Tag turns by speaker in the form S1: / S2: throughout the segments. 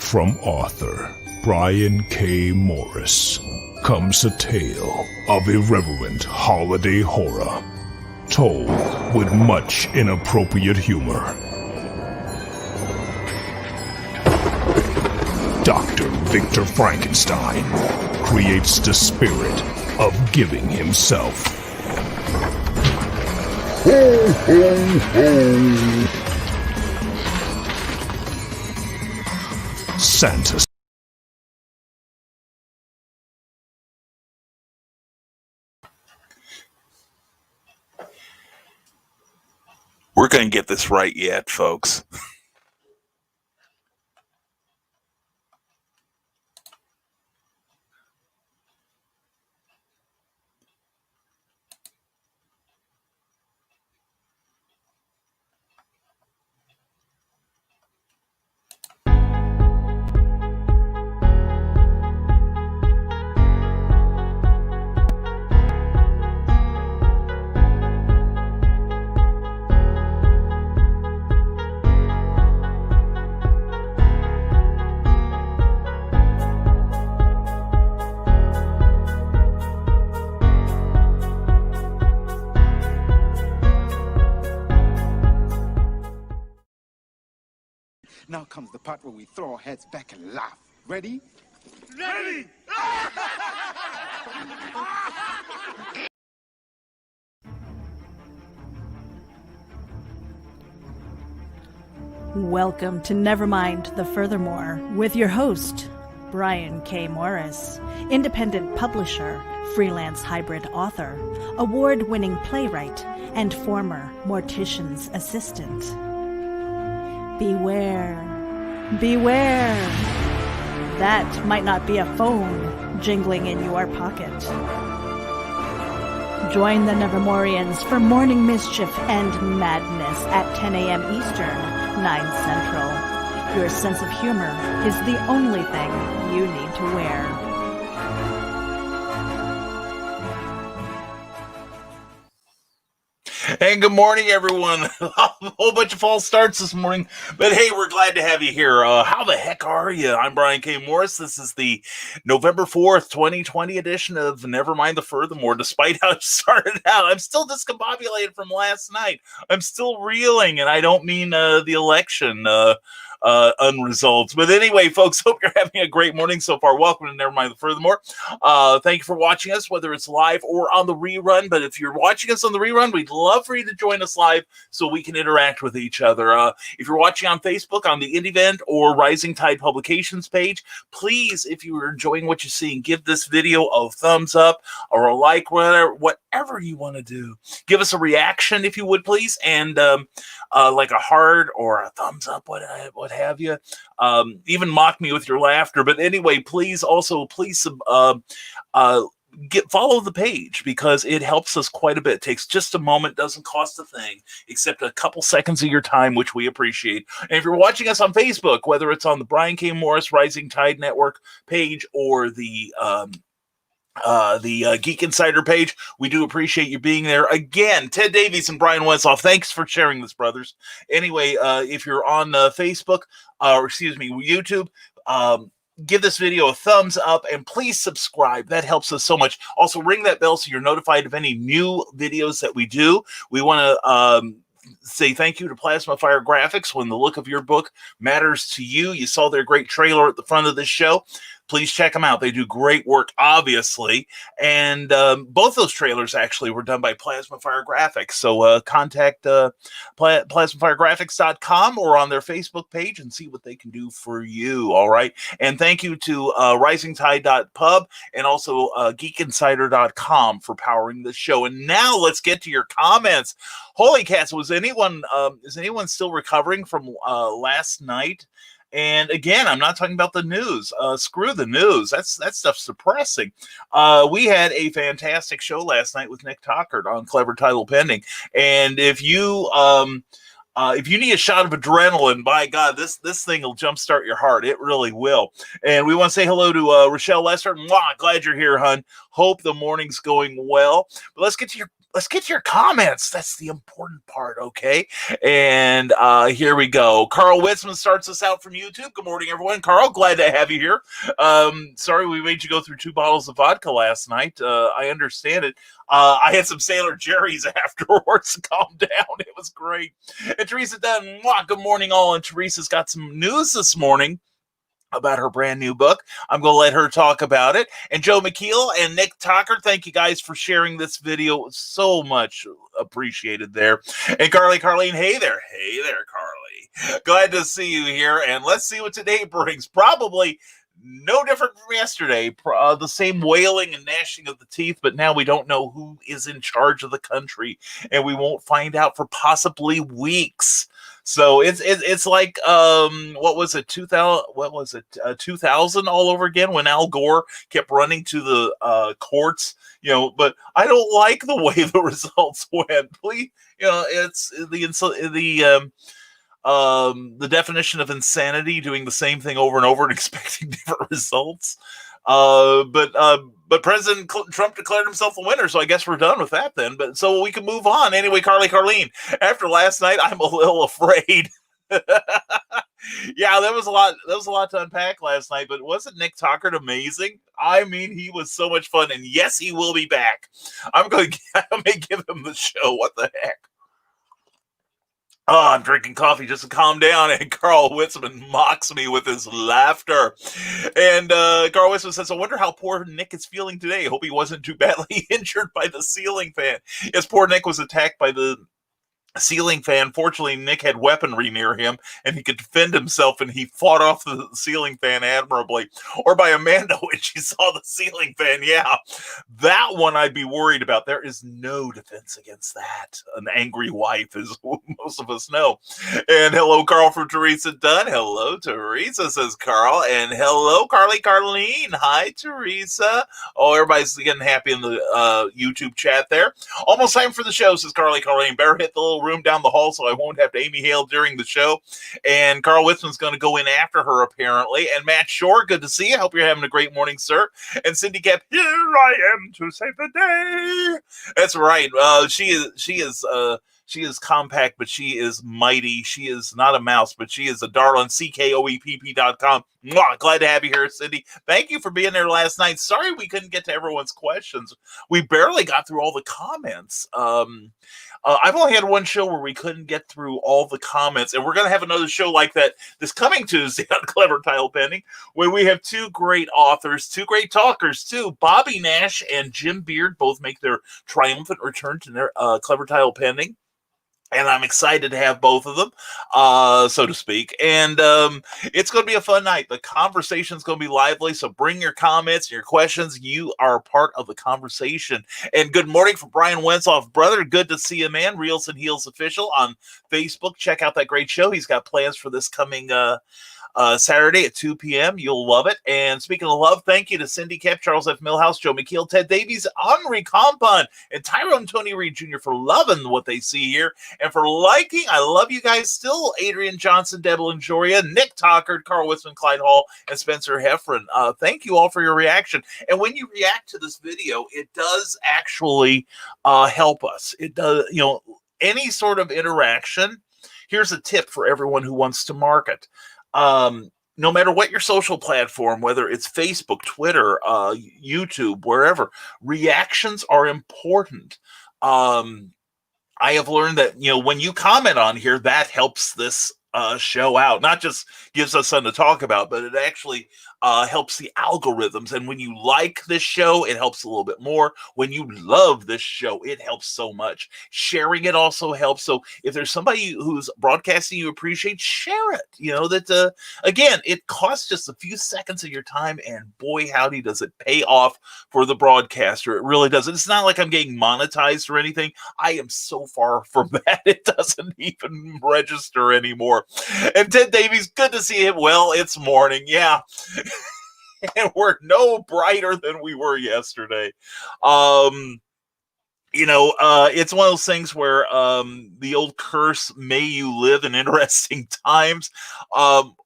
S1: From author Brian K. Morris comes a tale of irreverent holiday horror, told with much inappropriate humor. Dr. Victor Frankenstein creates the spirit of giving himself. Ho, ho, ho! Santa.
S2: We're going to get this right yet, folks.
S3: Now comes the part where we throw our heads back and laugh. Ready?
S4: Ready!
S5: Welcome to Nevermind the Furthermore with your host, Brian K. Morris, independent publisher, freelance hybrid author, award-winning playwright, and former mortician's assistant. Beware, beware. That might not be a phone jingling in your pocket. Join the Nevermorians for morning mischief and madness at 10 a.m. Eastern, 9 Central. Your sense of humor is the only thing you need to wear.
S2: And good morning, everyone. A whole bunch of false starts this morning, but hey, we're glad to have you here. How the heck are you? I'm Brian K. Morris. This is the November 4th, 2020 edition of Nevermind the Furthermore. Despite how it started out, I'm still discombobulated from last night. I'm still reeling, and I don't mean the election unresolved. But anyway, folks, hope you're having a great morning so far. Welcome to Nevermind the Furthermore. Thank you for watching us, whether it's live or on the rerun. But if you're watching us on the rerun, we'd love for you to join us live so we can interact with each other. If you're watching on Facebook on the Indie Vent or Rising Tide Publications page, please, if you are enjoying what you're seeing, give this video a thumbs up or a like, whatever you want to do. Give us a reaction if you would, please, and like a heart or a thumbs up, what have you. Even mock me with your laughter. But anyway, please follow the page, because it helps us quite a bit. It takes just a moment, doesn't cost a thing except a couple seconds of your time, which we appreciate. And if you're watching us on Facebook, whether it's on the Brian K. Morris Rising Tide Network page or the Geek Insider page, we do appreciate you being there. Again, Ted Davies and Brian Wentzoff, thanks for sharing this, brothers. Anyway, if you're on Facebook, YouTube, give this video a thumbs up, and please subscribe. That helps us so much. Also, ring that bell so you're notified of any new videos that we do. We want to say thank you to Plasma Fire Graphics. When the look of your book matters to you, you saw their great trailer at the front of this show. Please check them out. They do great work, obviously. And both those trailers actually were done by Plasma Fire Graphics. So contact plasmafiregraphics.com or on their Facebook page and see what they can do for you. All right. And thank you to risingtide.pub and also geekinsider.com for powering the show. And now let's get to your comments. Holy cats, is anyone still recovering from last night? And again, I'm not talking about the news. Screw the news. That stuff's depressing. We had a fantastic show last night with Nick Tockert on Clever Title Pending. And if you need a shot of adrenaline, by God, this thing will jumpstart your heart. It really will. And we want to say hello to Rochelle Lesser. Mwah, glad you're here, hun. Hope the morning's going well. But let's get to let's get to your comments. That's the important part, okay? And here we go. Carl Witzman starts us out from YouTube. Good morning, everyone. Carl, glad to have you here. Sorry we made you go through 2 bottles of vodka last night. I understand it. I had some Sailor Jerry's afterwards. Calm down. It was great. And Teresa Dunn, good morning, all. And Teresa's got some news this morning about her brand new book. I'm going to let her talk about it. And Joe McKeel and Nick Tucker, thank you guys for sharing this video. So much appreciated there. And Carleen, hey there, Carly. Glad to see you here. And let's see what today brings. Probably no different from yesterday. The same wailing and gnashing of the teeth, but now we don't know who is in charge of the country, and we won't find out for possibly weeks. So it's like what was it 2000 all over again when Al Gore kept running to the courts, but I don't like the way the results went. Please, it's the definition of insanity, doing the same thing over and over and expecting different results. But President Trump declared himself the winner, so I guess we're done with that then. But so we can move on. Anyway, Carleen, after last night, I'm a little afraid. Yeah, there was a lot to unpack last night, but wasn't Nick Tucker amazing? I mean, he was so much fun, and yes, he will be back. I may give him the show. What the heck? Oh, I'm drinking coffee just to calm down, and Carl Witzman mocks me with his laughter. And Carl Witzman says, I wonder how poor Nick is feeling today. Hope he wasn't too badly injured by the ceiling fan. Yes, poor Nick was attacked by the ceiling fan. Fortunately, Nick had weaponry near him, and he could defend himself, and he fought off the ceiling fan admirably. Or by Amanda when she saw the ceiling fan. Yeah, that one I'd be worried about. There is no defense against that. An angry wife, as most of us know. And hello, Carl, from Teresa Dunn. Hello, Teresa, says Carl. And hello, Carleen. Hi, Teresa. Oh, everybody's getting happy in the YouTube chat there. Almost time for the show, says Carleen. Better hit the little room down the hall so I won't have to Amy Hale during the show. And Carl Witzman's going to go in after her, apparently. And Matt Shore, good to see you. Hope you're having a great morning, sir. And Cindy Cap, here I am to save the day. That's right. She is compact, but she is mighty. She is not a mouse, but she is a darling. CKOEPP.com. Glad to have you here, Cindy. Thank you for being there last night. Sorry we couldn't get to everyone's questions. We barely got through all the comments. I've only had one show where we couldn't get through all the comments, and we're going to have another show like that this coming Tuesday on Clever Title Pending, where we have 2 great authors, 2 great talkers, too. Bobby Nash and Jim Beard both make their triumphant return to their Clever Title Pending. And I'm excited to have both of them, so to speak. And it's going to be a fun night. The conversation's going to be lively, so bring your comments, your questions. You are a part of the conversation. And good morning from Brian Wentzoff, brother. Good to see you, man. Reels and Heels Official on Facebook. Check out that great show. He's got plans for this coming Saturday at 2 p.m. You'll love it. And speaking of love, thank you to Cindy Kep, Charles F. Millhouse, Joe McKeel, Ted Davies, Henri Compan, and Tyrone Tony Reed Jr. for loving what they see here and for liking. I love you guys still. Adrian Johnson, Devlin Joria, Nick Tockard, Carl Witzman, Clyde Hall, and Spencer Heffron. Thank you all for your reaction. And when you react to this video, it does actually help us. It does, any sort of interaction. Here's a tip for everyone who wants to market. No matter what your social platform, whether it's Facebook, Twitter, YouTube, wherever, reactions are important. I have learned that, when you comment on here, that helps this show out. Not just gives us something to talk about, but it actually helps the algorithms. And when you like this show, it helps a little bit more. When you love this show, it helps so much. Sharing it also helps. So if there's somebody who's broadcasting you appreciate, share it. That again, it costs just a few seconds of your time, and boy, howdy, does it pay off for the broadcaster. It really does. It's not like I'm getting monetized or anything. I am so far from that. It doesn't even register anymore. And Ted Davies, good to see him. Well, it's morning. Yeah. And we're no brighter than we were yesterday. It's one of those things where the old curse, may you live in interesting times.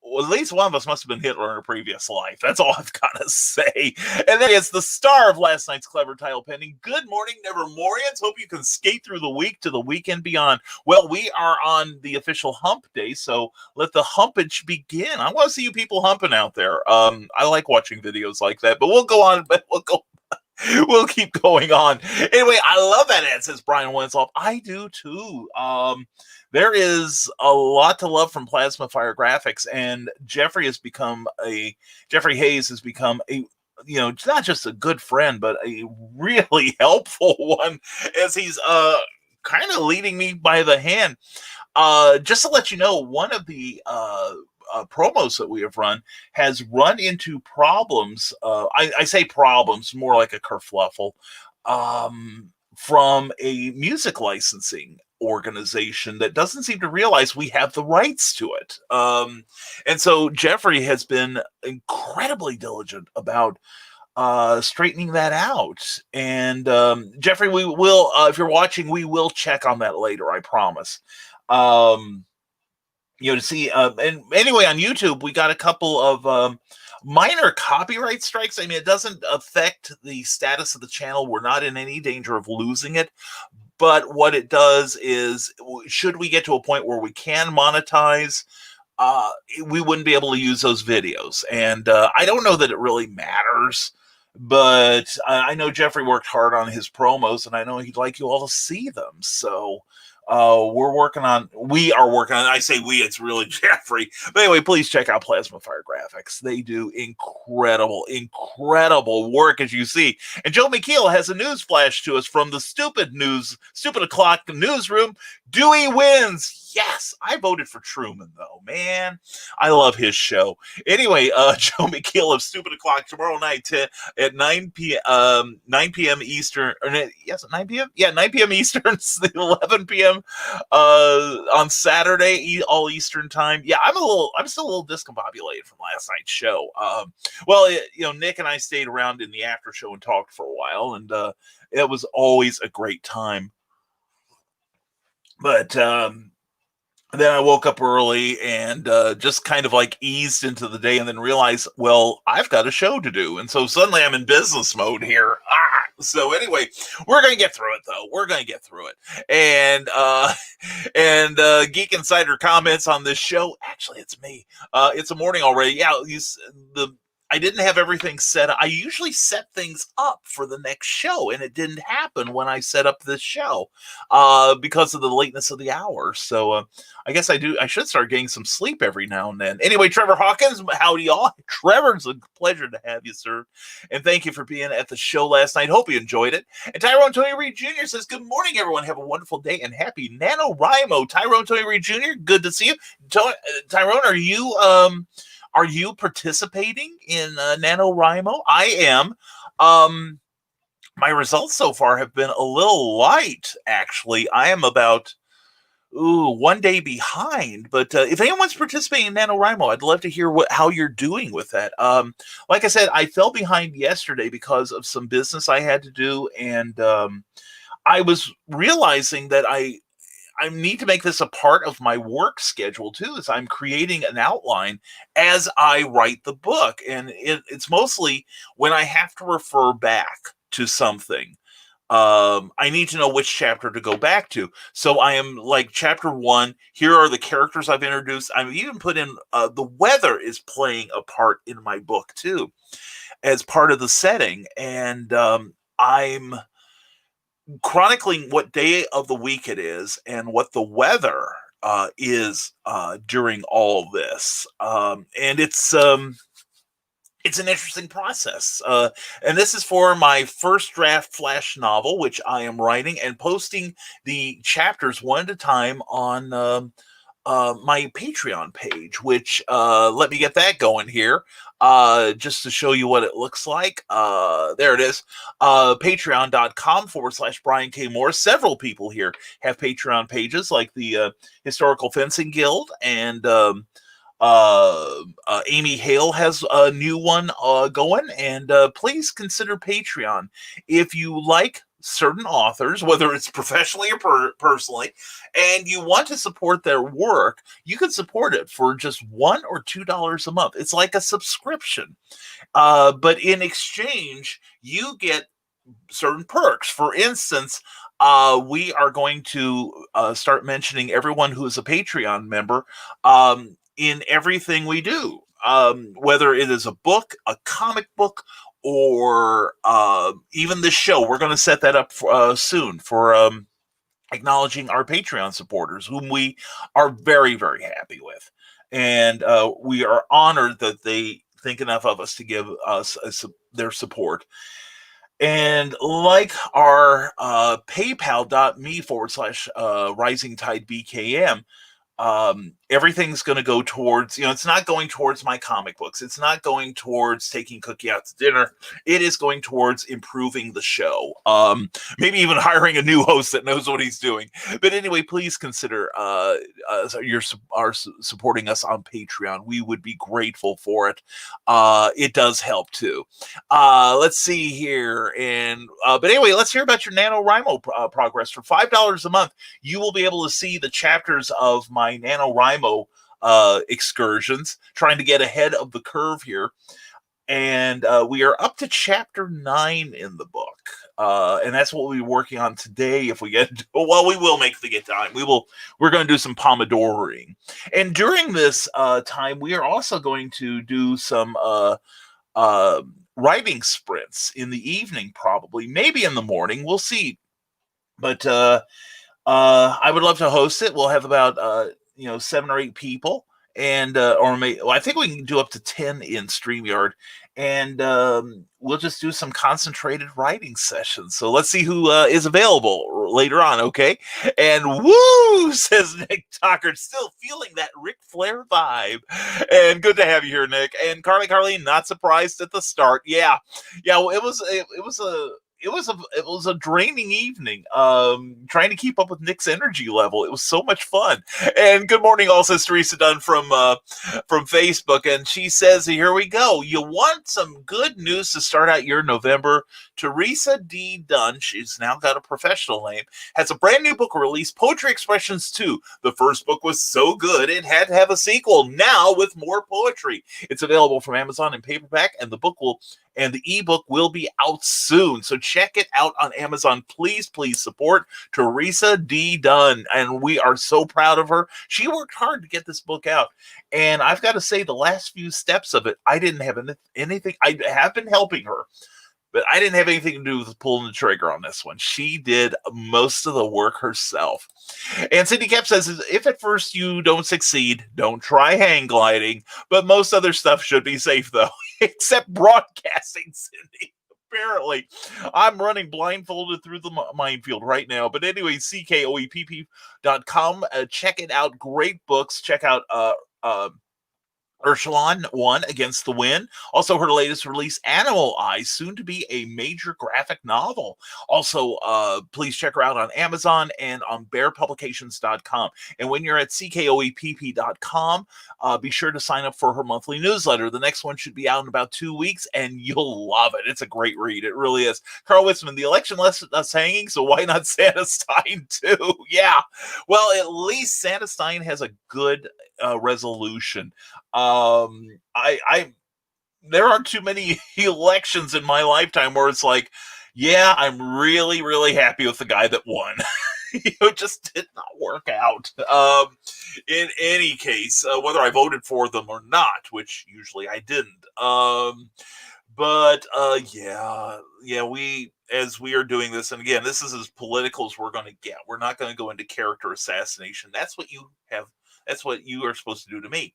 S2: Well, at least one of us must have been Hitler in a previous life. That's all I've got to say. And then it's the star of last night's clever title pending. Good morning, Nevermorians. Hope you can skate through the week to the weekend beyond. Well, we are on the official hump day, so let the humpage begin. I want to see you people humping out there. I like watching videos like that, but we'll go on. We'll keep going on. Anyway, I love that ad, says Brian Wensoff. I do too. There is a lot to love from Plasma Fire Graphics, and Jeffrey Hayes has become a, not just a good friend, but a really helpful one, as he's kind of leading me by the hand. Just to let you know, one of the promos that we have run has run into problems. I say problems, more like a kerfluffle, from a music licensing organization that doesn't seem to realize we have the rights to it. And so Jeffrey has been incredibly diligent about straightening that out. And Jeffrey, we will, if you're watching, we will check on that later, I promise. To see, and anyway, on YouTube, we got a couple of minor copyright strikes. I mean, it doesn't affect the status of the channel. We're not in any danger of losing it. But what it does is, should we get to a point where we can monetize, we wouldn't be able to use those videos. And I don't know that it really matters, but I know Jeffrey worked hard on his promos, and I know he'd like you all to see them. So we are working on, I say we, it's really Jeffrey. But anyway, please check out Plasma Fire Graphics. They do incredible work, as you see. And Joe McKeel has a news flash to us from the Stupid O'Clock newsroom. Dewey wins. Yes, I voted for Truman, though. Man, I love his show. Anyway, Joe McKeel of Stupid O'Clock tomorrow night at 9 p.m. Eastern. Yes, at 9 p.m.? Yeah, 9 p.m. Eastern, 11 p.m. On Saturday, all Eastern time. Yeah, I'm still a little discombobulated from last night's show. Nick and I stayed around in the after show and talked for a while, and it was always a great time. But then I woke up early and just kind of like eased into the day, and then realized, well, I've got a show to do. And so suddenly I'm in business mode here. So anyway, we're going to get through it, though. We're going to get through it. And Geek Insider comments on this show. Actually, it's me. It's a morning already. Yeah, I didn't have everything set up. I usually set things up for the next show, and it didn't happen when I set up this show because of the lateness of the hour. So I guess I should start getting some sleep every now and then. Anyway, Trevor Hawkins, howdy y'all. Trevor, it's a pleasure to have you, sir. And thank you for being at the show last night. Hope you enjoyed it. And Tyrone Tony Reed Jr. says, good morning, everyone. Have a wonderful day and happy NaNoWriMo. Tyrone Tony Reed Jr., good to see you. Tyrone, are you participating in NaNoWriMo? I am. My results so far have been a little light, actually. I am about 1 day behind. But if anyone's participating in NaNoWriMo, I'd love to hear how you're doing with that. Like I said, I fell behind yesterday because of some business I had to do, and I was realizing that I need to make this a part of my work schedule too, as I'm creating an outline as I write the book. And it's mostly when I have to refer back to something. I need to know which chapter to go back to. So I am like chapter 1. Here are the characters I've introduced. I've even put in the weather is playing a part in my book too, as part of the setting. And I'm chronicling what day of the week it is and what the weather is during all this. And it's an interesting process. And this is for my first draft flash novel, which I am writing and posting the chapters one at a time on my Patreon page, which let me get that going here. Just to show you what it looks like. There it is. Patreon.com/Brian K. Morris. Several people here have Patreon pages, like the Historical Fencing Guild, and Amy Hale has a new one going. And please consider Patreon if you like certain authors, whether it's professionally or personally, and you want to support their work, you can support it for just $1 or $2 a month. It's like a subscription. But in exchange, you get certain perks. For instance, we are going to start mentioning everyone who is a Patreon member in everything we do, whether it is a book, a comic book, or even this show. We're going to set that up soon for acknowledging our Patreon supporters, whom we are very, very happy with. And we are honored that they think enough of us to give us their support. And like our paypal.me/Rising Tide BKM, everything's going to go towards, it's not going towards my comic books. It's not going towards taking Cookie out to dinner. It is going towards improving the show. Maybe even hiring a new host that knows what he's doing. But anyway, please consider supporting us on Patreon. We would be grateful for it. It does help too. Let's see here. But anyway, let's hear about your NaNoWriMo progress. For $5 a month, you will be able to see the chapters of my NaNoWriMo excursions, trying to get ahead of the curve here. And we are up to chapter 9 in the book. And that's what we'll be working on today. If we get, well, we will make the get time. We're going to do some Pomodoring. And during this time, we are also going to do some writing sprints in the evening, probably, maybe in the morning. We'll see. But I would love to host it. We'll have about 7 or 8 people, and I think we can do up to 10 in StreamYard, and we'll just do some concentrated writing sessions. So let's see who is available later on, okay? And woo, says Nick Tucker, still feeling that Ric Flair vibe. And good to have you here, Nick. And Carleen, not surprised at the start. Yeah. Well, it was a draining evening trying to keep up with Nick's energy level. It was so much fun. And good morning also, Teresa Dunn from Facebook, and she says, here we go. You want some good news to start out your November? Teresa D. Dunn, she's now got a professional name, has a brand new book released, Poetry Expressions 2. The first book was so good it had to have a sequel, now with more poetry. It's available from Amazon in paperback, and the ebook will be out soon. So check it out on Amazon. Please support Teresa D. Dunn. And we are so proud of her. She worked hard to get this book out. And I've got to say, the last few steps of it, I didn't have anything. I have been helping her, but I didn't have anything to do with pulling the trigger on this one. She did most of the work herself. And Cindy Cap says, if at first you don't succeed, don't try hang gliding. But most other stuff should be safe, though, except broadcasting, Cindy. Apparently, I'm running blindfolded through the minefield right now. But anyway, CKOEPP.com. Check it out. Great books. Check out Ursula 1 Against the Wind. Also her latest release, Animal Eyes, soon to be a major graphic novel. Also, please check her out on Amazon and on bearpublications.com. And when you're at CKOEPP.com, be sure to sign up for her monthly newsletter. The next one should be out in about 2 weeks, and you'll love it. It's a great read. It really is. Carl Witzman, the election left us hanging, so why not Santa Stein too? Yeah. Well, at least Santa Stein has a good resolution. There aren't too many elections in my lifetime where it's like, yeah, I'm really, really happy with the guy that won. It just did not work out. In any case, whether I voted for them or not, which usually I didn't. As we are doing this, and again, this is as political as we're going to get. We're not going to go into character assassination. That's what you are supposed to do to me.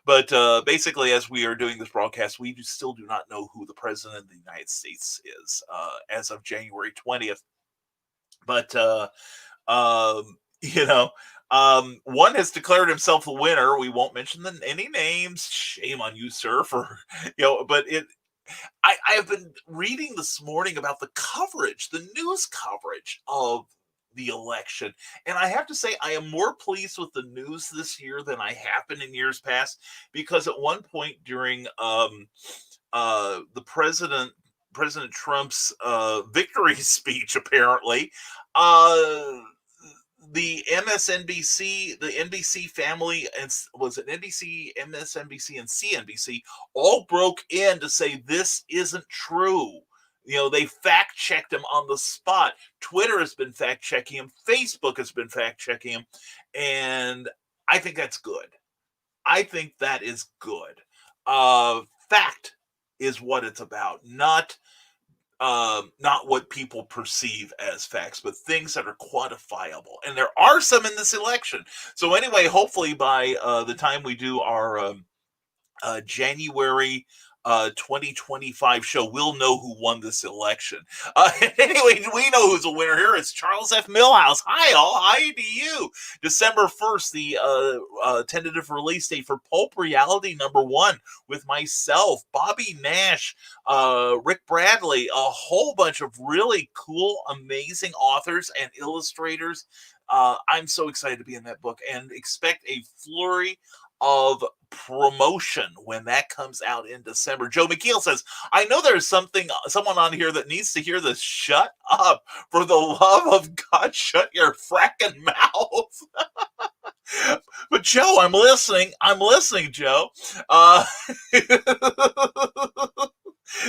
S2: But basically, as we are doing this broadcast, we still do not know who the president of the United States is as of January 20th. But, one has declared himself the winner. We won't mention any names. Shame on you, sir, but I have been reading this morning about the news coverage of the election. And I have to say, I am more pleased with the news this year than I have been in years past, because at one point during the President Trump's victory speech, apparently, the MSNBC, the NBC family, and was it NBC, MSNBC, and CNBC all broke in to say this isn't true. They fact checked him on the spot. Twitter has been fact checking him. Facebook has been fact checking him. And I think that's good. I think that is good. Fact is what it's about, not what people perceive as facts, but things that are quantifiable. And there are some in this election. So anyway, hopefully by the time we do our January 2025 show, we'll know who won this election. Anyway, we know who's a winner here. It's Charles F. Millhouse. Hi, all. Hi to you. December 1st, the tentative release date for Pulp Reality #1 with myself, Bobby Nash, Rick Bradley, a whole bunch of really cool, amazing authors and illustrators. I'm so excited to be in that book, and expect a flurry of promotion when that comes out in December. Joe McKeel says, I know there's someone on here that needs to hear this. Shut up. For the love of God, shut your fracking mouth. But Joe, I'm listening. I'm listening, Joe.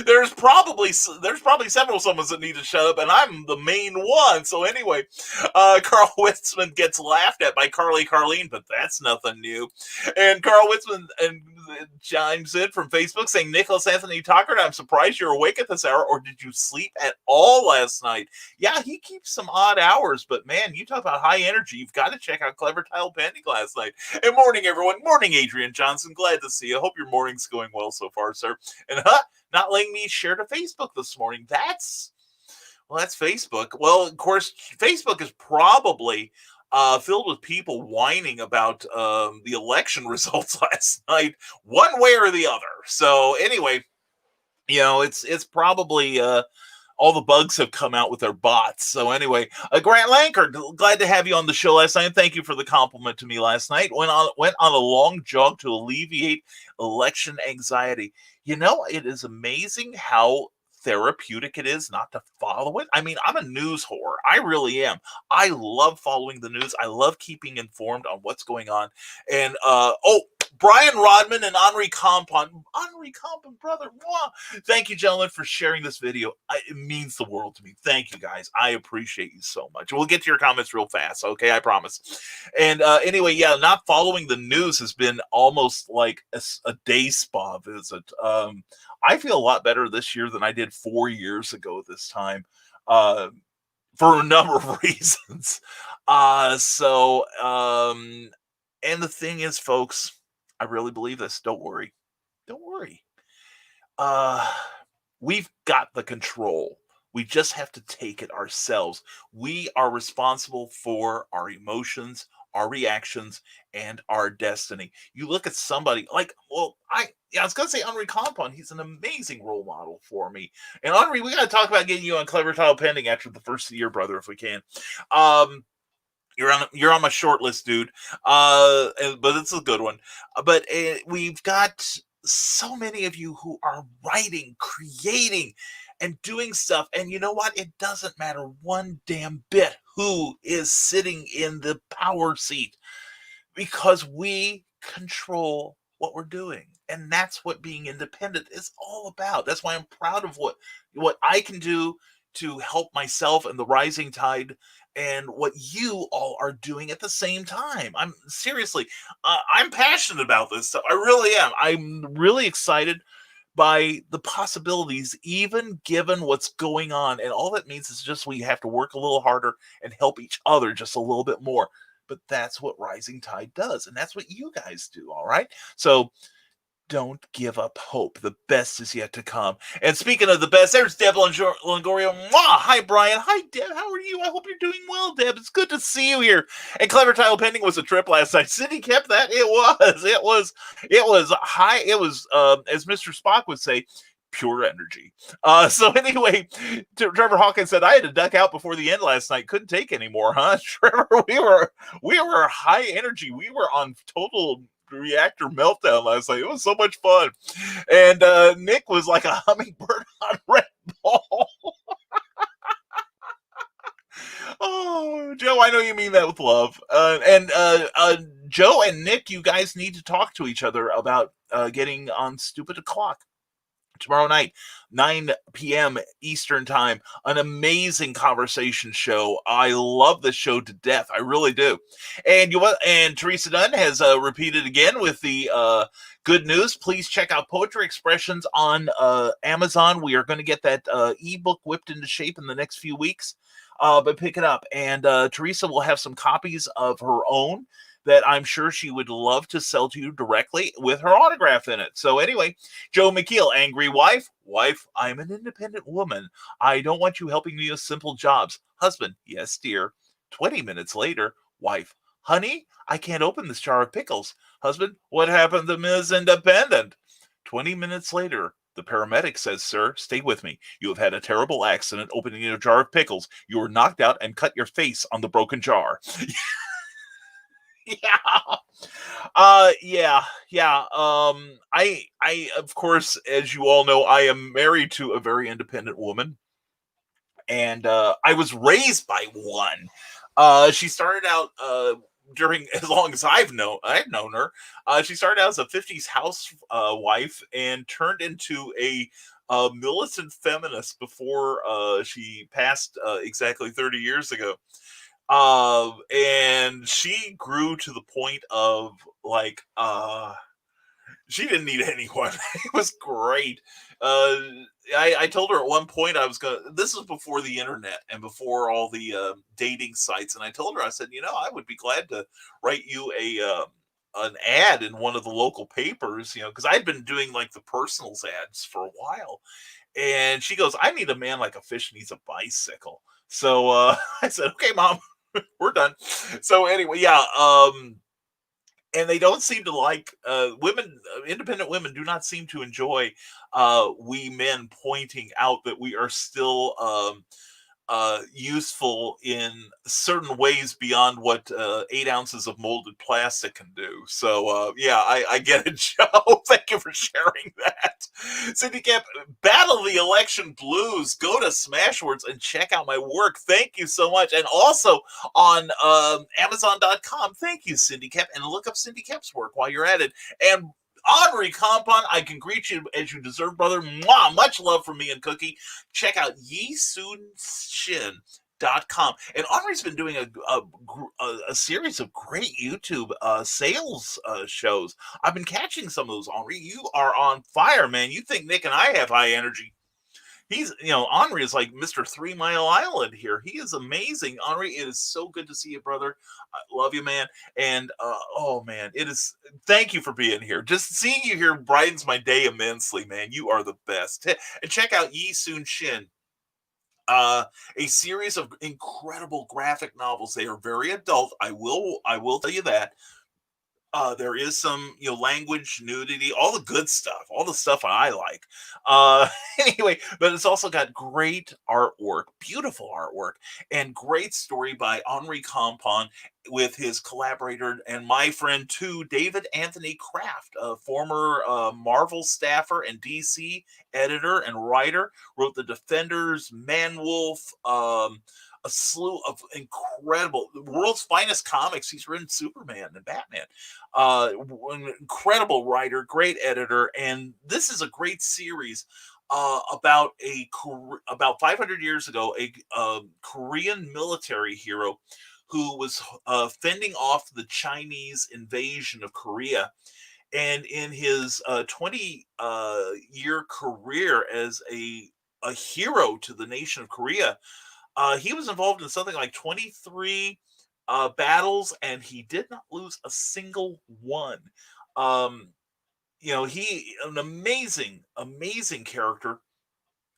S2: There's probably several summons that need to shut up, and I'm the main one. So anyway, Carl Witzman gets laughed at by Carly Carleen, but that's nothing new. And Carl Witzman chimes in from Facebook saying, Nicholas Anthony Tucker, I'm surprised you're awake at this hour, or did you sleep at all last night? Yeah, he keeps some odd hours, but man, you talk about high energy. You've got to check out Clever Tile Pending last night. And morning, everyone. Morning, Adrian Johnson. Glad to see you. Hope your morning's going well so far, sir. And not letting me share to Facebook this morning. That's Facebook. Well, of course, Facebook is probably filled with people whining about the election results last night, one way or the other. So anyway, it's probably all the bugs have come out with their bots. So anyway, Grant Lankard, glad to have you on the show last night. Thank you for the compliment to me last night. Went on a long jog to alleviate election anxiety. It is amazing how therapeutic it is not to follow it. I mean, I'm a news whore. I really am. I love following the news. I love keeping informed on what's going on. And Brian Rodman and Henri Compon, brother. Mwah. Thank you, gentlemen, for sharing this video. It means the world to me. Thank you, guys. I appreciate you so much. We'll get to your comments real fast, okay? I promise. And anyway, yeah, not following the news has been almost like a day spa visit. I feel a lot better this year than I did 4 years ago this time, for a number of reasons. And the thing is, folks, I really believe this. Don't worry. Don't worry. We've got the control. We just have to take it ourselves. We are responsible for our emotions, our reactions, and our destiny. You look at somebody like, I was going to say Henri Compon. He's an amazing role model for me. And Henri, we got to talk about getting you on Clever Tile Pending after the first of the year, brother, if we can. You're on my short list, dude. But it's a good one. But we've got so many of you who are writing, creating, and doing stuff. And you know what? It doesn't matter one damn bit who is sitting in the power seat, because we control what we're doing. And that's what being independent is all about. That's why I'm proud of what I can do to help myself and the rising tide, and what you all are doing at the same time. I'm seriously, I'm passionate about this stuff. I really am. I'm really excited by the possibilities, even given what's going on. And all that means is just we have to work a little harder and help each other just a little bit more. But that's what Rising Tide does. And that's what you guys do. All right. So don't give up hope. The best is yet to come. And speaking of the best, there's Deb Longoria. Hi, Brian. Hi, Deb. How are you? I hope you're doing well, Deb. It's good to see you here. And Clever Tile Pending was a trip last night. Sydney kept that. It was high. It was, as Mr. Spock would say, pure energy. So anyway, Trevor Hawkins said, I had to duck out before the end last night. Couldn't take anymore, huh? Trevor, we were high energy. We were on total reactor meltdown last night. It was so much fun. And Nick was like a hummingbird on Red Bull. I know you mean that with love. And Joe and Nick, you guys need to talk to each other about getting on Stupid O'Clock tomorrow night, 9 p.m. Eastern Time. An amazing conversation show. I love the show to death. I really do. And Teresa Dunn has repeated again with the good news. Please check out Poetry Expressions on Amazon. We are going to get that ebook whipped into shape in the next few weeks. But pick it up. And Teresa will have some copies of her own that I'm sure she would love to sell to you directly with her autograph in it. So anyway, Joe McKeel, angry wife. Wife, I'm an independent woman. I don't want you helping me with simple jobs. Husband, yes, dear. 20 minutes later, wife, honey, I can't open this jar of pickles. Husband, what happened to Ms. Independent? 20 minutes later, the paramedic says, sir, stay with me. You have had a terrible accident opening a jar of pickles. You were knocked out and cut your face on the broken jar. I of course, as you all know, I am married to a very independent woman, and I was raised by one. She started out during as long as I've known her. She started out as a 50s housewife and turned into a militant feminist before she passed exactly 30 years ago. And she grew to the point of like, she didn't need anyone. It was great. I told her at one point this was before the internet and before all the dating sites. And I told her, I said, I would be glad to write you an ad in one of the local papers, because I'd been doing like the personals ads for a while. And she goes, I need a man like a fish needs a bicycle. So I said, okay, mom. We're done. So anyway, and they don't seem to like women. Independent women do not seem to enjoy we men pointing out that we are still useful in certain ways beyond what 8 ounces of molded plastic can do. So I get it, Joe. Thank you for sharing that. Cindy Cap, battle the election blues. Go to Smashwords and check out my work. Thank you so much. And also on Amazon.com. Thank you, Cindy Cap. And look up Cindy Cap's work while you're at it. And Henri Compound, I can greet you as you deserve, brother. Mwah! Much love from me and Cookie. Check out YeSoonShin.com. And Henri's been doing a series of great YouTube sales shows. I've been catching some of those, Henri. You are on fire, man. You think Nick and I have high energy. He's, Henri is like Mr. 3 Mile Island here. He is amazing. Henri, it is so good to see you, brother. I love you, man. And, oh, man, thank you for being here. Just seeing you here brightens my day immensely, man. You are the best. And check out Yi Soon Shin. A series of incredible graphic novels. They are very adult. I will tell you that. There is some, language, nudity, all the good stuff, all the stuff I like. Anyway, but it's also got great artwork, beautiful artwork, and great story by Henri Compound with his collaborator and my friend too, David Anthony Kraft, a former Marvel staffer and DC editor and writer, wrote The Defenders, Man-Wolf, a slew of incredible, the world's finest comics. He's written Superman and Batman. An incredible writer, great editor, and this is a great series about 500 years ago, a Korean military hero who was fending off the Chinese invasion of Korea. And in his 20-year career as a hero to the nation of Korea, he was involved in something like 23 battles, and he did not lose a single one. He an amazing, amazing character,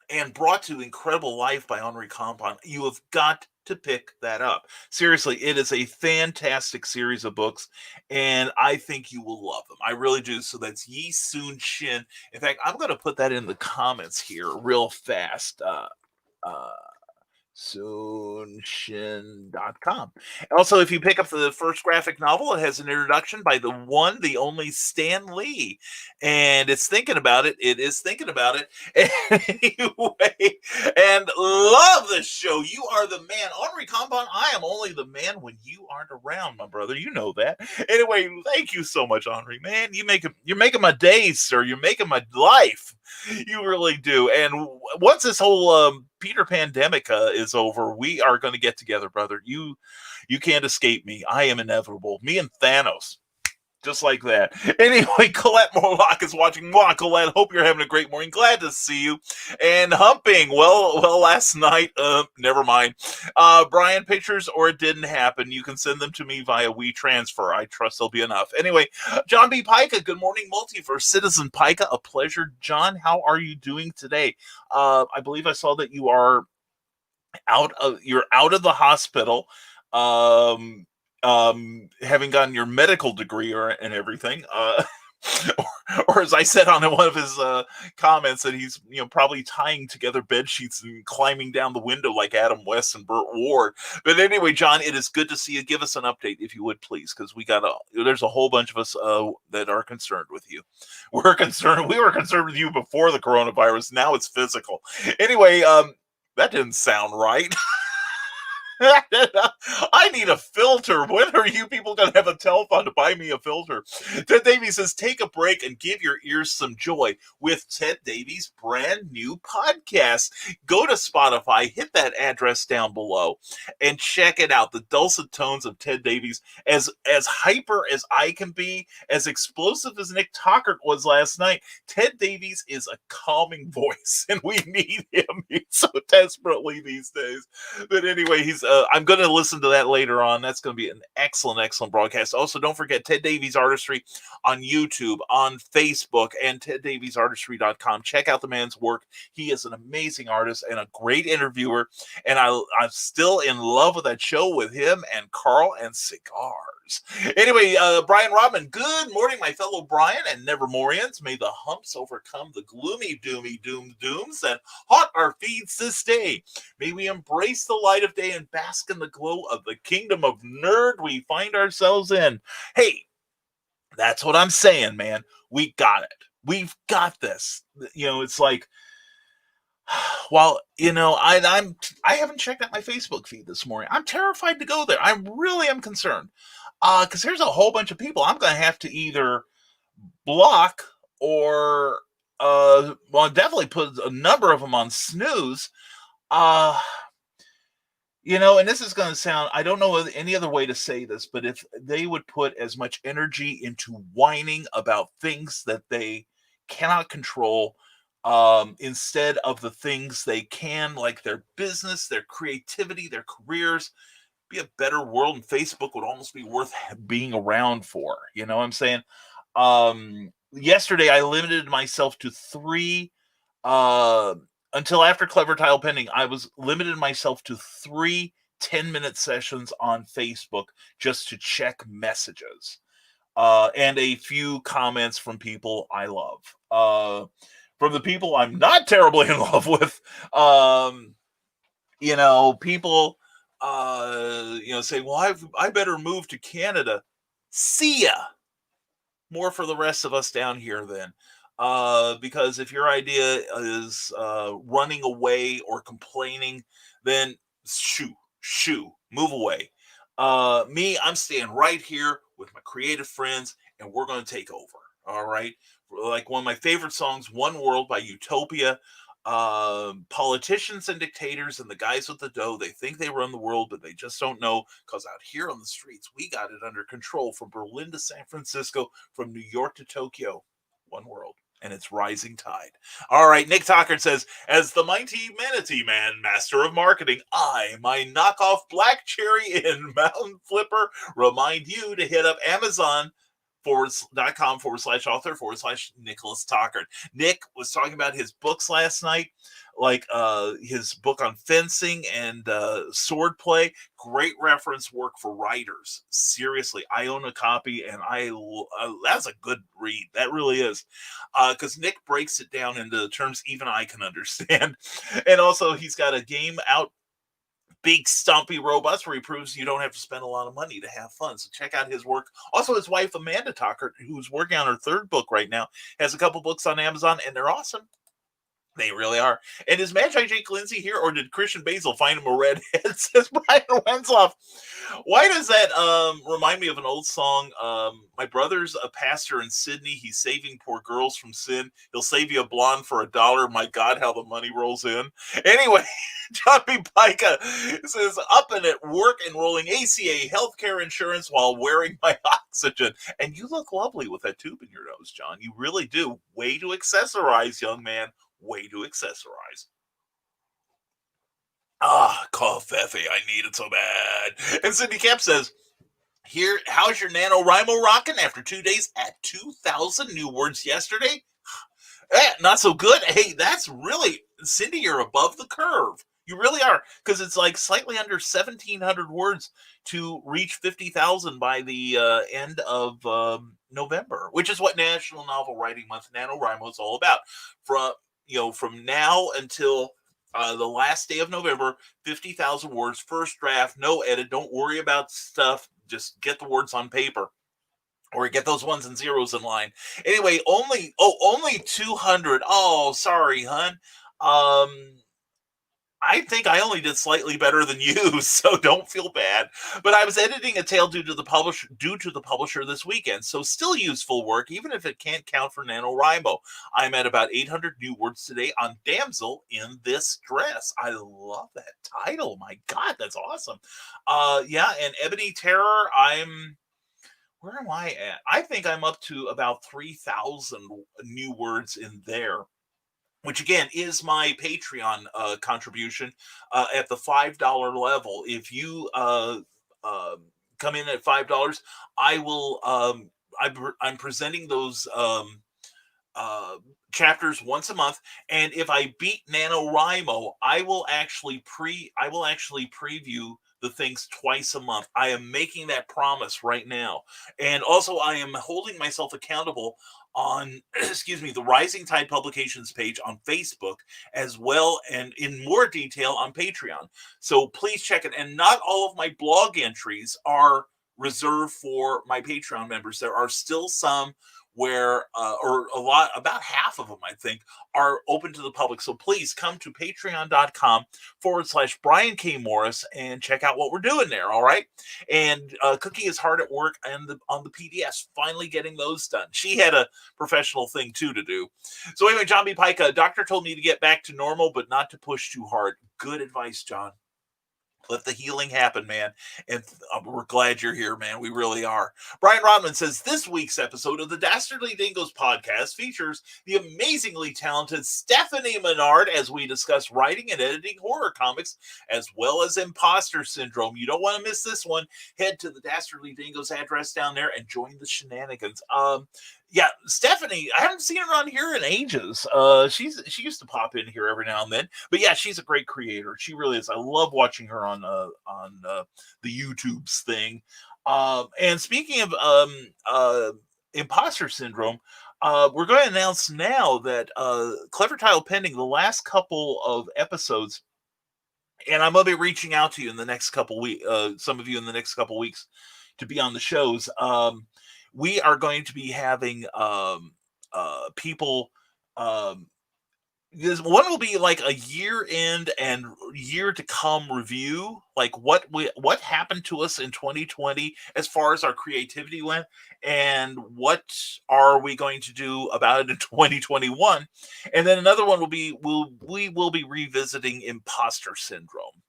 S2: and brought to incredible life by Henri Compound. You have got to pick that up. Seriously, it is a fantastic series of books, and I think you will love them. I really do. So that's Yi Soon Shin. In fact, I'm going to put that in the comments here real fast. Sunshin.com. Also, if you pick up the first graphic novel, it has an introduction by the one, the only Stan Lee. And it's thinking about it. It is thinking about it. Anyway, and love this show. You are the man. Henri Compound, I am only the man when you aren't around, my brother. You know that. Anyway, thank you so much, Henri. Man, you're making my days, sir. You're making my life. You really do. And once this whole Peter pandemic is over, we are going to get together, brother. You can't escape me. I am inevitable. Me and Thanos. Just like that. Anyway, Colette Morlock is watching. Wow, Colette, hope you're having a great morning. Glad to see you. And humping. Well, last night, never mind. Brian, pictures or it didn't happen. You can send them to me via WeTransfer. I trust they'll be enough. Anyway, John B. Pica, good morning, Multiverse. Citizen Pica, a pleasure. John, how are you doing today? I believe I saw that you are out of the hospital. Having gotten your medical degree and everything, or as I said on one of his comments, that he's probably tying together bed sheets and climbing down the window like Adam West and Burt Ward. But anyway, John, it is good to see you. Give us an update if you would, please, because there's a whole bunch of us that are concerned with you. We're concerned. We were concerned with you before the coronavirus. Now it's physical. Anyway, that didn't sound right. I need a filter. When are you people going to have a telethon to buy me a filter? Ted Davies says, take a break and give your ears some joy with Ted Davies' brand new podcast. Go to Spotify, hit that address down below, and check it out. The dulcet tones of Ted Davies, as hyper as I can be, as explosive as Nick Tockert was last night. Ted Davies is a calming voice, and we need him so desperately these days. But anyway, I'm going to listen to that later on. That's going to be an excellent broadcast. Also, don't forget Ted Davies Artistry on YouTube, on Facebook, and TedDaviesArtistry.com. Check out the man's work. He is an amazing artist and a great interviewer, and I'm still in love with that show with him and Carl and Cigars. Anyway, Brian Rodman, good morning, my fellow Brian and Nevermorians. May the humps overcome the gloomy dooms that haunt our feeds this day. May we embrace the light of day and bask in the glow of the kingdom of nerd we find ourselves in. Hey, that's what I'm saying, man. We got it. We've got this. It's like, well, I haven't checked out my Facebook feed this morning. I'm terrified to go there. I really am concerned. Because there's a whole bunch of people I'm going to have to either block or, definitely put a number of them on snooze. And this is going to sound, I don't know any other way to say this, but if they would put as much energy into whining about things that they cannot control, instead of the things they can, like their business, their creativity, their careers, be a better world, and Facebook would almost be worth being around for. You know what I'm saying? Yesterday, I limited myself to 3, until after Clever Tile Pending, I was limited myself to 3 10-minute sessions on Facebook just to check messages, and a few comments from people I love. From the people I'm not terribly in love with, people, say, well, I better move to Canada. See ya. More for the rest of us down here then. Because if your idea is running away or complaining, then shoo, move away. Me, I'm staying right here with my creative friends, and we're going to take over. All right. Like one of my favorite songs, One World by Utopia. Politicians and dictators and the guys with the dough, they think they run the world, but they just don't know, because out here on the streets, we got it under control. From Berlin to San Francisco, from New York to Tokyo. One world, and it's rising tide. All right, Nick Tockert says, as the mighty Manatee Man, master of marketing, I, my knockoff Black Cherry in Mountain Flipper, remind you to hit up Amazon .com/author/Nicholas Tockert. Nick was talking about his books last night, like his book on fencing and sword play. Great reference work for writers. Seriously, I own a copy, and that's a good read. That really is, because Nick breaks it down into terms even I can understand. And also, he's got a game out big stumpy robots, where he proves you don't have to spend a lot of money to have fun. So check out his work. Also, his wife Amanda Tucker, who's working on her third book right now, has a couple books on Amazon, and they're awesome. They really are. And is Magi Jake Lindsay here, or did Christian Basil find him a redhead? Says Brian Wensloff. Why does that remind me of an old song? My brother's a pastor in Sydney. He's saving poor girls from sin. He'll save you a blonde for $1. My God, how the money rolls in. Anyway, John B. Pica says, up and at work enrolling ACA healthcare insurance while wearing my oxygen. And you look lovely with that tube in your nose, John. You really do. Way to accessorize, young man. Way to accessorize. Coffee. I need it so bad. And Cindy Kemp says, here, how's your NaNoWriMo rocking after 2 days at 2,000 new words yesterday? Not so good. Hey, that's really, Cindy, you're above the curve. You really are, because it's like slightly under 1,700 words to reach 50,000 by the end of November, which is what National Novel Writing Month NaNoWriMo is all about. From now until the last day of November, 50,000 words, first draft, no edit. Don't worry about stuff. Just get the words on paper, or get those ones and zeros in line. Anyway, only 200. Oh, sorry, hun. I think I only did slightly better than you, so don't feel bad. But I was editing a tale due to the publisher this weekend, so still useful work, even if it can't count for NaNoWriMo. I'm at about 800 new words today on Damsel in This Dress. I love that title. My God, that's awesome. And Ebony Terror, where am I at? I think I'm up to about 3,000 new words in there, which again is my Patreon contribution at the $5 level. If you come in at $5, I will. I'm presenting those chapters once a month, and if I beat NaNoWriMo, I will actually preview the things twice a month. I am making that promise right now, and also I am holding myself accountable on the Rising Tide Publications page on Facebook, as well, and in more detail on Patreon. So please check it. And not all of my blog entries are reserved for my Patreon members. There are still some where about half of them, I think, are open to the public. So please come to patreon.com/Brian K. Morris and check out what we're doing there. All right. And Cookie is hard at work on the PDFs, finally getting those done. She had a professional thing too to do. So anyway, John B. Pica, doctor told me to get back to normal, but not to push too hard. Good advice, John. Let the healing happen, man. And we're glad you're here, man. We really are. Brian Rodman says, this week's episode of the Dastardly Dingoes podcast features the amazingly talented Stephanie Menard as we discuss writing and editing horror comics, as well as imposter syndrome. You don't want to miss this one. Head to the Dastardly Dingoes address down there and join the shenanigans. Yeah, Stephanie, I haven't seen her on here in ages. She used to pop in here every now and then, but yeah, she's a great creator. She really is. I love watching her on the YouTube's thing. And speaking of imposter syndrome, we're going to announce now that Clever Title Pending, the last couple of episodes, and I'm going to be reaching out to you in the next couple weeks, some of you in the next couple weeks, to be on the shows. We are going to be having people. This one will be like a year end and year to come review, like what happened to us in 2020 as far as our creativity went, and what are we going to do about it in 2021. And then another one will be we will be revisiting imposter syndrome.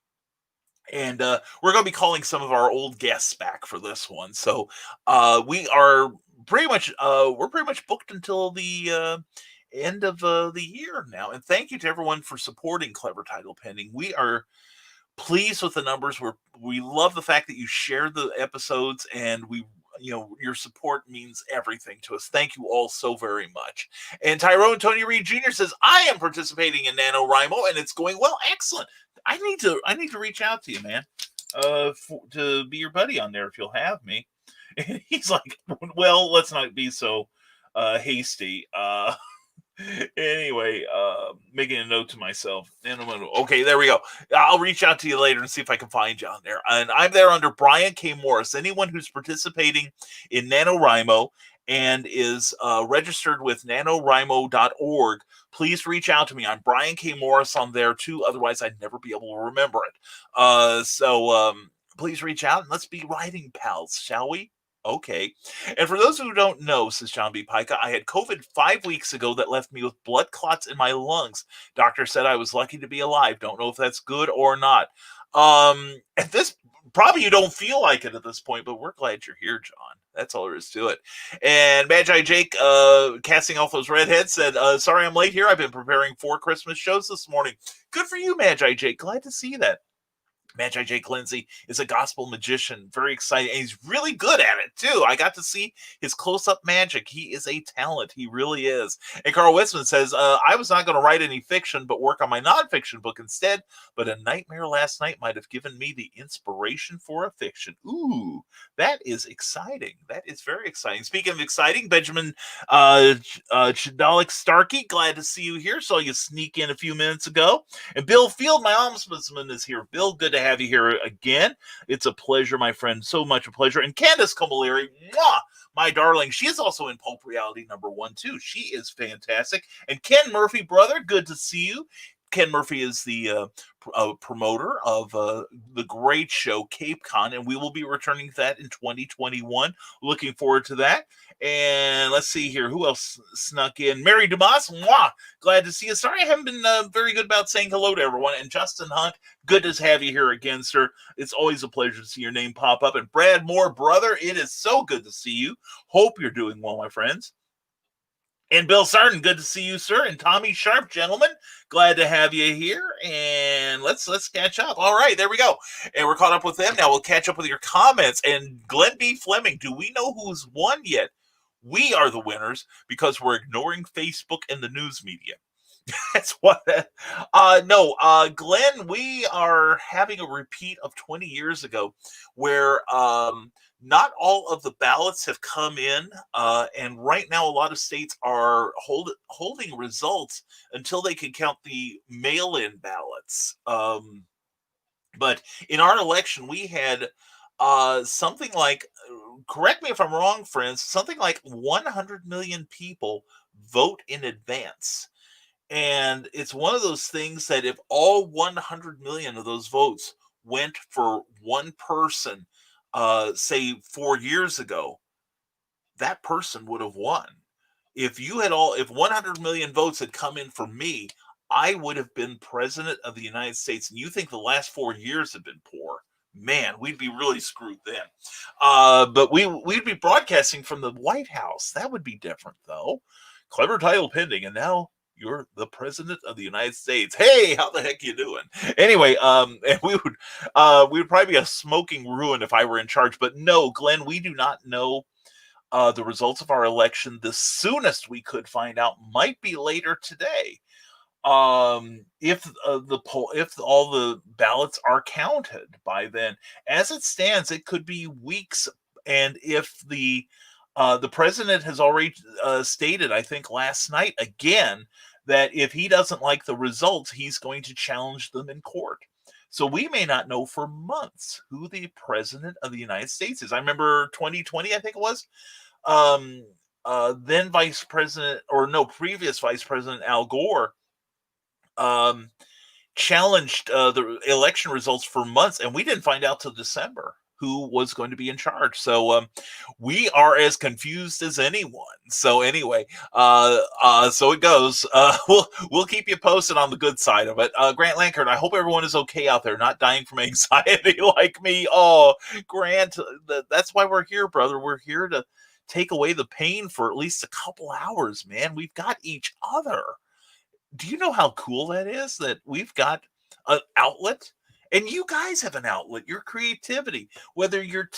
S2: And we're going to be calling some of our old guests back for this one. So we are pretty much booked until the end of the year now. And thank you to everyone for supporting Clever Title Pending. We are pleased with the numbers. We love the fact that you share the episodes, and your support means everything to us. Thank you all so very much. And Tyrone Tony Reed Jr. says, I am participating in NaNoWriMo and it's going well. Excellent. I need to reach out to you, man, to be your buddy on there if you'll have me. And he's like, well, let's not be so hasty. Anyway, making a note to myself. And I'm gonna, okay, there we go. I'll reach out to you later and see if I can find you on there. And I'm there under Brian K. Morris. Anyone who's participating in NaNoWriMo and is registered with NaNoWriMo.org, please reach out to me. I'm Brian K. Morris on there too. Otherwise, I'd never be able to remember it. So please reach out and let's be writing pals, shall we? Okay. And for those who don't know, says John B. Pica, I had COVID 5 weeks ago that left me with blood clots in my lungs. Doctor said I was lucky to be alive. Don't know if that's good or not. At this, probably you don't feel like it at this point, but we're glad you're here, John. That's all there is to it. And Magi Jake, casting off those redheads, said, sorry I'm late here. I've been preparing 4 Christmas shows this morning. Good for you, Magi Jake. Glad to see that. Magi Jake Lindsay is a gospel magician. Very exciting. And he's really good at it, too. I got to see his close-up magic. He is a talent. He really is. And Carl Wisman says, I was not going to write any fiction, but work on my nonfiction book instead. But a nightmare last night might have given me the inspiration for a fiction. Ooh, that is exciting. That is very exciting. Speaking of exciting, Benjamin Chidalik Starkey, glad to see you here. Saw you sneak in a few minutes ago. And Bill Field, my ombudsman, is here. Bill, good to have you here again. It's a pleasure, my friend. So much a pleasure. And Candace Camilleri, my darling, she is also in Pulp Reality #1, too. She is fantastic. And Ken Murphy, brother, good to see you. Ken Murphy is the promoter of the great show Cape Con, and we will be returning to that in 2021. Looking forward to that. And let's see here. Who else snuck in? Mary Dumas, glad to see you. Sorry I haven't been very good about saying hello to everyone. And Justin Hunt, good to have you here again, sir. It's always a pleasure to see your name pop up. And Brad Moore, brother, it is so good to see you. Hope you're doing well, my friends. And Bill Sarton, good to see you, sir. And Tommy Sharp, gentlemen, glad to have you here. And let's catch up. All right, there we go. And we're caught up with them. Now we'll catch up with your comments. And Glenn B. Fleming, do we know who's won yet? We are the winners because we're ignoring Facebook and the news media. That's what. No, Glenn, we are having a repeat of 20 years ago where not all of the ballots have come in. And right now, a lot of states are holding results until they can count the mail-in ballots. But in our election, we had something like, correct me if I'm wrong, friends, something like 100 million people vote in advance. And it's one of those things that if all 100 million of those votes went for one person, say 4 years ago, that person would have won. If 100 million votes had come in for me, I would have been president of the United States. And you think the last 4 years have been poor? Man, we'd be really screwed then. But we'd be broadcasting from the White House. That would be different, though. Clever title pending, and now you're the president of the United States. Hey, how the heck you doing? Anyway, and we would probably be a smoking ruin if I were in charge. But no, Glenn, we do not know the results of our election. The soonest we could find out might be later today. If all the ballots are counted by then. As it stands, it could be weeks. And if the president has already stated, I think last night again, that if he doesn't like the results, he's going to challenge them in court. So we may not know for months who the president of the United States is. I remember 2020, I think it was. Then previous Vice President Al Gore challenged the election results for months, and we didn't find out till December who was going to be in charge. So we are as confused as anyone. So anyway, so it goes. We'll keep you posted on the good side of it. Grant Lankard, I hope everyone is okay out there, not dying from anxiety like me. Oh, Grant, that's why we're here, brother. We're here to take away the pain for at least a couple hours, man. We've got each other. Do you know how cool that is, that we've got an outlet? And you guys have an outlet, your creativity, whether you're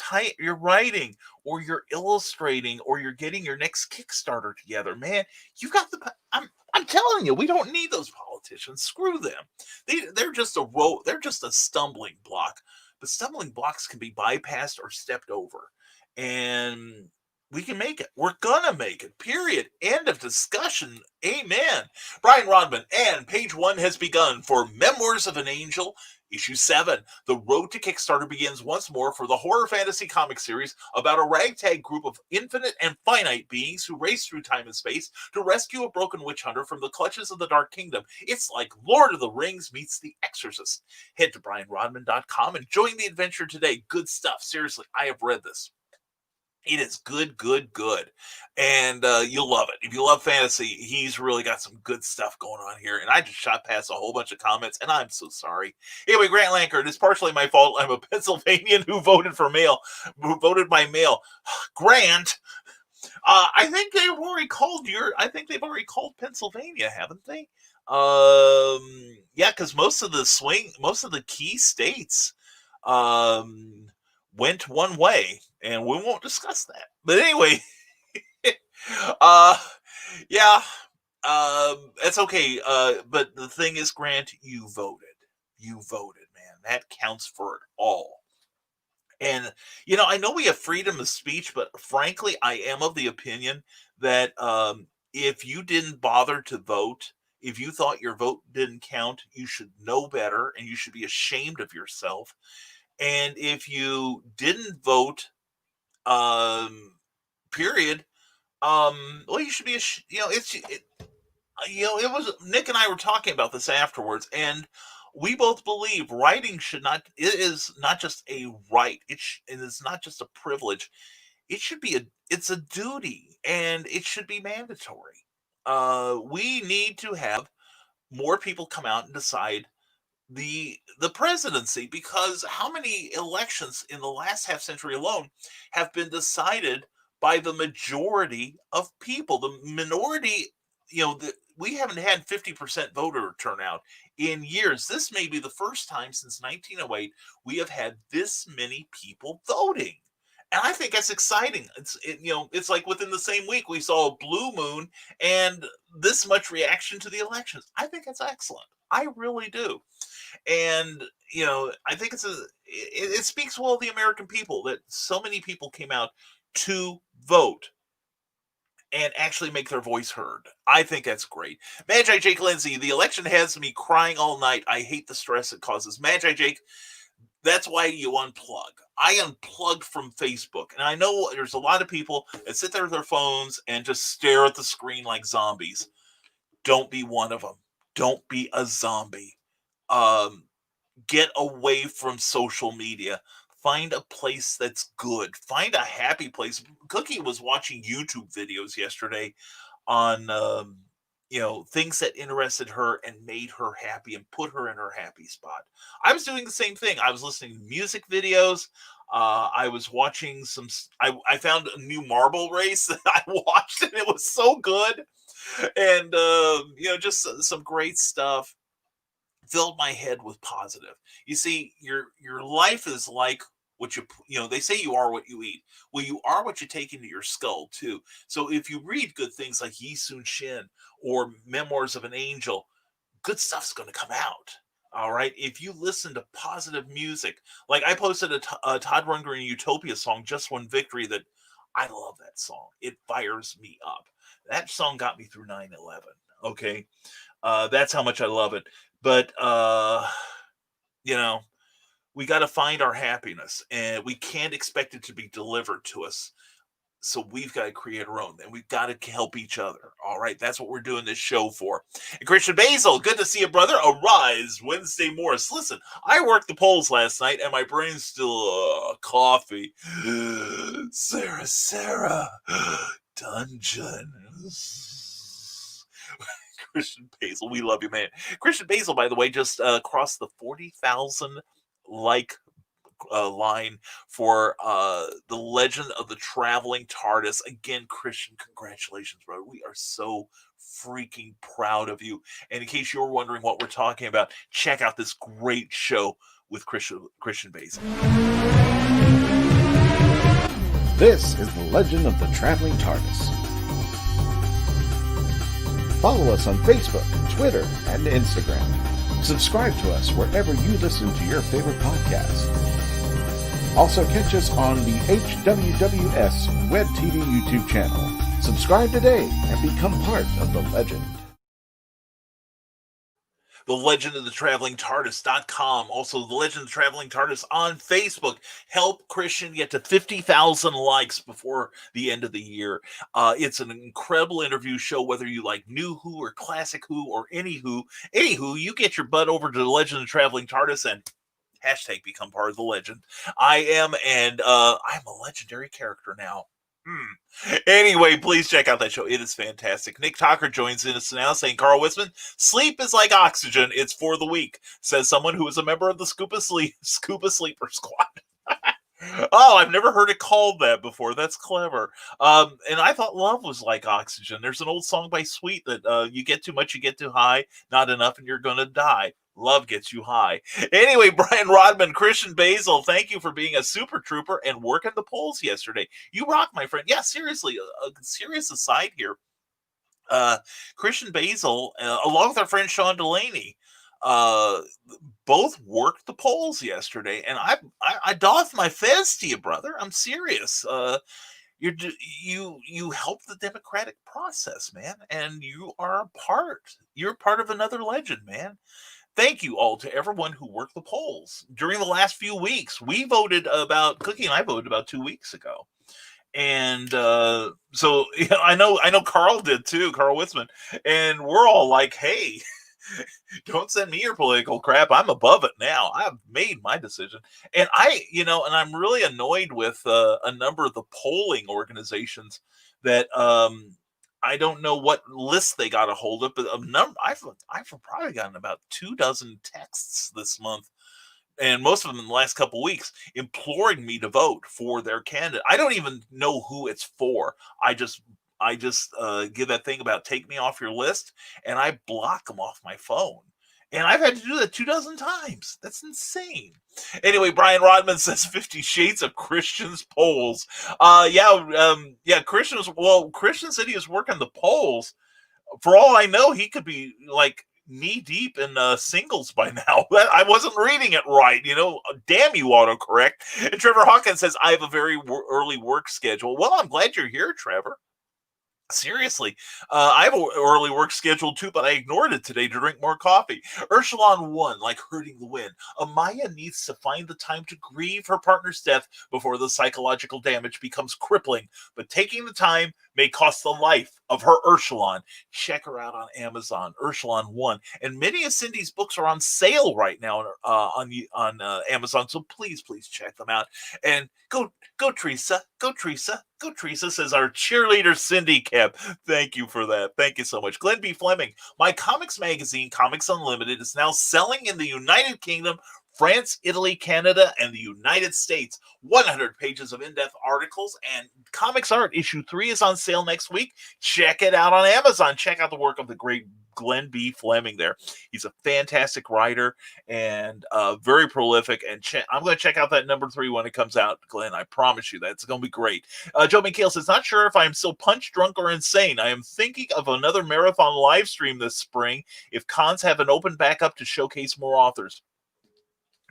S2: writing or you're illustrating or you're getting your next Kickstarter together, man, you've got I'm telling you, we don't need those politicians. Screw them. They're just a stumbling block, but stumbling blocks can be bypassed or stepped over. And We can make it. We're gonna make it. Period. End of discussion. Amen. Brian Rodman, and page 1 has begun for Memoirs of an Angel, issue 7. The road to Kickstarter begins once more for the horror fantasy comic series about a ragtag group of infinite and finite beings who race through time and space to rescue a broken witch hunter from the clutches of the Dark Kingdom. It's like Lord of the Rings meets The Exorcist. Head to brianrodman.com and join the adventure today. Good stuff. Seriously, I have read this. It is good. And you'll love it. If you love fantasy, he's really got some good stuff going on here. And I just shot past a whole bunch of comments, and I'm so sorry. Anyway, Grant Lankard, it's partially my fault. I'm a Pennsylvanian who voted by mail. Grant, I think they've already called Pennsylvania, haven't they? Yeah, because most of the key states went one way, and we won't discuss that. But anyway, that's okay. But the thing is, Grant, you voted, man. That counts for it all. And, I know we have freedom of speech, but frankly, I am of the opinion that if you didn't bother to vote, if you thought your vote didn't count, you should know better, and you should be ashamed of yourself. And if you didn't vote, period, well, you should be, it was, Nick and I were talking about this afterwards, and we both believe writing it is not just a right. It is not just a privilege. It should be it's a duty, and it should be mandatory. We need to have more people come out and decide the presidency, because how many elections in the last half century alone have been decided by the majority of people? The minority, we haven't had 50% voter turnout in years. This may be the first time since 1908 we have had this many people voting. And I think that's exciting. It's like within the same week we saw a blue moon and this much reaction to the elections. I think that's excellent. I really do. And, I think it speaks well of the American people that so many people came out to vote and actually make their voice heard. I think that's great. Magi Jake Lindsay, the election has me crying all night. I hate the stress it causes. Magi Jake, that's why you unplug. I unplugged from Facebook. And I know there's a lot of people that sit there with their phones and just stare at the screen like zombies. Don't be one of them. Don't be a zombie. Get away from social media. Find a place that's good. Find a happy place. Cookie was watching YouTube videos yesterday on, things that interested her and made her happy and put her in her happy spot. I was doing the same thing. I was listening to music videos. I was watching I found a new marble race that I watched, and it was so good. And, just some great stuff. Filled my head with positive. You see, your life is like what they say you are what you eat. Well, you are what you take into your skull too. So if you read good things like Yi Sun Shin or Memoirs of an Angel, good stuff's going to come out. All right. If you listen to positive music, like I posted a Todd Rundgren Utopia song, Just One Victory, that I love that song. It fires me up. That song got me through 9/11. Okay. That's how much I love it. But, we got to find our happiness, and we can't expect it to be delivered to us. So we've got to create our own, and we've got to help each other. All right. That's what we're doing this show for. And Christian Basil, good to see you, brother. Arise, Wednesday Morris. Listen, I worked the polls last night, and my brain's still coffee. Sarah, dungeons. Christian Basil, we love you, man. Christian Basil, by the way, just crossed the 40,000 like line for the Legend of the Traveling TARDIS. Again, Christian, congratulations, bro. We are so freaking proud of you. And in case you're wondering what we're talking about, check out this great show with Christian Basil.
S4: This is the Legend of the Traveling TARDIS. Follow us on Facebook, Twitter, and Instagram. Subscribe to us wherever you listen to your favorite podcast. Also catch us on the HWWS Web TV YouTube channel. Subscribe today and become part of the legend.
S2: The Legend of the Traveling TARDIS.com. Also, The Legend of the Traveling TARDIS on Facebook. Help Christian get to 50,000 likes before the end of the year. It's an incredible interview show, whether you like new Who or classic Who or any Who. Anywho, you get your butt over to The Legend of the Traveling TARDIS and hashtag become part of the legend. I'm a legendary character now. Anyway, please check out that show. It is fantastic. Nick Tucker joins in us now saying, Carl Wisman, sleep is like oxygen. It's for the weak, says someone who is a member of the Scuba Sleeper Squad. Oh, I've never heard it called that before. That's clever. And I thought love was like oxygen. There's an old song by Sweet that you get too much, you get too high, not enough, and you're going to die. Love gets you high. Anyway, Brian Rodman, Christian Basil, thank you for being a super trooper and working the polls yesterday. You rock, my friend. Yeah, seriously, a serious aside here. Christian Basil, along with our friend Sean Delaney, both worked the polls yesterday, and I doff my fez to you, brother. I'm serious. You help the democratic process, man, and you're part of another legend, man. Thank you all to everyone who worked the polls during the last few weeks. Cookie and I voted about 2 weeks ago. And so yeah, I know Carl did too, Carl Witzman. And we're all like, hey, don't send me your political crap. I'm above it now. I've made my decision. And I'm really annoyed with a number of the polling organizations that I don't know what list they got a hold of, but I've probably gotten about 24 texts this month, and most of them in the last couple of weeks, imploring me to vote for their candidate. I don't even know who it's for. I just give that thing about take me off your list, and I block them off my phone. And I've had to do that 24 times. That's insane. Anyway, Brian Rodman says 50 Shades of Christian's polls. Christian said he was working the polls. For all I know, he could be like knee deep in singles by now. I wasn't reading it right. Damn you, autocorrect. And Trevor Hawkins says, I have a very early work schedule. Well, I'm glad you're here, Trevor. Seriously, I have an early work schedule too, but I ignored it today to drink more coffee. Ursulon 1, like hurting the wind. Amaya needs to find the time to grieve her partner's death before the psychological damage becomes crippling. But taking the time may cost the life of her Ursulon. Check her out on Amazon, Ursulon 1. And many of Cindy's books are on sale right now on Amazon, so please check them out. And go Teresa, go Teresa, go Teresa, says our cheerleader Cindy Cap. Thank you for that. Thank you so much. Glenn B. Fleming, my comics magazine, Comics Unlimited, is now selling in the United Kingdom, France, Italy, Canada, and the United States. 100 pages of in-depth articles and comics art. Issue 3 is on sale next week. Check it out on Amazon. Check out the work of the great Glenn B. Fleming there. He's a fantastic writer and very prolific. And I'm going to check out that number 3 when it comes out, Glenn. I promise you that. It's going to be great. Joe McHale says, not sure if I'm still punch drunk or insane. I am thinking of another marathon live stream this spring if cons have an open back up to showcase more authors.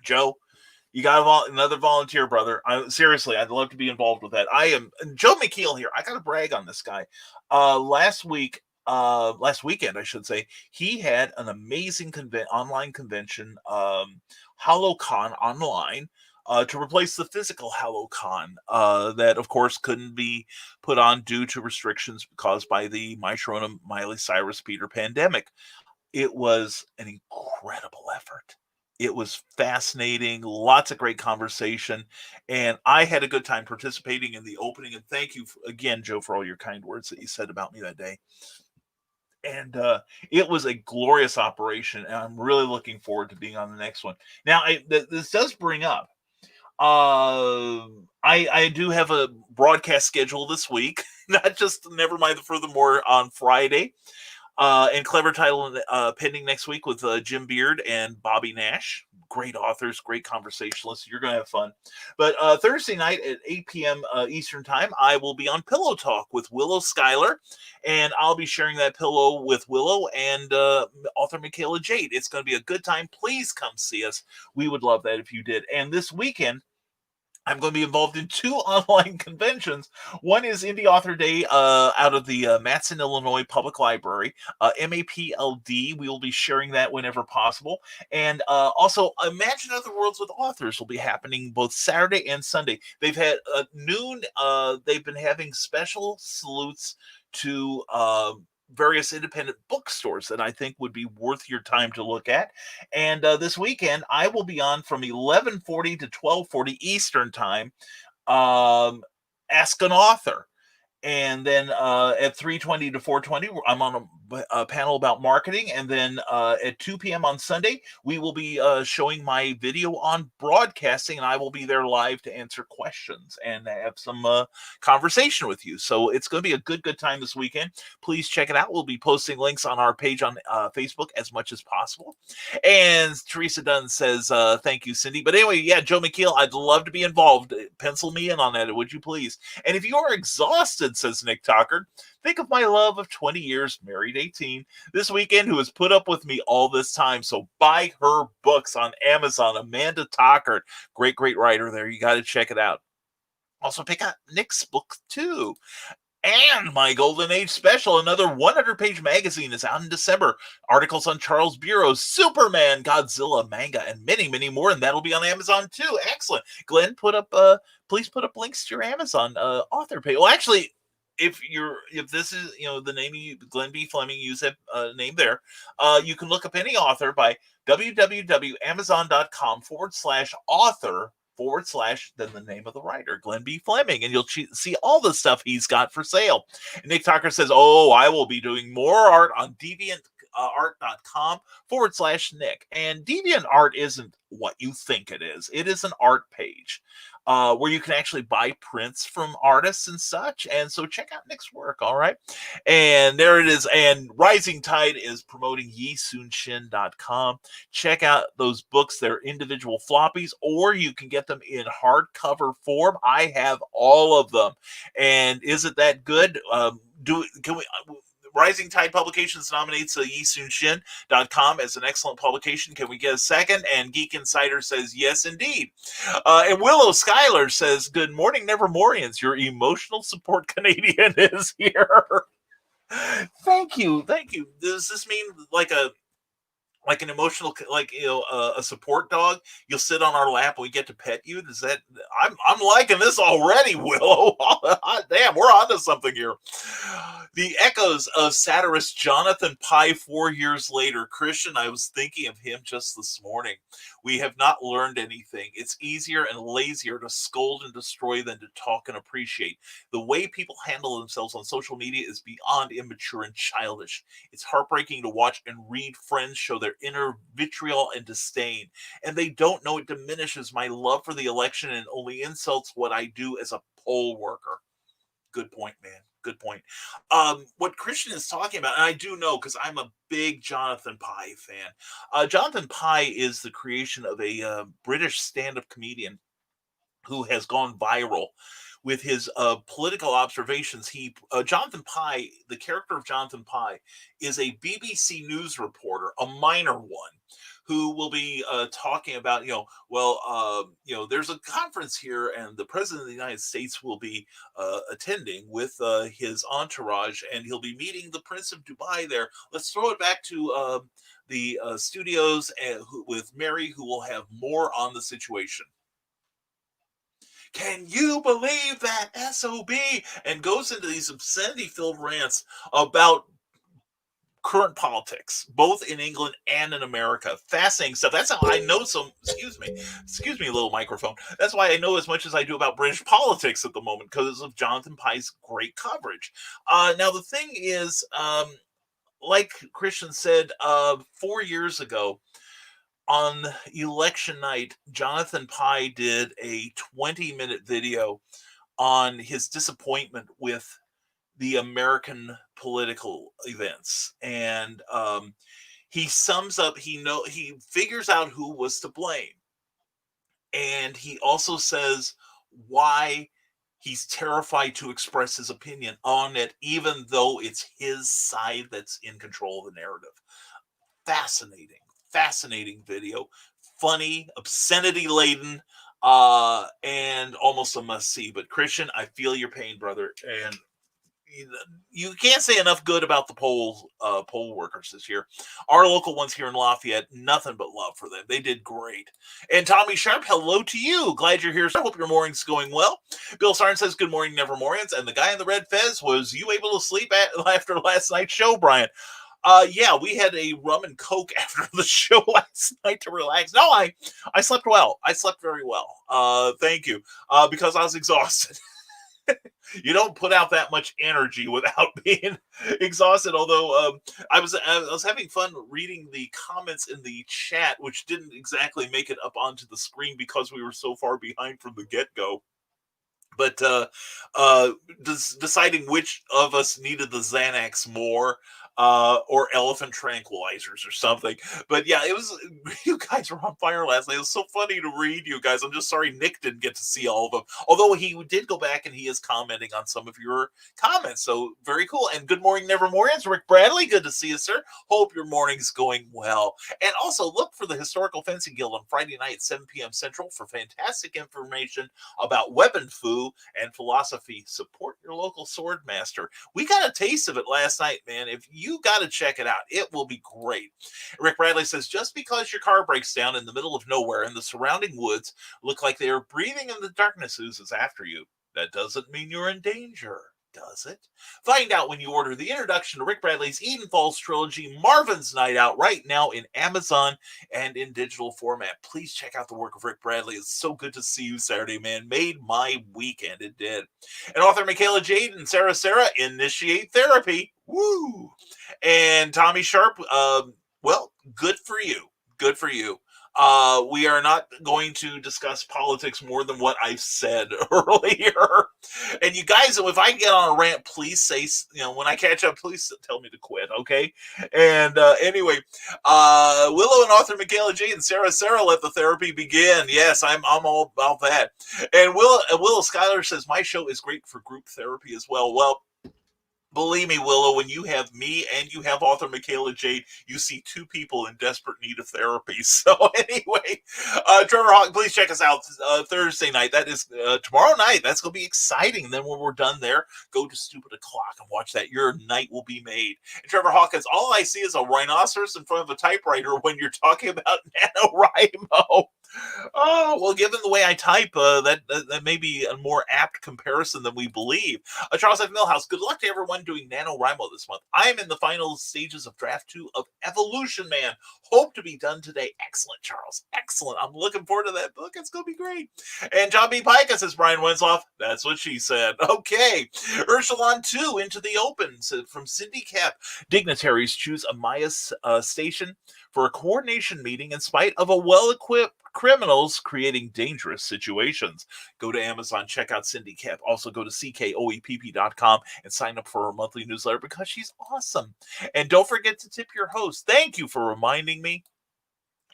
S2: Joe, you got another volunteer, brother. Seriously, I'd love to be involved with that. I am Joe McKeel here. I got to brag on this guy. Last weekend, I should say, he had an amazing online convention, HoloCon online, to replace the physical HoloCon that, of course, couldn't be put on due to restrictions caused by the Myshona Miley Cyrus Peter pandemic. It was an incredible effort. It was fascinating, lots of great conversation, and I had a good time participating in the opening. And thank you again, Joe, for all your kind words that you said about me that day. And it was a glorious operation, and I'm really looking forward to being on the next one. Now, this does bring up, I do have a broadcast schedule this week, not just Nevermind the Furthermore on Friday. And Clever Title pending next week with Jim Beard and Bobby Nash. Great authors, great conversationalists. You're going to have fun. But Thursday night at 8 p.m. Eastern Time, I will be on Pillow Talk with Willow Schuyler, and I'll be sharing that pillow with Willow and author Michaela Jade. It's going to be a good time. Please come see us. We would love that if you did. And this weekend, I'm going to be involved in 2 online conventions. One is Indie Author Day out of the Matson, Illinois Public Library, MAPLD. We will be sharing that whenever possible. And also, Imagine Other Worlds with Authors will be happening both Saturday and Sunday. They've had noon, they've been having special salutes to various independent bookstores that I think would be worth your time to look at. And this weekend, I will be on from 11:40 to 12:40 Eastern time. Ask an author. And then at 3:20 to 4:20, I'm on a panel about marketing. And then at 2 p.m. on Sunday, we will be showing my video on broadcasting, and I will be there live to answer questions and have some conversation with you. So it's going to be a good time this weekend. Please check it out. We'll be posting links on our page on Facebook as much as possible. And Teresa Dunn says, thank you, Cindy. But anyway, yeah, Joe McKeel, I'd love to be involved. Pencil me in on that, would you please? And if you are exhausted, says Nick Tockard, think of my love of 20 years, married 18, this weekend, who has put up with me all this time. So buy her books on Amazon. Amanda Tockard, great writer there. You got to check it out. Also pick out Nick's book too. And my Golden Age special, another 100-page magazine, is out in December. Articles on Charles Bureau's Superman, Godzilla, manga, and many more. And that'll be on Amazon too. Excellent. Glenn, please put up links to your Amazon author page. Well, actually, if this is the name Glenn B. Fleming, use that name there. You can look up any author by www.amazon.com/author / then the name of the writer, Glenn B. Fleming, and you'll see all the stuff he's got for sale. And Nick Tucker says, I will be doing more art on deviantart.com / Nick. And DeviantArt isn't what you think it is. It is an art page where you can actually buy prints from artists and such. And so check out Nick's work, all right? And there it is. And Rising Tide is promoting YiSunShin.com. Check out those books. They're individual floppies, or you can get them in hardcover form. I have all of them. And isn't that good? Rising Tide Publications nominates YiSunShin.com as an excellent publication. Can we get a second? And Geek Insider says, yes, indeed. And Willow Schuyler says, good morning, Nevermorians. Your emotional support Canadian is here. Thank you. Does this mean like an emotional, a support dog? You'll sit on our lap and we get to pet you. Does that? I'm liking this already, Willow. Damn, we're onto something here. The echoes of satirist Jonathan Pye 4 years later. Christian, I was thinking of him just this morning. We have not learned anything. It's easier and lazier to scold and destroy than to talk and appreciate. The way people handle themselves on social media is beyond immature and childish. It's heartbreaking to watch and read friends show their inner vitriol and disdain, and they don't know it diminishes my love for the election and only insults what I do as a poll worker. Good point, man. Good point. What Christian is talking about, and I do know because I'm a big Jonathan Pye fan. Jonathan Pye is the creation of a British stand-up comedian who has gone viral with his political observations. Jonathan Pye, the character of Jonathan Pye, is a BBC News reporter, a minor one, who will be talking about, there's a conference here and the president of the United States will be attending with his entourage, and he'll be meeting the Prince of Dubai there. Let's throw it back to the studios with Mary, who will have more on the situation. Can you believe that SOB? And goes into these obscenity-filled rants about current politics, both in England and in America. Fascinating stuff. That's how I know some, excuse me, little microphone. That's why I know as much as I do about British politics at the moment, because of Jonathan Pye's great coverage. Now, the thing is, like Christian said, 4 years ago, on election night, Jonathan Pye did a 20-minute video on his disappointment with the American political events. And he sums up, he figures out who was to blame. And he also says why he's terrified to express his opinion on it, even though it's his side that's in control of the narrative. Fascinating video, funny, obscenity laden. and almost a must-see. But Christian, I feel your pain, brother, and you can't say enough good about the poll workers this year. Our local ones here in Lafayette, nothing but love for them. They did great. And Tommy Sharp, hello to you. Glad you're here. I hope your morning's going well. Bill Sarn says, good morning, Nevermorians. And the guy in the red fez, was you able to sleep after last night's show, Brian? Yeah, we had a rum and coke after the show last night to relax. No, I slept well. I slept very well. Thank you. Because I was exhausted. You don't put out that much energy without being exhausted. Although I was having fun reading the comments in the chat, which didn't exactly make it up onto the screen because we were so far behind from the get-go. But deciding which of us needed the Xanax more, or elephant tranquilizers or something. But yeah, it was, you guys were on fire last night. It was so funny to read, you guys. I'm just sorry Nick didn't get to see all of them. Although he did go back and he is commenting on some of your comments. So very cool. And good morning, Nevermorians. Rick Bradley, good to see you, sir. Hope your morning's going well. And also look for the Historical Fencing Guild on Friday night at 7 p.m. Central for fantastic information about weapon foo and philosophy. Support your local sword master. We got a taste of it last night, man. If you got to check it out, it will be great. Rick Bradley says, just because your car breaks down in the middle of nowhere and the surrounding woods look like they are breathing in the darkness oozes after you, that doesn't mean you're in danger, does it? Find out when you order the introduction to Rick Bradley's Eden Falls trilogy, Marvin's Night Out, right now in Amazon and in digital format. Please check out the work of Rick Bradley. It's so good to see you Saturday, man. Made my weekend. It did. And author Michaela Jade and Sarah initiate therapy. Woo! And Tommy Sharp, well, good for you. Good for you. We are not going to discuss politics more than what I've said earlier. And you guys, if I get on a rant, please say, when I catch up, please tell me to quit, okay? And anyway, Willow and author Michaela J. and Sarah, let the therapy begin. Yes, I'm all about that. And Willow Schuyler says, my show is great for group therapy as well. Well, believe me, Willow, when you have me and you have author Michaela Jade, you see two people in desperate need of therapy. So anyway, Trevor Hawk, please check us out Thursday night. That is tomorrow night. That's going to be exciting. Then when we're done there, go to Stupid O'Clock and watch that. Your night will be made. And Trevor Hawkins, all I see is a rhinoceros in front of a typewriter when you're talking about NaNoWriMo. Oh, well, given the way I type, that may be a more apt comparison than we believe. Charles F. Millhouse, good luck to everyone doing NaNoWriMo this month. I'm in the final stages of draft 2 of Evolution Man. Hope to be done today. Excellent, Charles. Excellent. I'm looking forward to that book. It's going to be great. And John B. Pica says, Brian Winslow, that's what she said. Okay. Ursulon 2, Into the Open, from Cindy Cap. Dignitaries choose a Maya station for a coordination meeting in spite of a well-equipped criminals creating dangerous situations. Go to Amazon, check out Cindy Cap. Also go to ckoepp.com and sign up for her monthly newsletter because she's awesome. And don't forget to tip your host. Thank you for reminding me.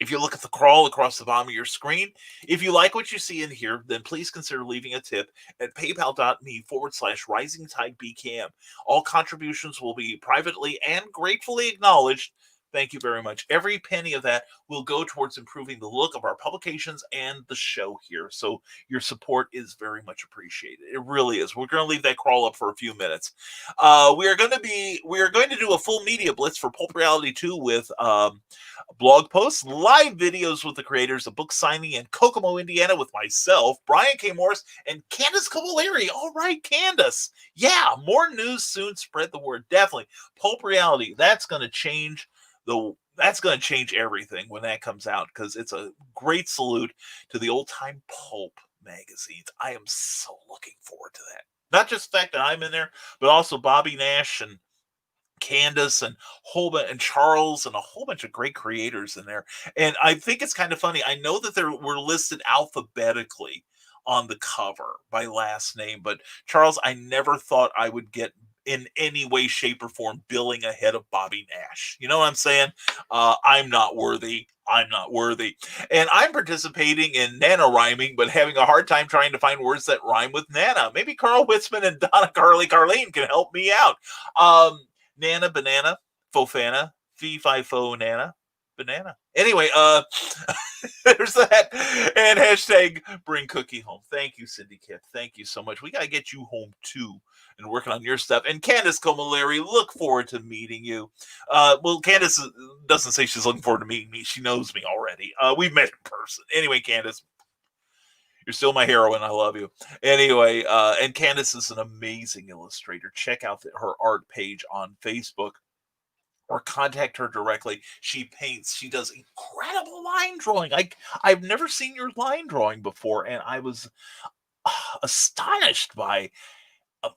S2: If you look at the crawl across the bottom of your screen, if you like what you see in here, then please consider leaving a tip at paypal.me/risingtidebcam. All contributions will be privately and gratefully acknowledged. Thank you very much. Every penny of that will go towards improving the look of our publications and the show here. So your support is very much appreciated. It really is. We're going to leave that crawl up for a few minutes. We are going to do a full media blitz for Pulp Reality 2 with blog posts, live videos with the creators, a book signing in Kokomo, Indiana with myself, Brian K. Morris, and Candace Cavallari. All right, Candace. Yeah, more news soon. Spread the word. Definitely. Pulp Reality. That's going to change everything when that comes out, because it's a great salute to the old-time pulp magazines. I am so looking forward to that. Not just the fact that I'm in there, but also Bobby Nash and Candace and Charles and a whole bunch of great creators in there. And I think it's kind of funny. I know that we're listed alphabetically on the cover by last name, but Charles, I never thought I would get in any way, shape, or form billing ahead of Bobby Nash. You know what I'm saying? I'm not worthy. And I'm participating in NaNoWriMing, but having a hard time trying to find words that rhyme with Nana. Maybe Carl Witzman and Donna Carlene can help me out. Nana, banana, Fofana, fee, fi, fo, nana. banana. Anyway, there's that. And hashtag bring Cookie home. Thank you, Cindy Kip. Thank you so much. We got to get you home too and working on your stuff. And Candace Comaleri, look forward to meeting you. Well, Candace doesn't say she's looking forward to meeting me. She knows me already. We've met in person. Anyway, Candace, you're still my heroine. I love you. Anyway, and Candace is an amazing illustrator. Check out her art page on Facebook or contact her directly. She paints. She does incredible line drawing. I've never seen your line drawing before, and I was astonished by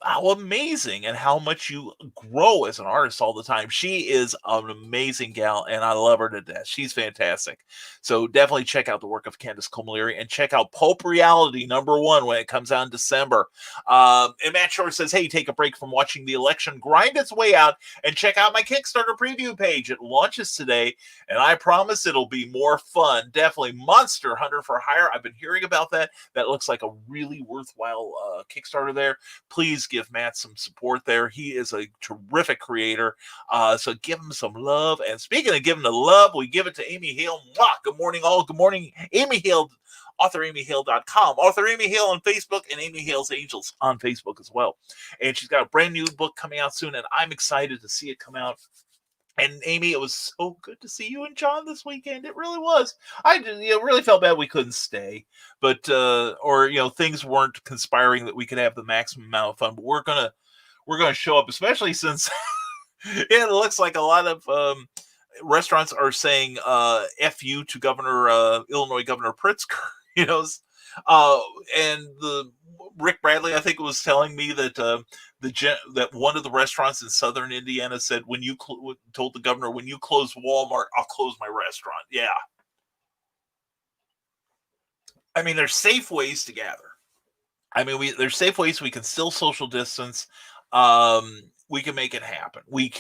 S2: how amazing and how much you grow as an artist all the time. She is an amazing gal, and I love her to death. She's fantastic. So definitely check out the work of Candace Comaleri and check out Pulp Reality #1 when it comes out in December. And Matt Short says, hey, take a break from watching the election, grind its way out, and check out my Kickstarter preview page. It launches today, and I promise it'll be more fun. Definitely Monster Hunter for Hire. I've been hearing about that. That looks like a really worthwhile Kickstarter there. Please give Matt some support there. He is a terrific creator. So give him some love. And speaking of giving the love, we give it to Amy Hale. Mwah! Good morning, all. Good morning, Amy Hale, AuthorAmyHale.com, Author Amy Hale on Facebook, and Amy Hale's Angels on Facebook as well. And she's got a brand new book coming out soon, and I'm excited to see it come out. And Amy, it was so good to see you and John this weekend. It really was. I really felt bad we couldn't stay, but or things weren't conspiring that we could have the maximum amount of fun. But we're gonna show up, especially since it looks like a lot of restaurants are saying "F you" to Illinois Governor Pritzker. And the Rick Bradley, I think, was telling me that that one of the restaurants in southern Indiana said, when you told the governor, when you close Walmart, I'll close my restaurant. Yeah. I mean, there's safe ways to gather. I mean, there's safe ways we can still social distance. We can make it happen. We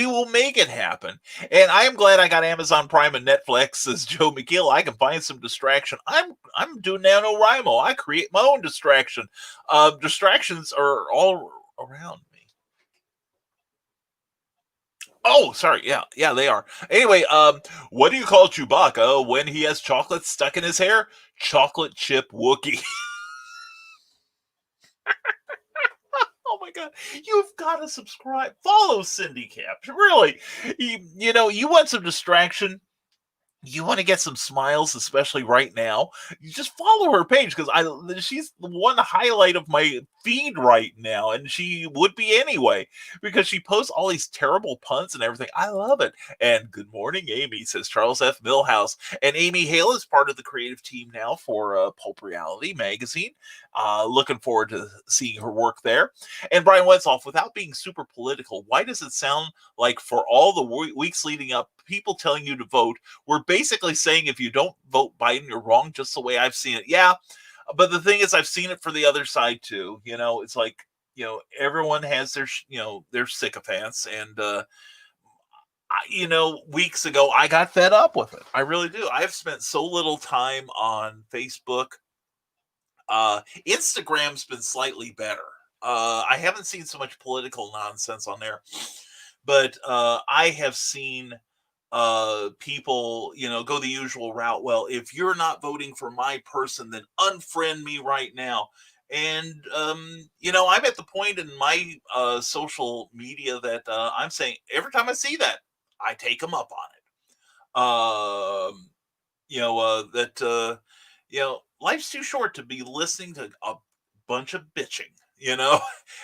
S2: will make it happen. And I am glad I got Amazon Prime and Netflix, says Joe McGill. I can find some distraction. I'm doing NaNoWriMo. I create my own distraction. Distractions are all around me. Oh, sorry. Yeah, they are. Anyway, what do you call Chewbacca when he has chocolate stuck in his hair? Chocolate chip Wookie. Oh my God, you've got to subscribe. Follow Cindy Cap. Really, you want some distraction. You want to get some smiles, especially right now. You just follow her page because she's the one highlight of my feed right now, and she would be anyway because she posts all these terrible puns and everything. I love it. And good morning, Amy, says Charles F. Millhouse. And Amy Hale is part of the creative team now for Pulp Reality magazine. Looking forward to seeing her work there. And Brian Wetzoff, without being super political, why does it sound like for all the weeks leading up, people telling you to vote, we're basically saying if you don't vote Biden, you're wrong, just the way I've seen it. Yeah, but the thing is, I've seen it for the other side too. It's like, everyone has their sycophants, and weeks ago I got fed up with it. I really do. I've spent so little time on Facebook. Instagram's been slightly better. I haven't seen so much political nonsense on there, but I have seen people, go the usual route. Well, if you're not voting for my person, then unfriend me right now. And, I'm at the point in my social media that I'm saying every time I see that, I take them up on it. Life's too short to be listening to a bunch of bitching,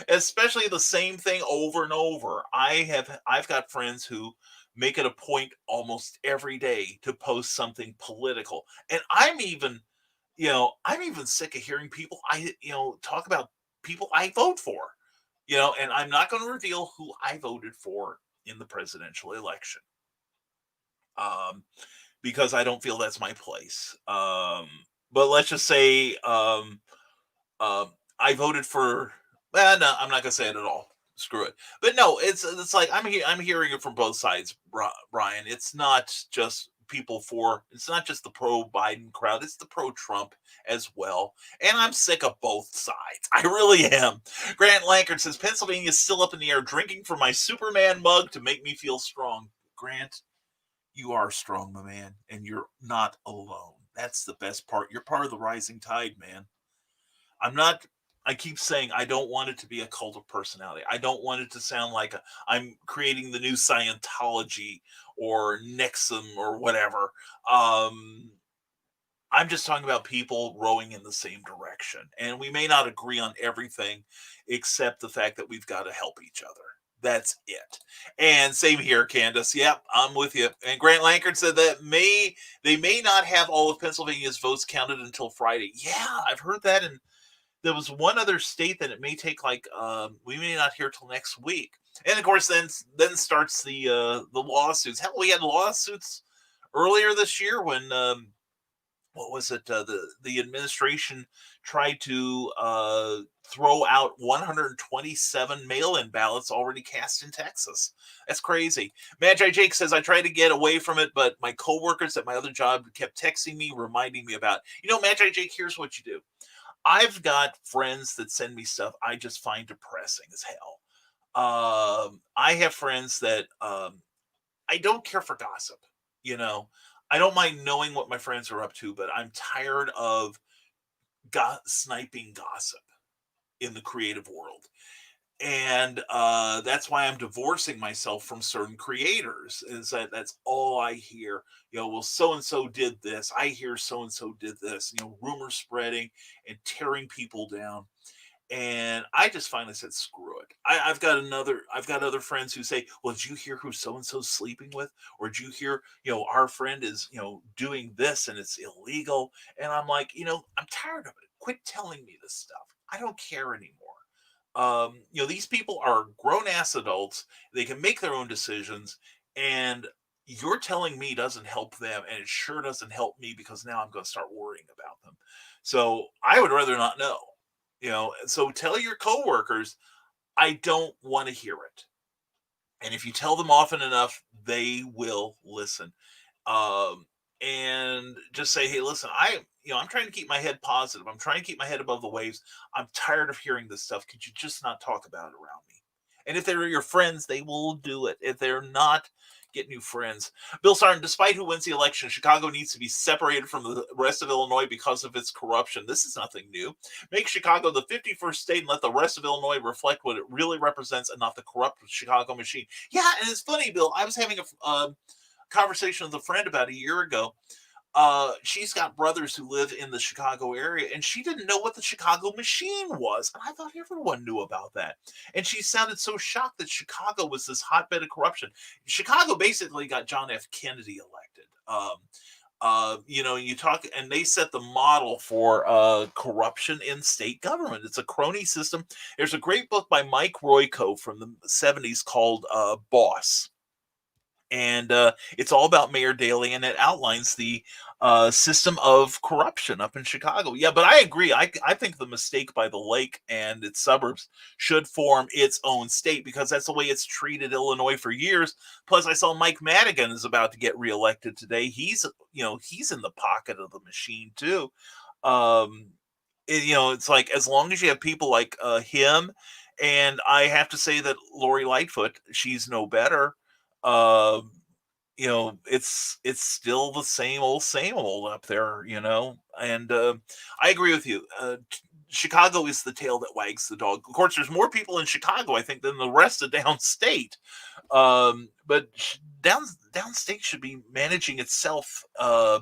S2: especially the same thing over and over. I've got friends who make it a point almost every day to post something political. And I'm even sick of hearing people talk about people I vote for, and I'm not going to reveal who I voted for in the presidential election. Because I don't feel that's my place. But let's just say I voted for. No, I'm not going to say it at all. Screw it. But no, it's like I'm hearing it from both sides, Brian. It's not just it's not just the pro-Biden crowd. It's the pro-Trump as well. And I'm sick of both sides. I really am. Grant Lankard says Pennsylvania is still up in the air, drinking from my Superman mug to make me feel strong. Grant, You are strong, my man, and you're not alone. That's the best part. You're part of the rising tide, man. I'm not. I keep saying I don't want it to be a cult of personality. I don't want it to sound like I'm creating the new Scientology or Nixon or whatever. Um, I'm just talking about people rowing in the same direction. And we may not agree on everything except the fact that we've got to help each other. That's it. And same here, Candace. Yep, I'm with you. And Grant Lankard said that they may not have all of Pennsylvania's votes counted until Friday. Yeah, I've heard that. And there was one other state that it may take like we may not hear till next week. And of course, then starts the lawsuits. Hell, we had lawsuits earlier this year when what was it? The administration tried to throw out 127 mail-in ballots already cast in Texas. That's crazy. Magi Jake says I tried to get away from it, but my coworkers at my other job kept texting me, reminding me about. Magi Jake, here's what you do. I've got friends that send me stuff I just find depressing as hell. I have friends that I don't care for gossip. You know, I don't mind knowing what my friends are up to, but I'm tired of sniping gossip in the creative world. And that's why I'm divorcing myself from certain creators, is that's all I hear. Well, so-and-so did this. I hear so-and-so did this, rumors spreading and tearing people down. And I just finally said, screw it. I've got other friends who say, well, did you hear who so-and-so's sleeping with? Or did you hear, our friend is, doing this and it's illegal. And I'm like, I'm tired of it. Quit telling me this stuff. I don't care anymore. These people are grown ass adults. They can make their own decisions, and you're telling me doesn't help them, and it sure doesn't help me because now I'm going to start worrying about them. So I would rather not know. So tell your coworkers, I don't want to hear it. And if you tell them often enough, they will listen. And just say, hey, listen, I'm trying to keep my head positive. I'm trying to keep my head above the waves. I'm tired of hearing this stuff. Could you just not talk about it around me? And if they're your friends, they will do it. If they're not, get new friends. Bill Sarn, despite who wins the election, Chicago needs to be separated from the rest of Illinois because of its corruption. This is nothing new. Make Chicago the 51st state and let the rest of Illinois reflect what it really represents and not the corrupt Chicago machine. Yeah, and it's funny, Bill. I was having a conversation with a friend about a year ago. She's got brothers who live in the Chicago area, and she didn't know what the Chicago machine was. And I thought everyone knew about that. And she sounded so shocked that Chicago was this hotbed of corruption. Chicago basically got John F. Kennedy elected. You talk, and they set the model for corruption in state government. It's a crony system. There's a great book by Mike Royko from the 70s called Boss. And it's all about Mayor Daley, and it outlines the system of corruption up in Chicago. Yeah, but I agree. I think the mistake by the lake and its suburbs should form its own state, because that's the way it's treated Illinois for years. Plus, I saw Mike Madigan is about to get reelected today. He's in the pocket of the machine too. It's like, as long as you have people like him, and I have to say that Lori Lightfoot, she's no better. It's still the same old up there, and I agree with you. Chicago is the tail that wags the dog. Of course, there's more people in Chicago, I think, than the rest of downstate. But downstate should be managing itself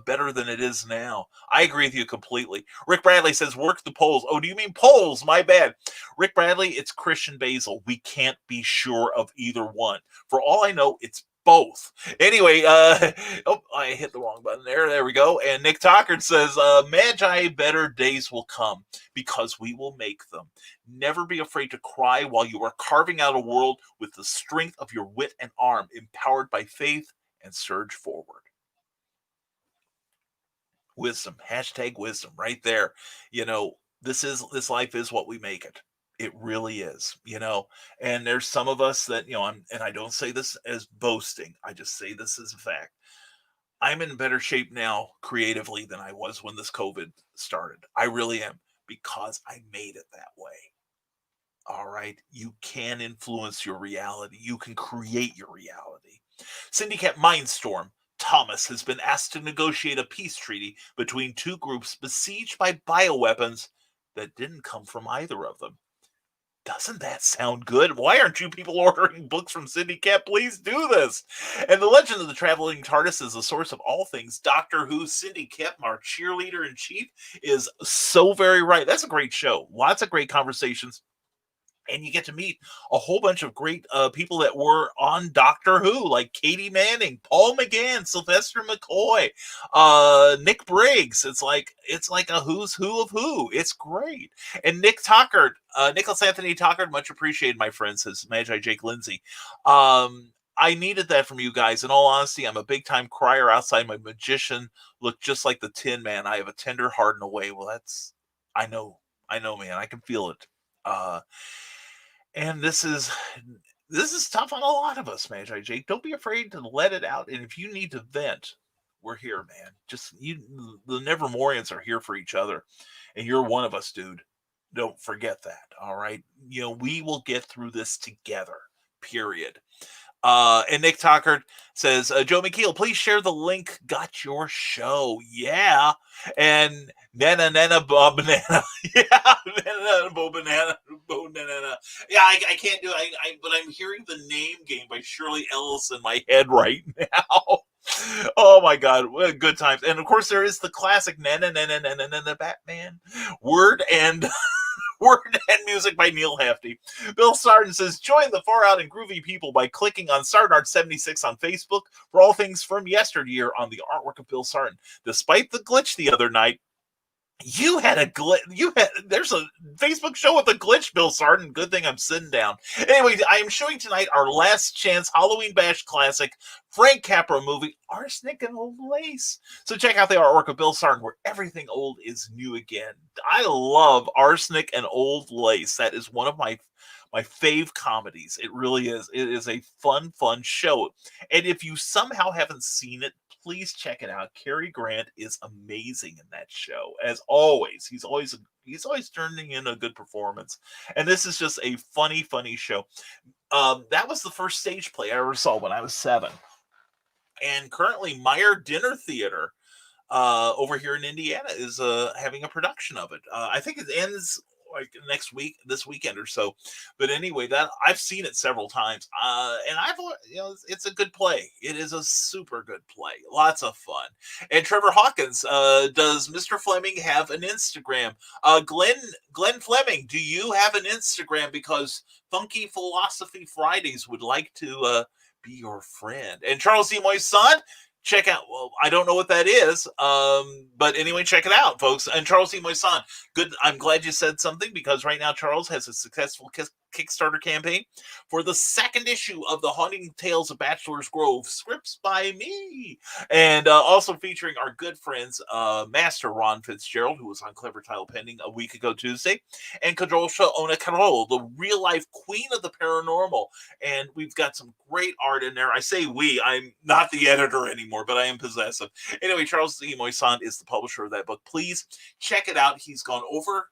S2: better than it is now. I agree with you completely. Rick Bradley says, work the polls. Oh, do you mean polls? My bad. Rick Bradley, it's Christian Basil. We can't be sure of either one. For all I know, it's both. Anyway, I hit the wrong button there. There we go. And Nick Tockard says, Magi, better days will come because we will make them. Never be afraid to cry while you are carving out a world with the strength of your wit and arm, empowered by faith, and surge forward. Wisdom, #wisdom right there. This life is what we make it. It really is, and there's some of us that, and I don't say this as boasting. I just say this as a fact. I'm in better shape now creatively than I was when this COVID started. I really am, because I made it that way. All right. You can influence your reality. You can create your reality. Cindy Cat Mindstorm. Thomas has been asked to negotiate a peace treaty between two groups besieged by bioweapons that didn't come from either of them. Doesn't that sound good? Why aren't you people ordering books from Cindy Cat? Please do this. And the legend of the traveling TARDIS is the source of all things Doctor Who. Cindy Cat, our cheerleader in chief, is so very right. That's a great show. Lots of great conversations. And you get to meet a whole bunch of great people that were on Doctor Who, like Katie Manning, Paul McGann, Sylvester McCoy, Nick Briggs. It's like a who's who of who. It's great. And Nicholas Anthony Tockard, much appreciated, my friend, says Magi Jake Lindsay. I needed that from you guys. In all honesty, I'm a big time crier outside. My magician looked just like the Tin Man. I have a tender heart in a way. Well, I know, man. I can feel it. And this is tough on a lot of us, Magi Jake. Don't be afraid to let it out. And if you need to vent, we're here, man. The Nevermorians are here for each other. And you're one of us, dude. Don't forget that. All right. We will get through this together. Period. And Nick Tockard says, Joe McKeel, please share the link. Got your show. Yeah. And Nana Bob Banana. Yeah. Nana Bo Banana. Bo Banana. Yeah, I can't do it. But I'm hearing the name game by Shirley Ellis in my head right now. Oh my God. What good times. And of course, there is the classic Nana Batman word and music by Neil Hefty. Bill Sarden says, join the far out and groovy people by clicking on Sardenart76 on Facebook for all things from yesteryear on the artwork of Bill Sarden. Despite the glitch the other night, you had a glitch. There's a Facebook show with a glitch, Bill Sarden. Good thing I'm sitting down. Anyway, I am showing tonight our last chance Halloween Bash classic, Frank Capra movie, Arsenic and Old Lace. So check out the artwork of Bill Sarden, where everything old is new again. I love Arsenic and Old Lace. That is one of my fave comedies. It really is. It is a fun show. And if you somehow haven't seen it, please check it out. Cary Grant is amazing in that show, as always. He's always turning in a good performance, and this is just a funny show. That was the first stage play I ever saw when I was 7, and currently Meyer Dinner Theater over here in Indiana is having a production of it. I think it ends like this weekend or so. But anyway, that I've seen it several times, and it's a good play. It is a super good play, lots of fun. And Trevor Hawkins, does Mr. Fleming have an Instagram? Glenn Fleming, do you have an Instagram? Because Funky Philosophy Fridays would like to be your friend. And Charles D. Moisson, check out, well, I don't know what that is, but anyway, check it out, folks. And Charles D. Moisson, good. I'm glad you said something, because right now Charles has a successful Kickstarter campaign for the second issue of The Haunting Tales of Bachelor's Grove, scripts by me, and also featuring our good friends, Master Ron Fitzgerald, who was on Clever Title Pending a week ago Tuesday, and Kadrolsha Ona Carol, the real-life queen of the paranormal. And we've got some great art in there. I say we, I'm not the editor anymore, but I am possessive. Anyway, Charles D. Moisson is the publisher of that book. Please check it out. He's gone over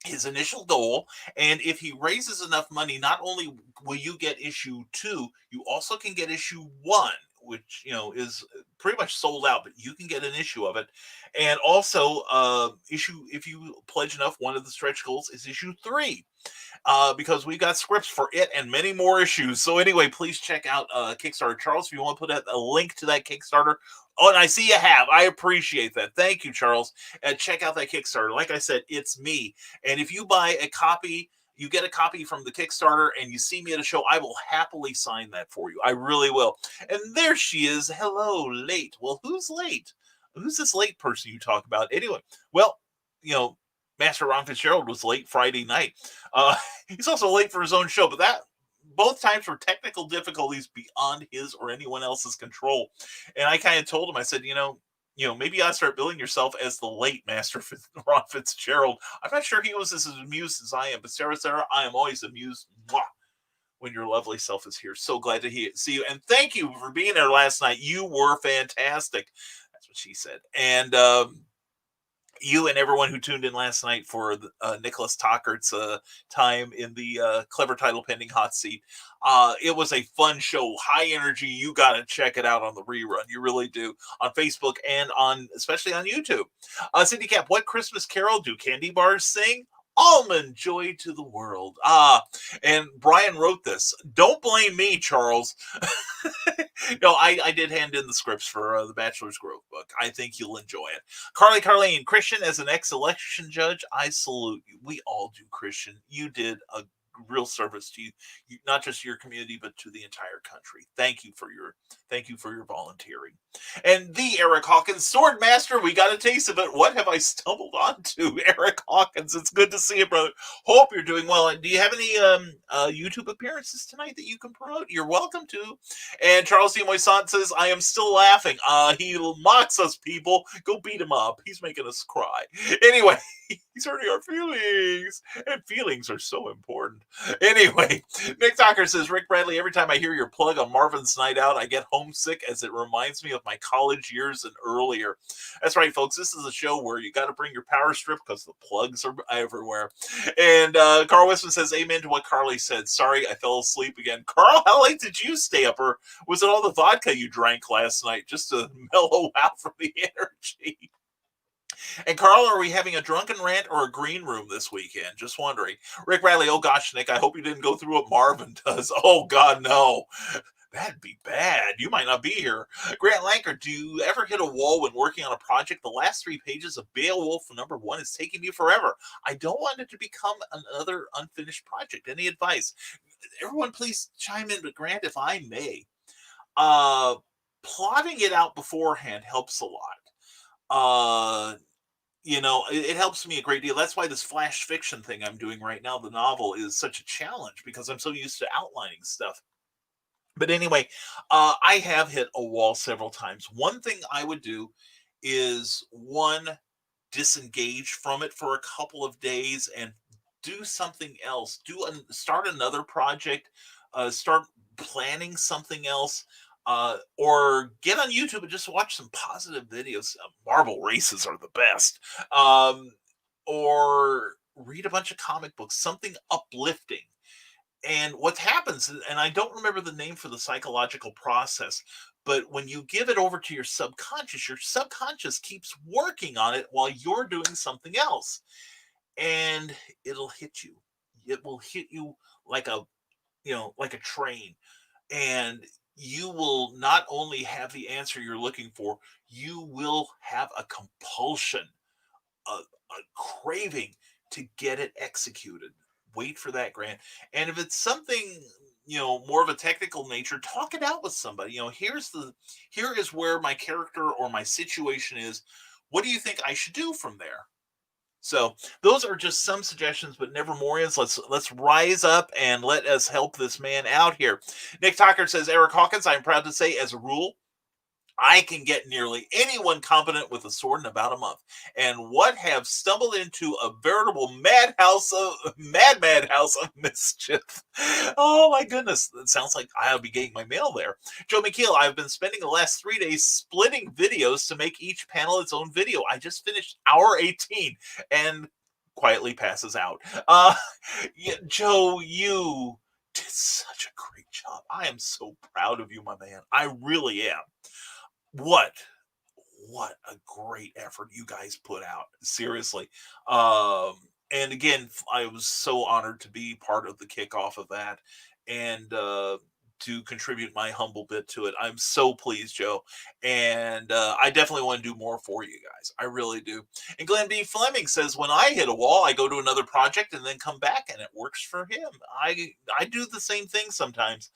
S2: his initial goal, and if he raises enough money, not only will you get issue 2, you also can get issue 1, which is pretty much sold out, but you can get an issue of it. And also if you pledge enough, one of the stretch goals is issue 3, because we've got scripts for it and many more issues. So anyway, please check out Kickstarter. Charles, if you want to put a link to that Kickstarter. Oh, and I see you have. I appreciate that. Thank you, Charles. And check out that Kickstarter. Like I said, it's me. And if you buy a copy, you get a copy from the Kickstarter, and you see me at a show, I will happily sign that for you. I really will. And there she is. Hello, late. Well, who's late? Who's this late person you talk about? Anyway, well, Master Ron Fitzgerald was late Friday night. He's also late for his own show, but both times were technical difficulties beyond his or anyone else's control. And I kind of told him, I said, maybe you ought to start billing yourself as the late Master Ron Fitzgerald. I'm not sure he was as amused as I am, but Sarah, I am always amused when your lovely self is here. So glad to see you. And thank you for being there last night. You were fantastic. That's what she said. And you and everyone who tuned in last night for Nicholas Tockart's time in the clever title pending hot seat. It was a fun show, high energy. You got to check it out on the rerun. You really do, on Facebook and especially on YouTube. Cindy Cap, what Christmas carol do candy bars sing? Almond joy to the world. And Brian wrote this. Don't blame me, Charles. No, I did hand in the scripts for the Bachelor's Grove book. I think you'll enjoy it. Carlene, Christian, as an ex-election judge, I salute you. We all do, Christian. You did a real service to you, not just your community, but to the entire country. Thank you for your volunteering. And the Eric Hawkins, Sword Master, we got a taste of it. What have I stumbled onto? Eric Hawkins, it's good to see you, brother. Hope you're doing well. And do you have any YouTube appearances tonight that you can promote? You're welcome to. And Charles D. Moisant says, I am still laughing. He mocks us, people. Go beat him up. He's making us cry. Anyway, he's hurting our feelings. And feelings are so important. Anyway, Nick Tucker says, Rick Bradley, every time I hear your plug on Marvin's Night Out, I get homesick as it reminds me of my college years and earlier. That's right, folks. This is a show where you got to bring your power strip because the plugs are everywhere. And Carl Westman says, amen to what Carly said. Sorry, I fell asleep again. Carl, how late did you stay up? Or was it all the vodka you drank last night just to mellow out from the energy? And Carl, are we having a drunken rant or a green room this weekend? Just wondering. Rick Bradley, oh gosh, Nick, I hope you didn't go through what Marvin does. Oh God, no. That'd be bad. You might not be here. Grant Lanker, do you ever hit a wall when working on a project? The last 3 pages of Beowulf #1 is taking me forever. I don't want it to become another unfinished project. Any advice? Everyone, please chime in, but Grant, if I may. Plotting it out beforehand helps a lot. It helps me a great deal. That's why this flash fiction thing I'm doing right now, the novel, is such a challenge because I'm so used to outlining stuff. But anyway, I have hit a wall several times. One thing I would do is, disengage from it for a couple of days and do something else. Start another project, start planning something else. Or get on YouTube and just watch some positive videos. Marble races are the best. Or read a bunch of comic books, something uplifting. And what happens, and I don't remember the name for the psychological process, but when you give it over to your subconscious keeps working on it while you're doing something else. And it'll hit you. It will hit you like a train. And you will not only have the answer you're looking for, you will have a compulsion, a craving to get it executed. Wait for that, Grant. And if it's something, more of a technical nature, talk it out with somebody. Here is where my character or my situation is. What do you think I should do from there? So those are just some suggestions, but Nevermorians, let's rise up and let us help this man out here. Nick Tucker says, Eric Hawkins, I'm proud to say, as a rule, I can get nearly anyone competent with a sword in about a month. And what have stumbled into a veritable madhouse of mischief. Oh my goodness. It sounds like I'll be getting my mail there. Joe McKeel, I've been spending the last 3 days splitting videos to make each panel its own video. I just finished hour 18 and quietly passes out. Joe, you did such a great job. I am so proud of you, my man. I really am. What a great effort you guys put out. Seriously. And again, I was so honored to be part of the kickoff of that and to contribute my humble bit to it. I'm so pleased, Joe. And I definitely want to do more for you guys. I really do. And Glenn B. Fleming says, when I hit a wall, I go to another project and then come back, and it works for him. I do the same thing sometimes.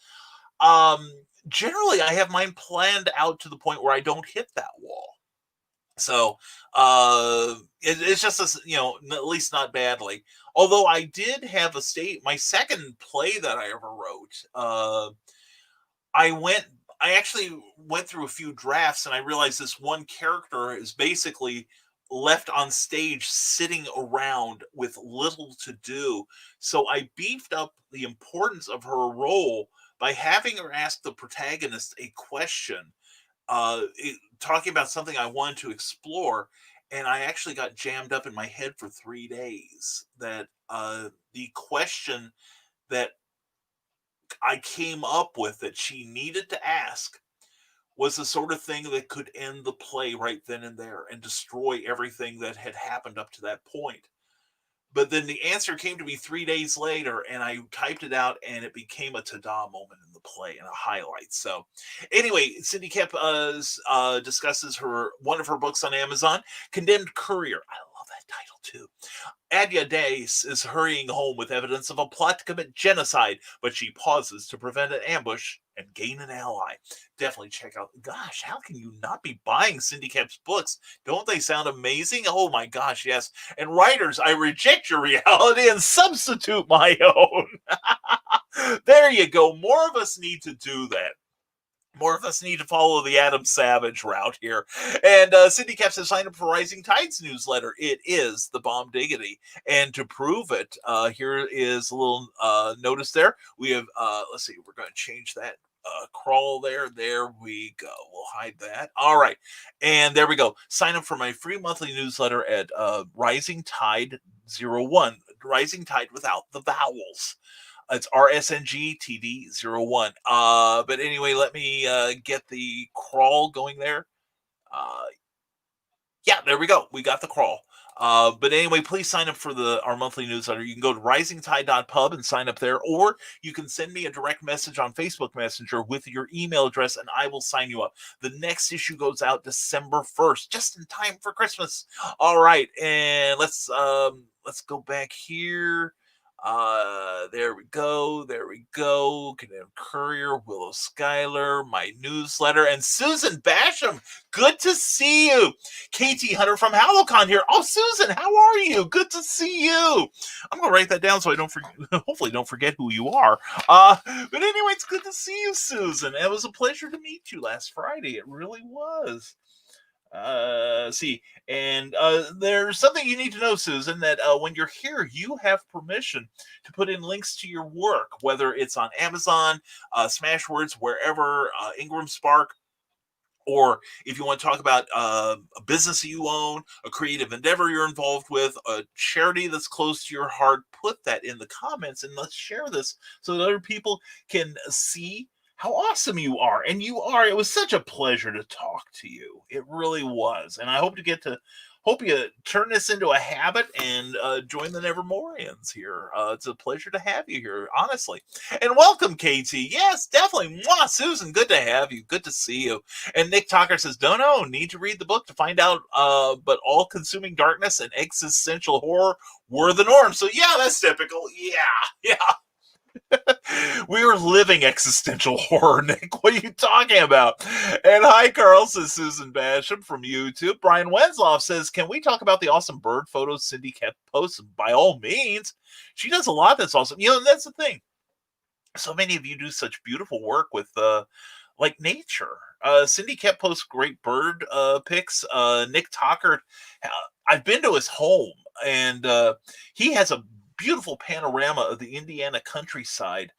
S2: Generally, I have mine planned out to the point where I don't hit that wall. So it's just, at least not badly. Although I did have my second play that I ever wrote. I actually went through a few drafts, and I realized this one character is basically left on stage sitting around with little to do. So I beefed up the importance of her role by having her ask the protagonist a question, talking about something I wanted to explore. and I actually got jammed up in my head for 3 days that the question that I came up with that she needed to ask was the sort of thing that could end the play right then and there and destroy everything that had happened up to that point. But then the answer came to me 3 days later, and I typed it out, and it became a ta-da moment in the play and a highlight. So, anyway, Cindy Kep discusses one of her books on Amazon, Condemned Courier. I love that title too. Adya Dace is hurrying home with evidence of a plot to commit genocide, but she pauses to prevent an ambush and gain an ally. Definitely check out. Gosh, how can you not be buying Cindy Kep's books? Don't they sound amazing? Oh my gosh, yes. And writers, I reject your reality and substitute my own. There you go. More of us need to do that. More of us need to follow the Adam Savage route here. And Cindy Kep says, sign up for Rising Tides newsletter. It is the bomb diggity. And to prove it, here is a little notice there. We have, let's see, we're going to change that crawl there. There we go. We'll hide that. All right. And there we go. Sign up for my free monthly newsletter at Rising Tide 01. Rising Tide without the vowels. It's RSNGTD01. But anyway, let me get the crawl going there. Yeah, there we go. We got the crawl. But anyway, please sign up for our monthly newsletter. You can go to risingtide.pub and sign up there, or you can send me a direct message on Facebook Messenger with your email address, and I will sign you up. The next issue goes out December 1st, just in time for Christmas. All right, and let's go back here. There we go. Condemned Courier, Willow Schuyler, my newsletter, and Susan Basham. Good to see you. KT Hunter from HaloCon here. Oh, Susan, how are you? Good to see you. I'm gonna write that down so I don't forget. Hopefully, don't forget who you are. But anyway, it's good to see you, Susan. It was a pleasure to meet you last Friday. It really was. And there's something you need to know, Susan, that when you're here, you have permission to put in links to your work, whether it's on Amazon, Smashwords, wherever, Ingram Spark, or if you want to talk about a business you own, a creative endeavor you're involved with, a charity that's close to your heart, put that in the comments and let's share this so that other people can see how awesome you are. And you are. It was such a pleasure to talk to you. It really was. And I hope you turn this into a habit and join the Nevermorians here. It's a pleasure to have you here, honestly. And welcome, KT. Yes, definitely. Mwah, Susan, good to have you. Good to see you. And Nick Talker says, don't know, need to read the book to find out, but all-consuming darkness and existential horror were the norm. So yeah, that's typical. Yeah. We were living existential horror, Nick. What are you talking about? And hi, Carl, says Susan Basham from YouTube. Brian Wensloff says, can we talk about the awesome bird photos Cindy Kep posts? By all means. She does a lot that's awesome. And that's the thing. So many of you do such beautiful work with like nature. Cindy Kep posts great bird pics. Nick Talker, I've been to his home, and he has a beautiful panorama of the Indiana countryside.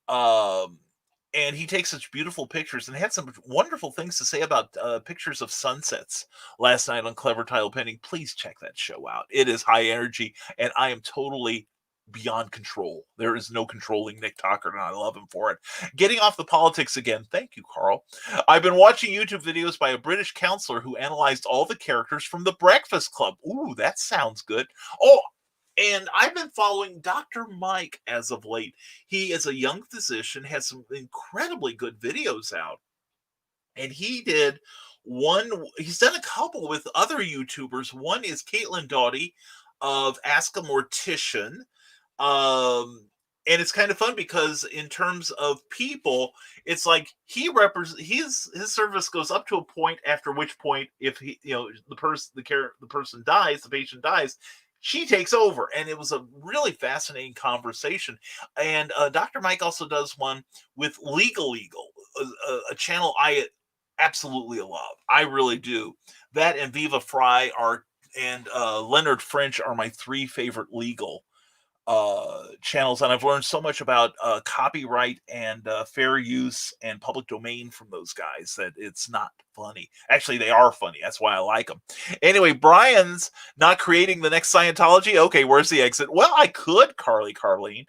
S2: And he takes such beautiful pictures and had some wonderful things to say about pictures of sunsets last night on Clever Title Painting. Please check that show out. It is high energy, and I am totally beyond control. There is no controlling Nick Talker, and I love him for it. Getting off the politics again. Thank you, Carl. I've been watching YouTube videos by a British counselor who analyzed all the characters from The Breakfast Club. Ooh, that sounds good. Oh, and I've been following Dr. Mike as of late. He is a young physician, has some incredibly good videos out. And he's done a couple with other YouTubers. One is Caitlin Doughty of Ask a Mortician. And it's kind of fun because in terms of people, it's like his service goes up to a point, after which point, if the patient dies, she takes over. And it was a really fascinating conversation. And Dr. Mike also does one with Legal, a channel I absolutely love. I really do. That and Viva Fry and Leonard French are my three favorite legal channels, and I've learned so much about copyright and fair use and public domain from those guys that it's not funny. Actually, they are funny. That's why I like them. Anyway, Brian's not creating the next Scientology. Okay, where's the exit? Well, I could, Carleen.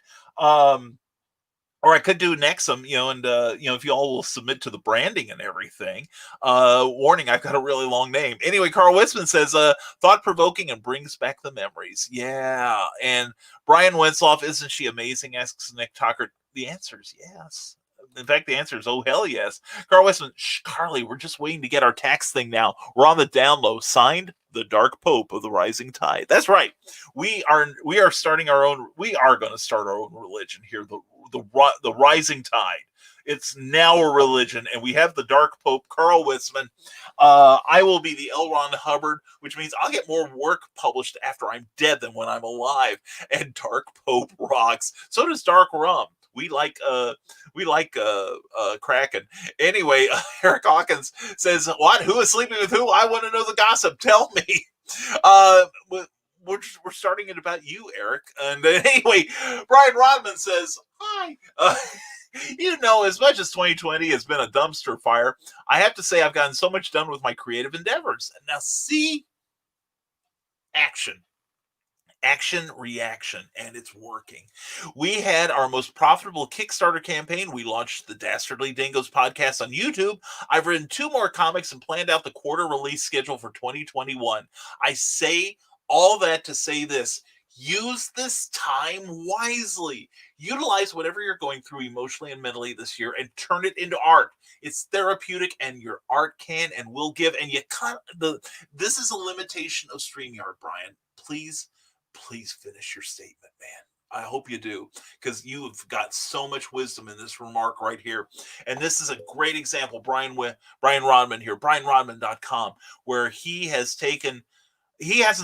S2: Or I could do Nexum, and if you all will submit to the branding and everything. Warning, I've got a really long name. Anyway, Carl Witzman says, thought-provoking and brings back the memories. Yeah. And Brian Wensloff, isn't she amazing? Asks Nick Tucker. The answer is yes. In fact, the answer is, oh, hell yes. Carl Westman, Carly, we're just waiting to get our tax thing now. We're on the down low. Signed, the Dark Pope of the Rising Tide. That's right. We are starting our own. We are going to start our own religion here. The Rising Tide. It's now a religion, and we have the Dark Pope, Carl Witzman. I will be the L. Ron Hubbard, which means I'll get more work published after I'm dead than when I'm alive. And Dark Pope rocks. So does Dark Rum. We like Kraken. Anyway, Eric Hawkins says, "What? Who is sleeping with who? I want to know the gossip. Tell me." We're starting it about you, Eric. And anyway, Brian Rodman says, "Hi." As much as 2020 has been a dumpster fire, I have to say I've gotten so much done with my creative endeavors. And now see, action, reaction, and it's working. We had our most profitable Kickstarter campaign. We launched the Dastardly Dingoes podcast on YouTube. I've written 2 more comics and planned out the quarter release schedule for 2021. I say all that to say this: use this time wisely. Utilize whatever you're going through emotionally and mentally this year and turn it into art. It's therapeutic, and your art can and will give. And this is a limitation of StreamYard, Brian. Please finish your statement, man. I hope you do, because you've got so much wisdom in this remark right here. And this is a great example, Brian Rodman here, brianrodman.com, where he hasn't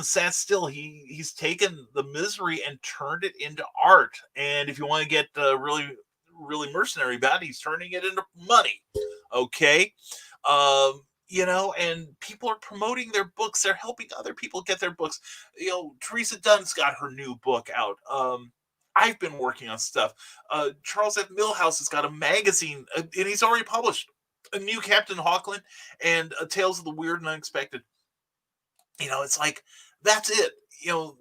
S2: sat still. He's taken the misery and turned it into art. And if you want to get really, really mercenary about it, he's turning it into money. Okay. And people are promoting their books. They're helping other people get their books. Teresa Dunn's got her new book out. I've been working on stuff. Charles F. Millhouse has got a magazine, and he's already published a new Captain Hawkland and Tales of the Weird and Unexpected. It's like, that's it.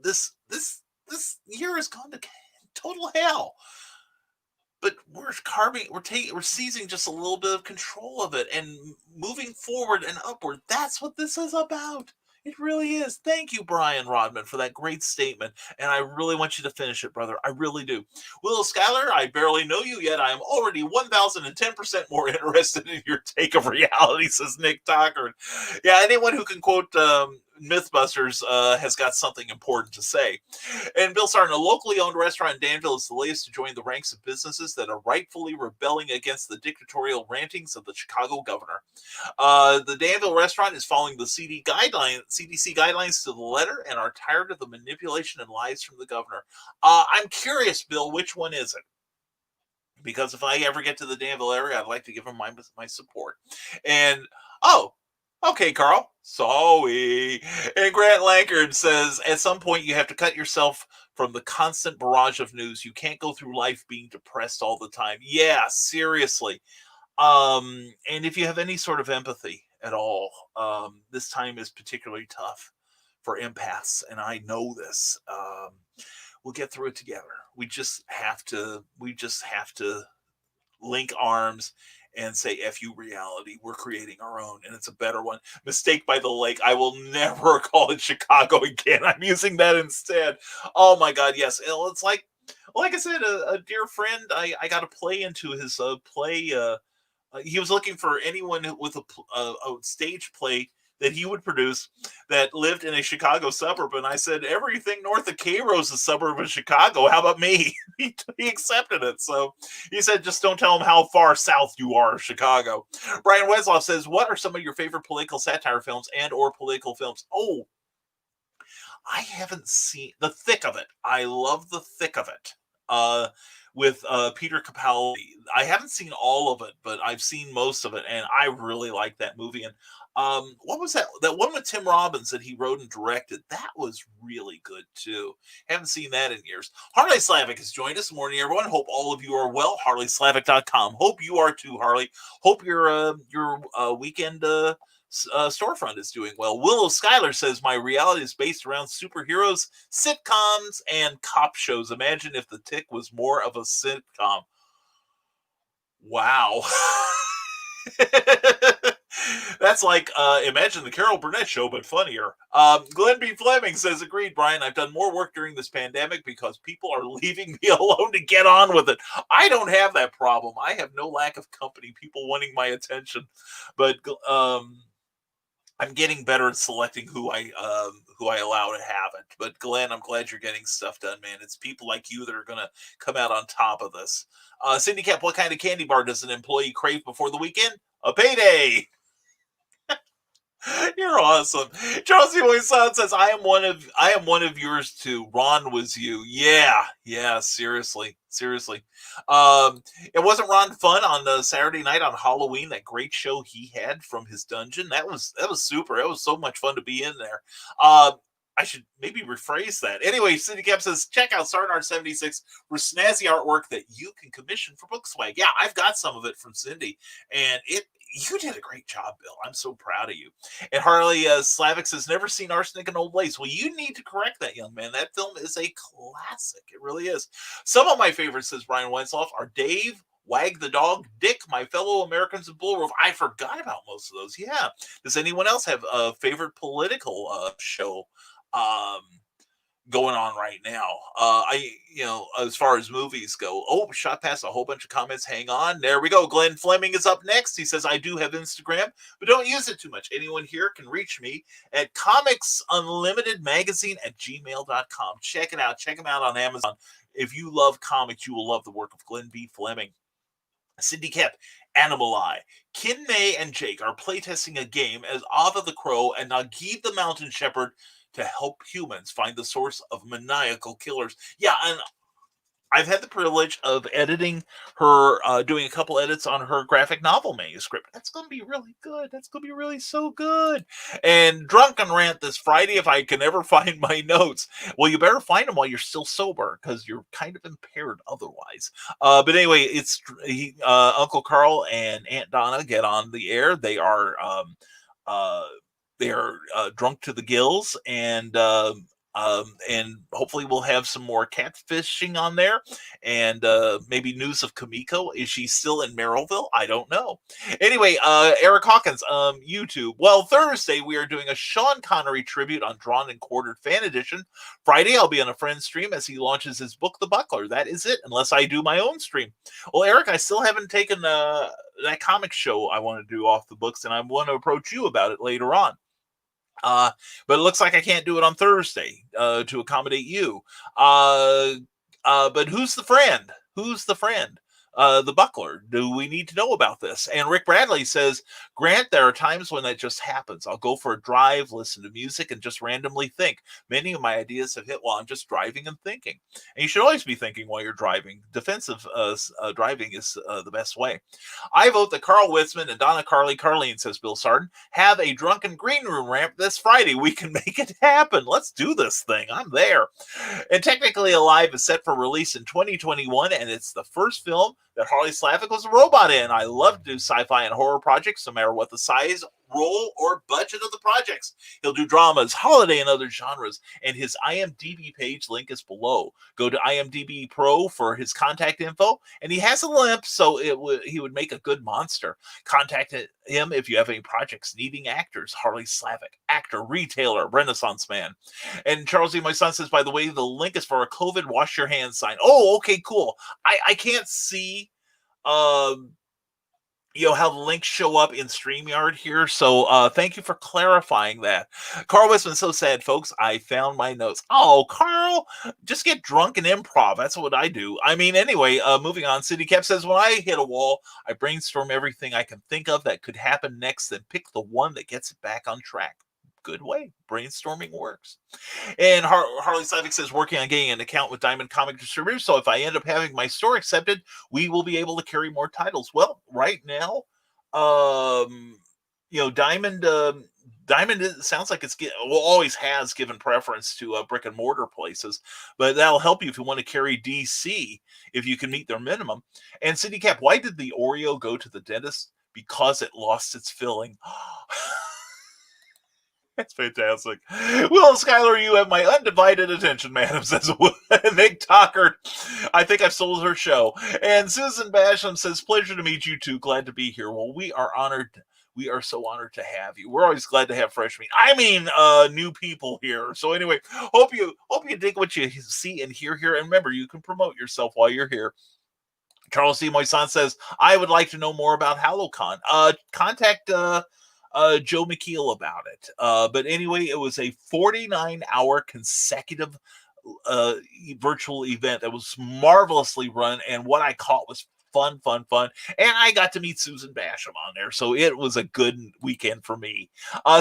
S2: This year has gone to total hell. But we're seizing just a little bit of control of it and moving forward and upward. That's what this is about. It really is. Thank you, Brian Rodman, for that great statement. And I really want you to finish it, brother. I really do. Willow Schuyler, I barely know you yet. I am already 1,010% more interested in your take of reality, says Nick Tucker. Yeah, anyone who can quote Mythbusters has got something important to say. And Bill Sartin, a locally owned restaurant in Danville, is the latest to join the ranks of businesses that are rightfully rebelling against the dictatorial rantings of the Chicago governor. The Danville restaurant is following the CDC guidelines to the letter and are tired of the manipulation and lies from the governor. I'm curious, Bill, which one is it? Because if I ever get to the Danville area, I'd like to give him my support. And, okay, Carl. Sorry. And Grant Lankard says, at some point you have to cut yourself from the constant barrage of news. You can't go through life being depressed all the time. Yeah, seriously. And if you have any sort of empathy at all, this time is particularly tough for empaths, and I know this. We'll get through it together. We just have to link arms and say, F you reality. We're creating our own, and it's a better one. Mistake by the Lake. I will never call it Chicago again. I'm using that instead. Oh my God, yes. It's like I said, a dear friend, I got a play into his play. He was looking for anyone with a stage play that he would produce that lived in a Chicago suburb. And I said, everything north of Cairo is a suburb of Chicago. How about me? He accepted it. So he said, just don't tell him how far south you are of Chicago. Brian Wesloff says, what are some of your favorite political satire films and or political films? Oh, I haven't seen The Thick of It. I love The Thick of It. with Peter Capaldi. I haven't seen all of it, but I've seen most of it, and I really like that movie. And what was that? That one with Tim Robbins that he wrote and directed. That was really good too. Haven't seen that in years. Harley Slavic has joined us. Morning, everyone. Hope all of you are well. HarleySlavic.com. Hope you are too, Harley. Hope your weekend storefront is doing well. Willow Schuyler says my reality is based around superheroes, sitcoms, and cop shows. Imagine if The Tick was more of a sitcom. Wow. That's like imagine the Carol Burnett show, but funnier. Glenn B. Fleming says, agreed, Brian. I've done more work during this pandemic because people are leaving me alone to get on with it. I don't have that problem. I have no lack of company, people wanting my attention. But I'm getting better at selecting who I allow to have it. But Glenn, I'm glad you're getting stuff done, man. It's people like you that are going to come out on top of this. Cindy Cap, what kind of candy bar does an employee crave before the weekend? A payday. You're awesome. Charles C. Son says, I am one of yours too. Ron was you. Yeah, seriously. It wasn't Ron fun on Saturday night on Halloween, that great show he had from his dungeon. That was super. It was so much fun to be in there. I should maybe rephrase that. Anyway, Cindy Cap says, check out Sarnart 76 for snazzy artwork that you can commission for Book Swag. Yeah, I've got some of it from Cindy, and you did a great job, Bill. I'm so proud of you. And Harley Slavic says, never seen Arsenic and Old Lace. Well, you need to correct that, young man. That film is a classic. It really is. Some of my favorites, says Brian Wensloff, are Dave, Wag the Dog, Dick, My Fellow Americans, and Bullroof. I forgot about most of those. Yeah. Does anyone else have a favorite political show going on right now? As far as movies go, shot past a whole bunch of comments. Hang on. There we go. Glenn Fleming is up next. He says, I do have Instagram, but don't use it too much. Anyone here can reach me at comicsunlimitedmagazine@gmail.com. Check it out. Check them out on Amazon. If you love comics, you will love the work of Glenn B. Fleming. Cindy Kep, Animal Eye. Kin May and Jake are playtesting a game as Ava the Crow and Nagib the Mountain Shepherd to help humans find the source of maniacal killers. Yeah, and I've had the privilege of editing her, doing a couple edits on her graphic novel manuscript. That's going to be really good. That's going to be really so good. And Drunken Rant this Friday, if I can ever find my notes. Well, you better find them while you're still sober, because you're kind of impaired otherwise. But anyway, it's Uncle Carl and Aunt Donna get on the air. They are drunk to the gills, and hopefully we'll have some more catfishing on there, and maybe news of Kamiko. Is she still in Merrillville? I don't know. Anyway, Eric Hawkins, YouTube. Well, Thursday we are doing a Sean Connery tribute on Drawn and Quartered Fan Edition. Friday I'll be on a friend's stream as he launches his book, The Buckler. That is it, unless I do my own stream. Well, Eric, I still haven't taken that comic show I want to do off the books, and I want to approach you about it later on. But it looks like I can't do it on Thursday to accommodate you. But who's the friend? The Buckler. Do we need to know about this? And Rick Bradley says, Grant, there are times when that just happens. I'll go for a drive, listen to music, and just randomly think. Many of my ideas have hit while I'm just driving and thinking. And you should always be thinking while you're driving. Defensive driving is the best way. I vote that Carl Witzman and Donna Carleen, says Bill Sarden, have a drunken green room ramp this Friday. We can make it happen. Let's do this thing. I'm there. And Technically Alive is set for release in 2021, and it's the first film that Harley Slavic was a robot in. I love to do sci-fi and horror projects, no matter what the size, role, or budget of the projects. He'll do dramas, holiday, and other genres, and his IMDb page link is below. Go to IMDb Pro for his contact info, and he has a limp, so he would make a good monster. Contact him if you have any projects needing actors. Harley Slavic, actor, retailer, Renaissance man. And Charles E. My son says, by the way, the link is for a COVID wash your hands sign. Oh, okay, cool. I can't see how the links show up in StreamYard here. So thank you for clarifying that. Carl Westman, so sad, folks. I found my notes. Oh, Carl, just get drunk and improv. That's what I do. I mean, anyway, moving on. City Cap says, when I hit a wall, I brainstorm everything I can think of that could happen next and pick the one that gets it back on track. good way. Brainstorming works. And Harley Slavic says, working on getting an account with Diamond Comic Distributors. So if I end up having my store accepted, we will be able to carry more titles. Well, right now, Diamond it sounds like always has given preference to brick and mortar places, but that'll help you if you want to carry DC if you can meet their minimum. And Cindy Cap, why did the Oreo go to the dentist? Because it lost its filling. That's fantastic. Will Skylar, you have my undivided attention, madam, says Nick Tockert. I think I've sold her show. And Susan Basham says, pleasure to meet you too. Glad to be here. Well, we are honored. We are so honored to have you. We're always glad to have fresh meat. I mean, new people here. So anyway, hope you dig what you see and hear here. And remember, you can promote yourself while you're here. Charles C. Moisan says, I would like to know more about HaloCon. Contact Joe McKeel about it. But anyway, it was a 49-hour consecutive virtual event that was marvelously run. And what I caught was fun. And I got to meet Susan Basham on there. So it was a good weekend for me.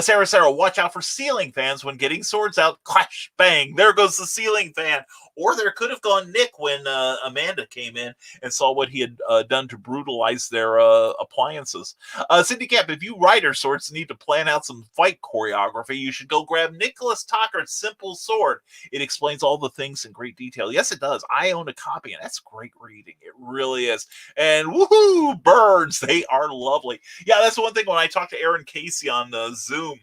S2: Sarah, watch out for ceiling fans when getting swords out. Clash, bang. There goes the ceiling fan. Or there could have gone Nick when Amanda came in and saw what he had done to brutalize their appliances. Cindy Cap, if you rider swords need to plan out some fight choreography, you should go grab Nicholas Tockert's Simple Sword. It explains all the things in great detail. Yes, it does. I own a copy, and that's great reading. It really is. And woohoo, birds. They are lovely. Yeah, that's the one thing when I talked to Aaron Casey on Zoom,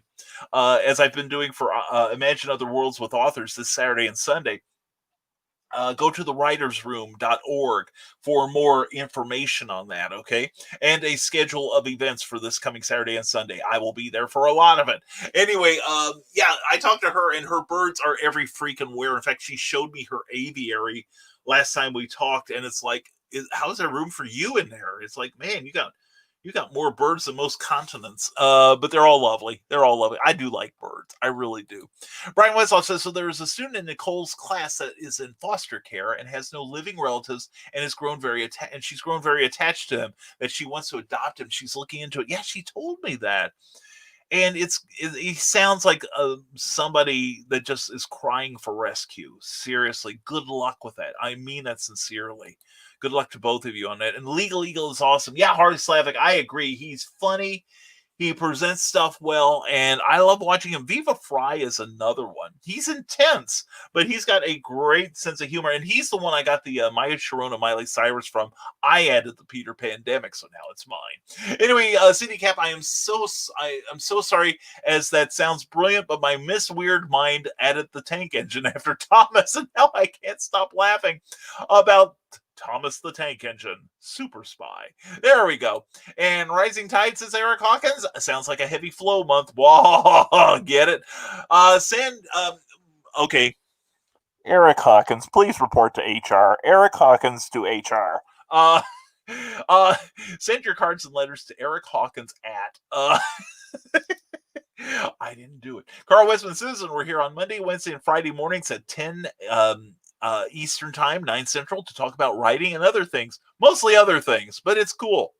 S2: as I've been doing for Imagine Other Worlds with Authors this Saturday and Sunday. Go to thewritersroom.org for more information on that, okay? And a schedule of events for this coming Saturday and Sunday. I will be there for a lot of it. Anyway, I talked to her, and her birds are every freaking where. In fact, she showed me her aviary last time we talked, and it's like, how's there room for you in there? It's like, man, you got more birds than most continents. But they're all lovely. I do like birds. I really do. Brian Westlaw says, so there's a student in Nicole's class that is in foster care and has no living relatives and has grown she's grown very attached to him, that she wants to adopt him. She's looking into it. Yeah, she told me that. And he sounds like somebody that just is crying for rescue. Seriously, good luck with that. I mean that sincerely. Good luck to both of you on that. And Legal Eagle is awesome. Yeah, Harley Slavic, I agree. He's funny. He presents stuff well, and I love watching him. Viva Fry is another one. He's intense, but he's got a great sense of humor, and he's the one I got the Maya Sharona, Miley Cyrus from. I added the Peter Pandemic, so now it's mine. Anyway, Cindy Cap, I'm so sorry, as that sounds brilliant, but my Miss Weird mind added the tank engine after Thomas, and now I can't stop laughing about Thomas the Tank Engine, Super Spy. There we go. And Rising Tide, says Eric Hawkins. Sounds like a heavy flow month. Whoa, get it? Okay. Eric Hawkins, please report to HR. Eric Hawkins to HR. Send your cards and letters to Eric Hawkins at I didn't do it. Carl Westman Susan, we're here on Monday, Wednesday, and Friday mornings at 10 Eastern Time, 9 Central, to talk about writing and other things. Mostly other things, but it's cool.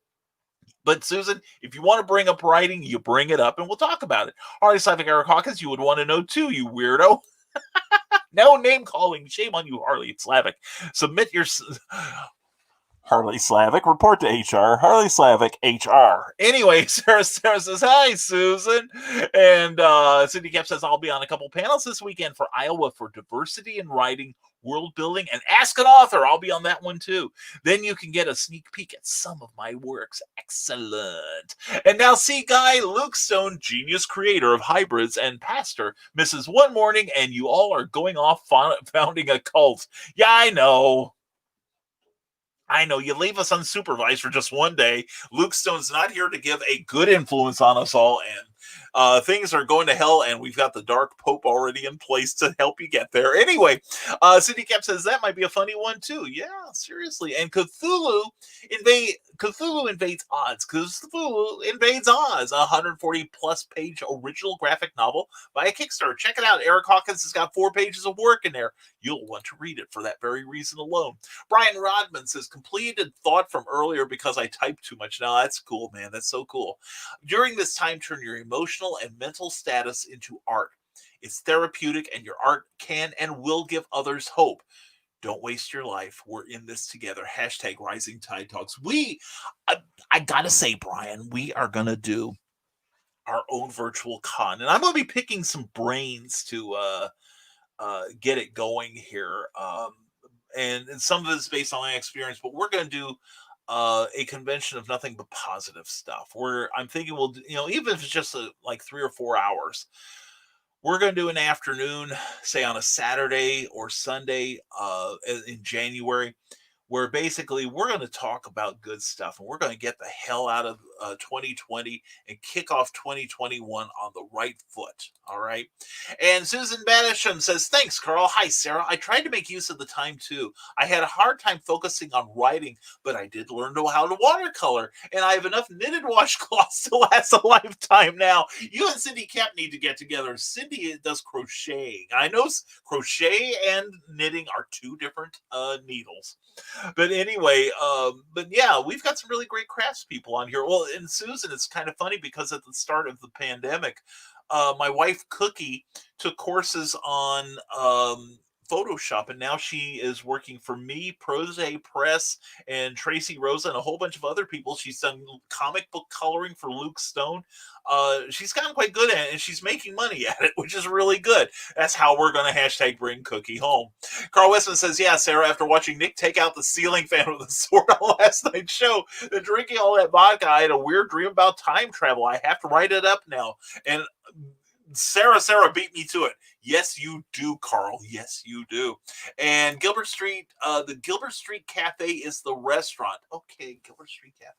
S2: But Susan, if you want to bring up writing, you bring it up and we'll talk about it. Harley Slavic, Eric Hawkins, you would want to know too, you weirdo. No name calling. Shame on you, Harley Slavic. Submit your... Harley Slavic, report to HR. Harley Slavic, HR. Anyway, Sarah says, hi, Susan. And Cindy Cap says, I'll be on a couple panels this weekend for Iowa for diversity in writing, world building, and ask an author. I'll be on that one too. Then you can get a sneak peek at some of my works. Excellent. And now see Guy Luke Stone, genius creator of hybrids and pastor, misses one morning and you all are going off founding a cult. Yeah, I know. You leave us unsupervised for just one day. Luke Stone's not here to give a good influence on us all, and things are going to hell, and we've got the Dark Pope already in place to help you get there. Anyway, Cindy Cap says that might be a funny one too. Yeah, seriously. And Cthulhu Invades Oz. Cthulhu Invades Oz, a 140-plus page original graphic novel by a Kickstarter. Check it out. Eric Hawkins has got 4 pages of work in there. You'll want to read it for that very reason alone. Brian Rodman says, completed thought from earlier because I typed too much. Now, that's cool, man. That's so cool. During this time, turn your emotions emotional and mental status into art. It's therapeutic, and your art can and will give others hope. Don't waste your life. We're in this together. Hashtag Rising Tide Talks. I gotta say, Brian, we are gonna do our own virtual con, and I'm gonna be picking some brains to get it going here. And some of it is based on my experience, but we're gonna do a convention of nothing but positive stuff. Where I'm thinking we'll, even if it's just like 3 or 4 hours, we're going to do an afternoon, say on a Saturday or Sunday in January, where basically we're going to talk about good stuff, and we're going to get the hell out of 2020 and kick off 2021 on the right foot. All right. And Susan Banisham says, thanks, Carl. Hi, Sarah. I tried to make use of the time too. I had a hard time focusing on writing, but I did learn how to watercolor, and I have enough knitted washcloths to last a lifetime now. You and Cindy Kemp need to get together. Cindy does crocheting. I know crochet and knitting are two different needles. But anyway, but yeah, we've got some really great craftspeople on here. Well, and Susan, it's kind of funny because at the start of the pandemic, my wife Cookie took courses on Photoshop, and now she is working for me, Prose Press, and Tracy Rosa, and a whole bunch of other people. She's done comic book coloring for Luke Stone. She's gotten quite good at it, and she's making money at it, which is really good. That's how we're going to hashtag bring Cookie home. Carl Westman says, yeah, Sarah, after watching Nick take out the ceiling fan with a sword on last night's show, and drinking all that vodka, I had a weird dream about time travel. I have to write it up now. And Sarah beat me to it. Yes, you do, Carl. Yes, you do. And Gilbert Street, the Gilbert Street Cafe is the restaurant. Okay, Gilbert Street Cafe.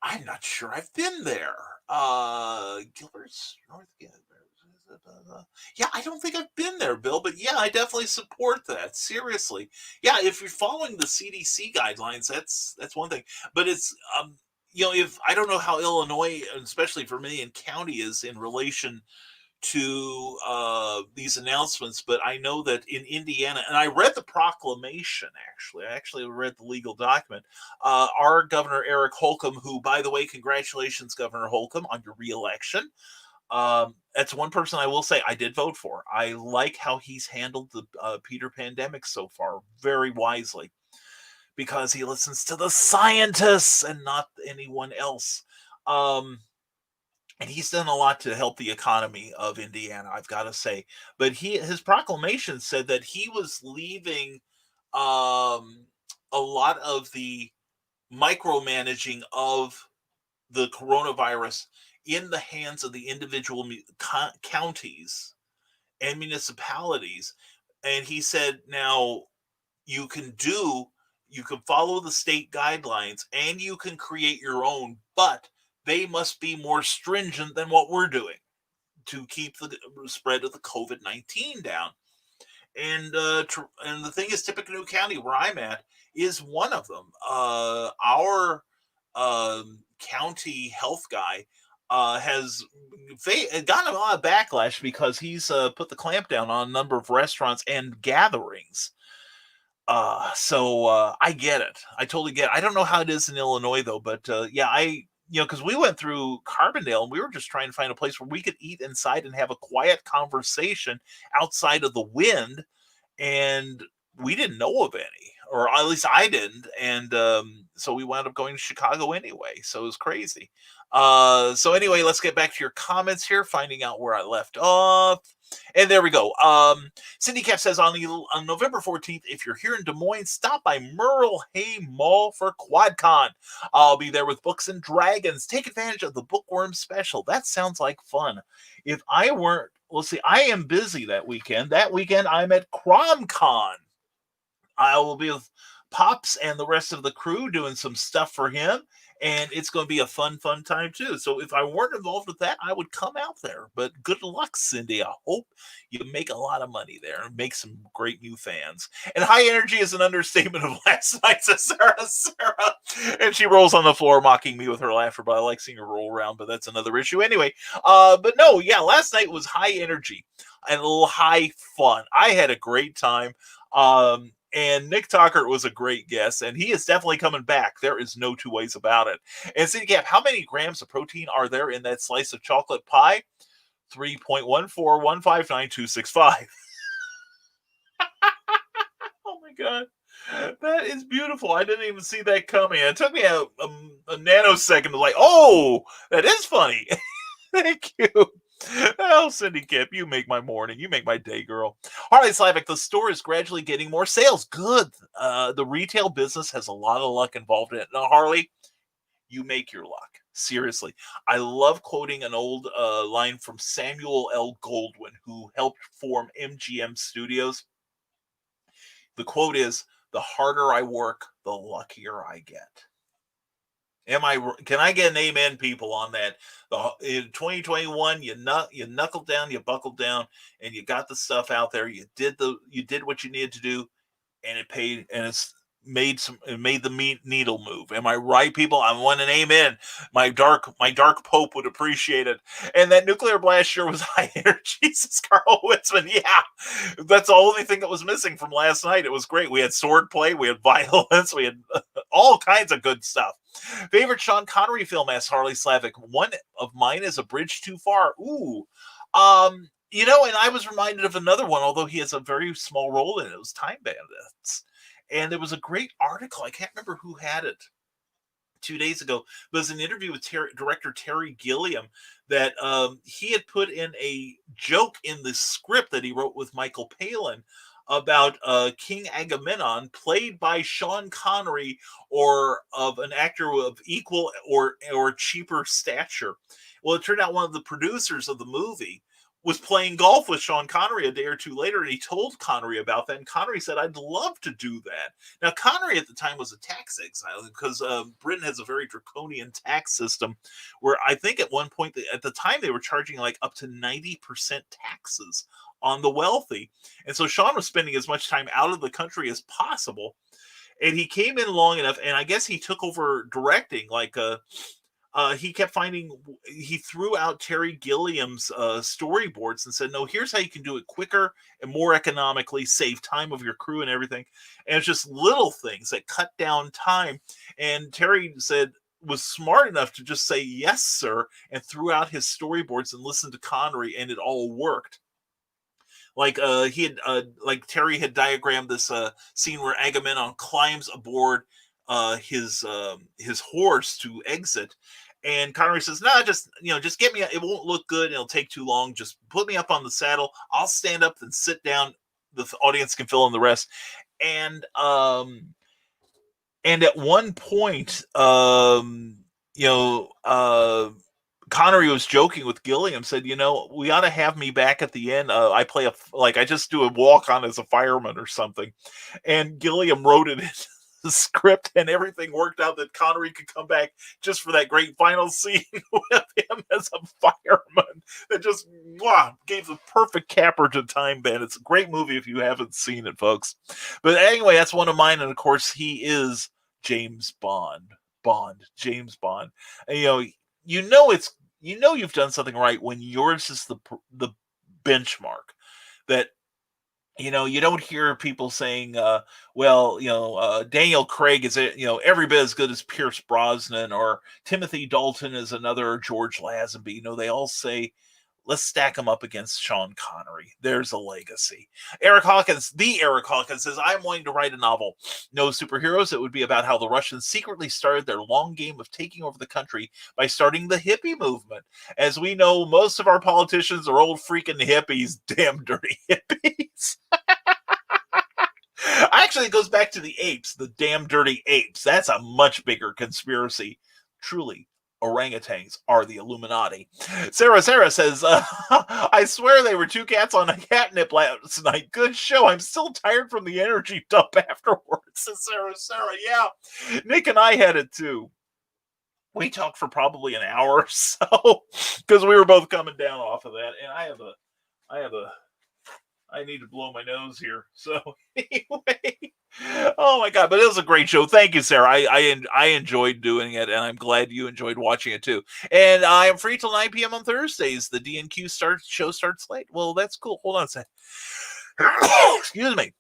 S2: I'm not sure I've been there. Gilbert's North. Yeah, I don't think I've been there, Bill, but yeah, I definitely support that. Seriously. Yeah, if you're following the CDC guidelines, that's one thing. But it's if I don't know how Illinois, especially for me in county, is in relation to these announcements, but I know that in Indiana, and I read the proclamation, I actually read the legal document. Our Governor Eric Holcomb, who, by the way, congratulations, Governor Holcomb, on your reelection. That's one person I will say I did vote for. I like how he's handled the Peter pandemic so far very wisely, because he listens to the scientists and not anyone else. And he's done a lot to help the economy of Indiana, I've got to say. But his proclamation said that he was leaving a lot of the micromanaging of the coronavirus in the hands of the individual counties and municipalities. And he said, now you can follow the state guidelines and you can create your own, but they must be more stringent than what we're doing to keep the spread of the COVID-19 down. And the thing is, Tippecanoe County, where I'm at, is one of them. Our county health guy has gotten a lot of backlash because he's put the clamp down on a number of restaurants and gatherings. So I get it. I totally get it. I don't know how it is in Illinois, though, but yeah, because we went through Carbondale and we were just trying to find a place where we could eat inside and have a quiet conversation outside of the wind. And we didn't know of any, or at least I didn't. And so we wound up going to Chicago anyway. So it was crazy. So anyway, let's get back to your comments here, finding out where I left off. And there we go. Cindy Cap says on November 14th, if you're here in Des Moines, stop by Merle Hay Mall for QuadCon. I'll be there with Books and Dragons. Take advantage of the Bookworm special. That sounds like fun. If I weren't, we'll see, I am busy that weekend. That weekend, I'm at CromCon. I will be with Pops and the rest of the crew doing some stuff for him. And it's going to be a fun time, too. So if I weren't involved with that, I would come out there. But good luck, Cindy. I hope you make a lot of money there and make some great new fans. And high energy is an understatement of last night, says Sarah. And she rolls on the floor, mocking me with her laughter. But I like seeing her roll around, but that's another issue. Anyway, but no, yeah, last night was high energy and a little high fun. I had a great time. And Nick Tucker was a great guest, and he is definitely coming back. There is no two ways about it. And City Cap, how many grams of protein are there in that slice of chocolate pie? 3.14159.265. Oh my God. That is beautiful. I didn't even see that coming. It took me a nanosecond to like, oh, that is funny. Thank you. Oh, Cindy Kip, you make my morning. You make my day, girl. Harley Slavic, the store is gradually getting more sales. Good. The retail business has a lot of luck involved in it. Now, Harley, you make your luck. Seriously. I love quoting an old line from Samuel L. Goldwyn, who helped form MGM Studios. The quote is, the harder I work, the luckier I get. Can I get an amen, people, on that? In 2021, you knuckled down, you buckled down, and you got the stuff out there. You did what you needed to do, and it paid, and it made the needle move. Am I right, people? I want an amen. My dark Pope would appreciate it. And that nuclear blast sure was high energy. Jesus, Carl Witzman. Yeah, that's the only thing that was missing from last night. It was great. We had sword play, we had violence, we had all kinds of good stuff. Favorite Sean Connery film? Asks Harley Slavic. One of mine is A Bridge Too Far. Ooh. And I was reminded of another one, although he has a very small role in it. It was Time Bandits. And there was a great article. I can't remember who had it 2 days ago. But it was an interview with director Terry Gilliam that he had put in a joke in the script that he wrote with Michael Palin about King Agamemnon, played by Sean Connery, or of an actor of equal or cheaper stature. Well, it turned out one of the producers of the movie was playing golf with Sean Connery a day or two later, and he told Connery about that, and Connery said, I'd love to do that. Now, Connery at the time was a tax exile, because Britain has a very draconian tax system, where I think at one point, at the time, they were charging like up to 90% taxes on the wealthy. And so Sean was spending as much time out of the country as possible, and he came in long enough, and I guess he took over directing, he kept he threw out Terry Gilliam's storyboards and said, no, here's how you can do it quicker and more economically, save time of your crew and everything. And it's just little things that cut down time. And Terry was smart enough to just say, yes, sir, and threw out his storyboards and listened to Connery, and it all worked. Terry had diagrammed this scene where Agamemnon climbs aboard his horse to exit, and Connery says, "No, just get me. It won't look good, and it'll take too long. Just put me up on the saddle. I'll stand up and sit down. The audience can fill in the rest." And at one point, Connery was joking with Gilliam, said, we ought to have me back at the end. I just do a walk on as a fireman or something. And Gilliam wrote it in the script, and everything worked out that Connery could come back just for that great final scene with him as a fireman that just gave the perfect capper to Time Bandits. It's a great movie if you haven't seen it, folks. But anyway, that's one of mine. And of course, he is James Bond. James Bond. And, you've done something right when yours is the benchmark. That you don't hear people saying, Daniel Craig is every bit as good as Pierce Brosnan, or Timothy Dalton is another George Lazenby. They all say, let's stack them up against Sean Connery. There's a legacy. Eric Hawkins says, I'm wanting to write a novel. No superheroes. It would be about how the Russians secretly started their long game of taking over the country by starting the hippie movement. As we know, most of our politicians are old freaking hippies, damn dirty hippies. Actually, it goes back to the apes, the damn dirty apes. That's a much bigger conspiracy. Truly. Orangutans are the Illuminati. Sarah says, I swear they were two cats on a catnip last night. Good show. I'm still tired from the energy dump afterwards. Says Sarah, yeah. Nick and I had it too. We talked for probably an hour or so because we were both coming down off of that. And I need to blow my nose here. So anyway, oh my God! But it was a great show. Thank you, Sarah. I enjoyed doing it, and I'm glad you enjoyed watching it too. And I am free till 9 p.m. on Thursdays. The D&Q show starts late. Well, that's cool. Hold on a second. Excuse me.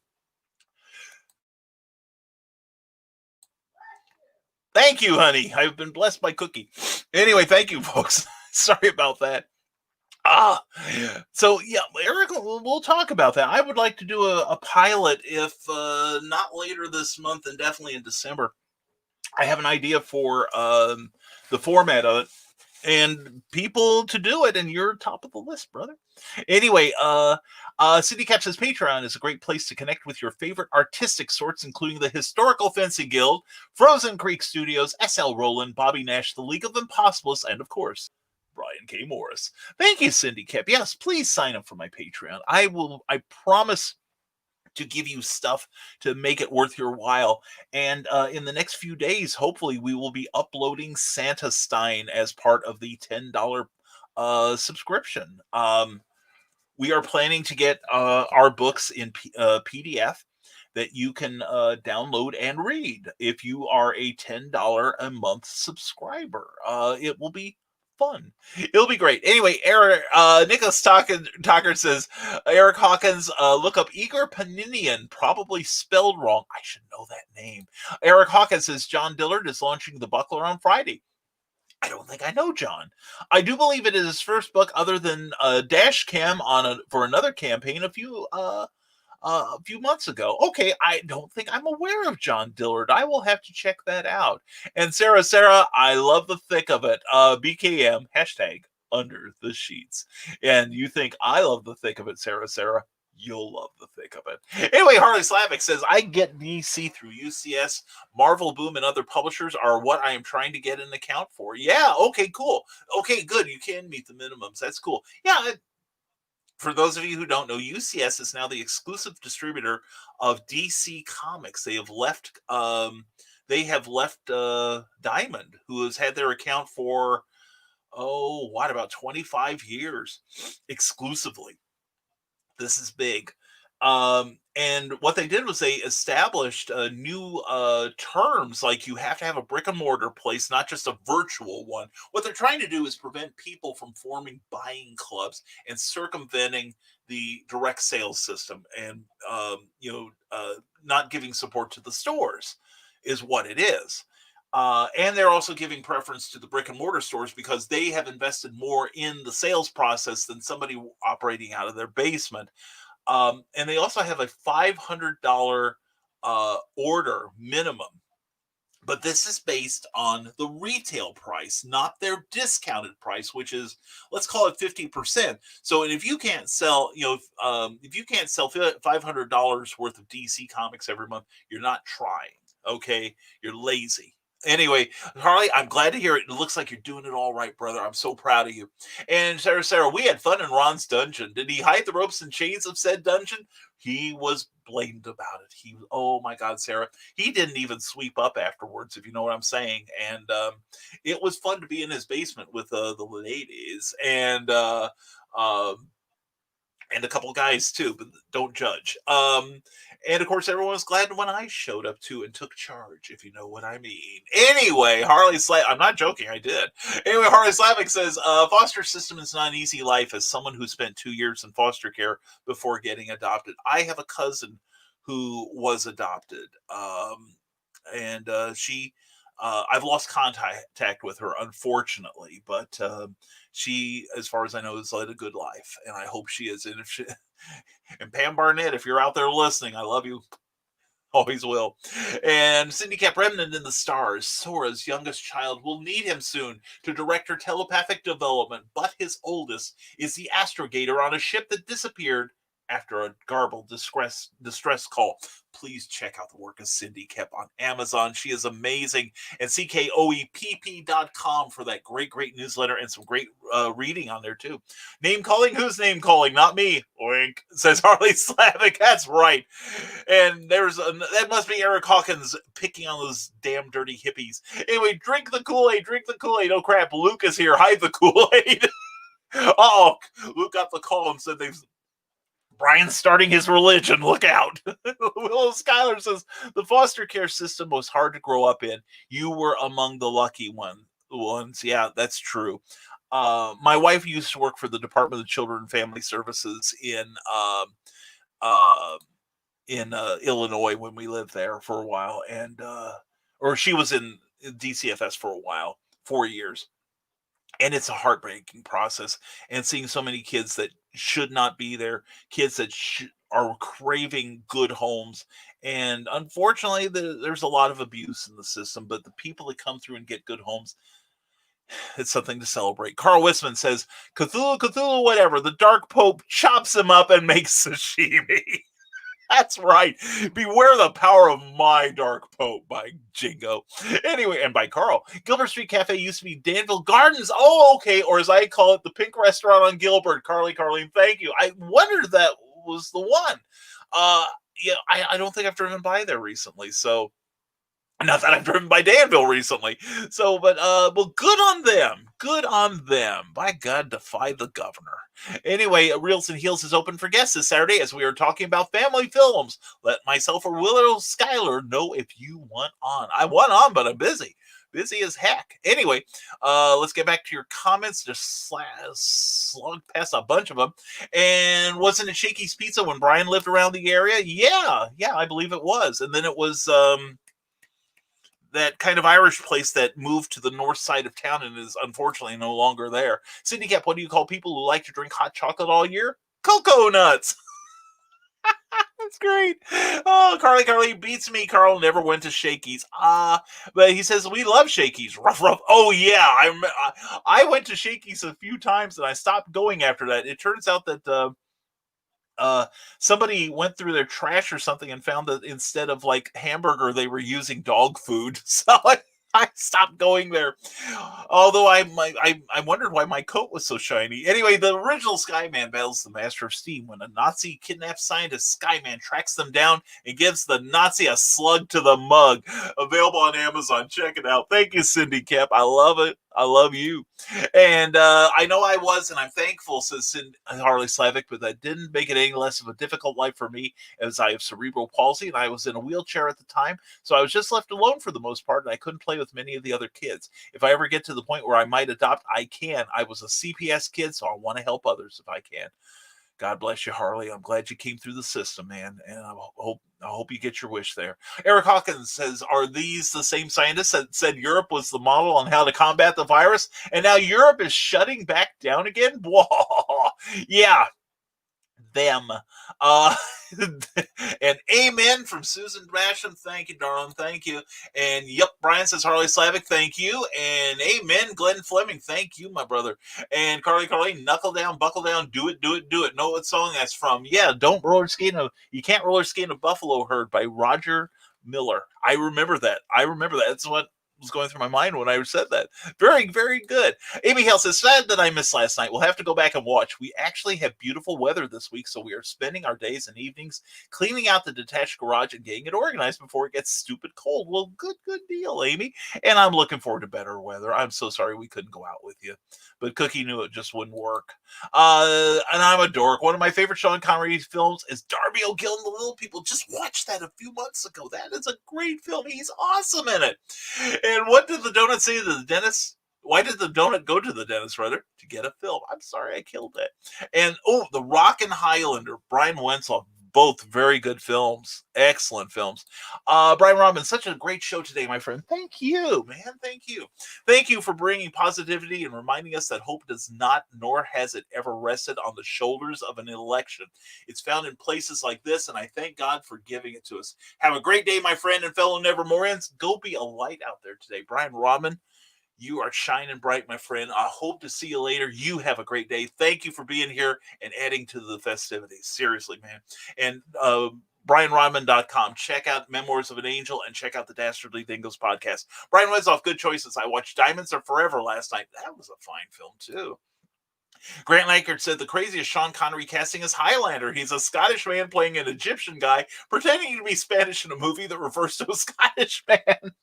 S2: Thank you, honey. I've been blessed by Cookie. Anyway, thank you, folks. Sorry about that. So yeah, Eric, we'll talk about that. I would like to do a pilot, if not later this month, and definitely in December. I have an idea for the format of it and people to do it, and you're top of the list, brother. Anyway, City Cap says Patreon is a great place to connect with your favorite artistic sorts, including the Historical Fencing Guild, Frozen Creek Studios, SL Roland, Bobby Nash, the League of Impossibles, and of course, Brian K. Morris. Thank you, Cindy Cap. Yes, please sign up for my Patreon. I promise to give you stuff to make it worth your while. And in the next few days, hopefully, we will be uploading Santa Stein as part of the $10 subscription. We are planning to get our books in PDF that you can download and read if you are a $10 a month subscriber. It will be fun. It'll be great. Anyway, Eric, Nicholas Talker says, Eric Hawkins, look up Igor Paninian, probably spelled wrong. I should know that name. Eric Hawkins says, John Dillard is launching The Buckler on Friday. I don't think I know John. I do believe it is his first book other than Dash Cam for another campaign a few months ago. Okay, I don't think I'm aware of John Dillard. I will have to check that out. And Sarah, I love the thick of it. BKM, hashtag under the sheets. And you think I love the thick of it, Sarah, you'll love the thick of it. Anyway, Harley Slavic says, I get DC through UCS. Marvel Boom and other publishers are what I am trying to get an account for. Yeah, okay, cool. Okay, good. You can meet the minimums. That's cool. Yeah, for those of you who don't know, UCS is now the exclusive distributor of DC Comics. They have left Diamond, who has had their account for about 25 years exclusively. This is big. And what they did was they established new terms, like you have to have a brick and mortar place, not just a virtual one. What they're trying to do is prevent people from forming buying clubs and circumventing the direct sales system, and not giving support to the stores is what it is. And they're also giving preference to the brick and mortar stores because they have invested more in the sales process than somebody operating out of their basement. And they also have a $500 order minimum. But this is based on the retail price, not their discounted price, which is, let's call it 50%. So, and if you can't sell, if you can't sell $500 worth of DC Comics every month, you're not trying. Okay, you're lazy. Anyway, Harley, I'm glad to hear it. It looks like you're doing it all right, brother. I'm so proud of you. And Sarah, we had fun in Ron's dungeon. Did he hide the ropes and chains of said dungeon? He was blamed about it. Oh my God, Sarah, he didn't even sweep up afterwards, if you know what I'm saying. And it was fun to be in his basement with the ladies and a couple of guys too, but don't judge. And of course, everyone was glad when I showed up too and took charge, if you know what I mean. Anyway, I'm not joking, I did. Anyway, Harley Slavic says, foster system is not an easy life as someone who spent 2 years in foster care before getting adopted. I have a cousin who was adopted. And I've lost contact with her, unfortunately, but she, as far as I know, has led a good life, and I hope she is. And Pam Barnett, if you're out there listening, I love you. Always will. And Cindy Cap Remnant in the Stars, Sora's youngest child, will need him soon to direct her telepathic development, but his oldest is the astrogator on a ship that disappeared after a garbled distress call. Please check out the work of Cindy Kep on Amazon. She is amazing. And CKOEPP.com for that great newsletter and some great reading on there too. Name calling? Who's name calling? Not me. Wink, says Harley Slavic. That's right. And that must be Eric Hawkins picking on those damn dirty hippies. Anyway, drink the Kool-Aid. Oh crap, Luke is here. Hide the Kool-Aid. Uh-oh. Luke got the call and said Brian's starting his religion. Look out. Willow Schuyler says, the foster care system was hard to grow up in. You were among the lucky ones. Yeah, that's true. My wife used to work for the Department of Children and Family Services in Illinois when we lived there for a while. And or she was in DCFS for a while, 4 years. And it's a heartbreaking process. And seeing so many kids that should not be there, kids that are craving good homes. And unfortunately, there's a lot of abuse in the system, but the people that come through and get good homes, it's something to celebrate. Carl Wisman says, Cthulhu, whatever. The Dark Pope chops him up and makes sashimi. That's right. Beware the power of my Dark Pope by Jingo. Anyway, and by Carl. Gilbert Street Cafe used to be Danville Gardens. Oh, okay. Or as I call it, the Pink Restaurant on Gilbert. Carlene, thank you. I wondered if that was the one. Yeah, I don't think I've driven by there recently. So, not that I've driven by Danville recently. So, but well, good on them. Good on them. By God, defy the governor. Anyway, Reels and Heels is open for guests this Saturday as we are talking about family films. Let myself or Willow Schuyler know if you want on. I want on, but I'm busy. Busy as heck. Anyway, let's get back to your comments. Just slogged past a bunch of them. And wasn't it Shakey's Pizza when Brian lived around the area? Yeah, I believe it was. And then it was that kind of Irish place that moved to the north side of town and is unfortunately no longer there. Cindy Cap, what do you call people who like to drink hot chocolate all year? Cocoa nuts. That's great. Oh, Carly beats me. Carl never went to Shakey's. But he says, we love Shakey's. Rough. Oh, yeah. I went to Shakey's a few times and I stopped going after that. It turns out that somebody went through their trash or something and found that instead of like hamburger, they were using dog food. So I stopped going there. Although I wondered why my coat was so shiny. Anyway, the original Skyman battles the Master of Steam when a Nazi kidnaps scientist Skyman tracks them down and gives the Nazi a slug to the mug. Available on Amazon. Check it out. Thank you, Cindy Cap. I love it. I love you. And I know I was, and I'm thankful, says Harley Slavic, but that didn't make it any less of a difficult life for me as I have cerebral palsy and I was in a wheelchair at the time. So I was just left alone for the most part, and I couldn't play with many of the other kids. If I ever get to the point where I might adopt, I can. I was a CPS kid, so I want to help others if I can. God bless you, Harley. I'm glad you came through the system, man. And I hope you get your wish there. Eric Hawkins says, are these the same scientists that said Europe was the model on how to combat the virus? And now Europe is shutting back down again? Whoa. Yeah. Them. And amen from Susan Basham. Thank you, darling. Thank you. And yep, Brian says Harley Slavic. Thank you. And amen, Glenn Fleming. Thank you, my brother. And Carly, knuckle down, buckle down, do it. Know what song that's from? Yeah, don't roller skate. You can't roller skate in a buffalo herd by Roger Miller. I remember that. That's what was going through my mind when I said that. Very, very good. Amy Hale says, sad that I missed last night. We'll have to go back and watch. We actually have beautiful weather this week, so we are spending our days and evenings cleaning out the detached garage and getting it organized before it gets stupid cold. Well, good deal, Amy. And I'm looking forward to better weather. I'm so sorry we couldn't go out with you, but Cookie knew it just wouldn't work. And I'm a dork. One of my favorite Sean Connery films is Darby O'Gill and the Little People. Just watched that a few months ago. That is a great film. He's awesome in it. And what did the donut say to the dentist? Why did the donut go to the dentist, rather? To get a film. I'm sorry I killed that. And, The Rock and Highlander, Brian Wenzel, both very good films. Excellent films. Brian Robin, such a great show today, my friend. Thank you, man. Thank you. Thank you for bringing positivity and reminding us that hope does not, nor has it ever rested on the shoulders of an election. It's found in places like this, and I thank God for giving it to us. Have a great day, my friend and fellow Nevermorians. Go be a light out there today. Brian Robin, you are shining bright, my friend. I hope to see you later. You have a great day. Thank you for being here and adding to the festivities. Seriously, man. And BrianRodman.com. Check out Memoirs of an Angel and check out the Dastardly Dingoes podcast. Brian Wetzoff, good choices. I watched Diamonds Are Forever last night. That was a fine film, too. Grant Lankard said the craziest Sean Connery casting is Highlander. He's a Scottish man playing an Egyptian guy, pretending to be Spanish in a movie that refers to a Scottish man.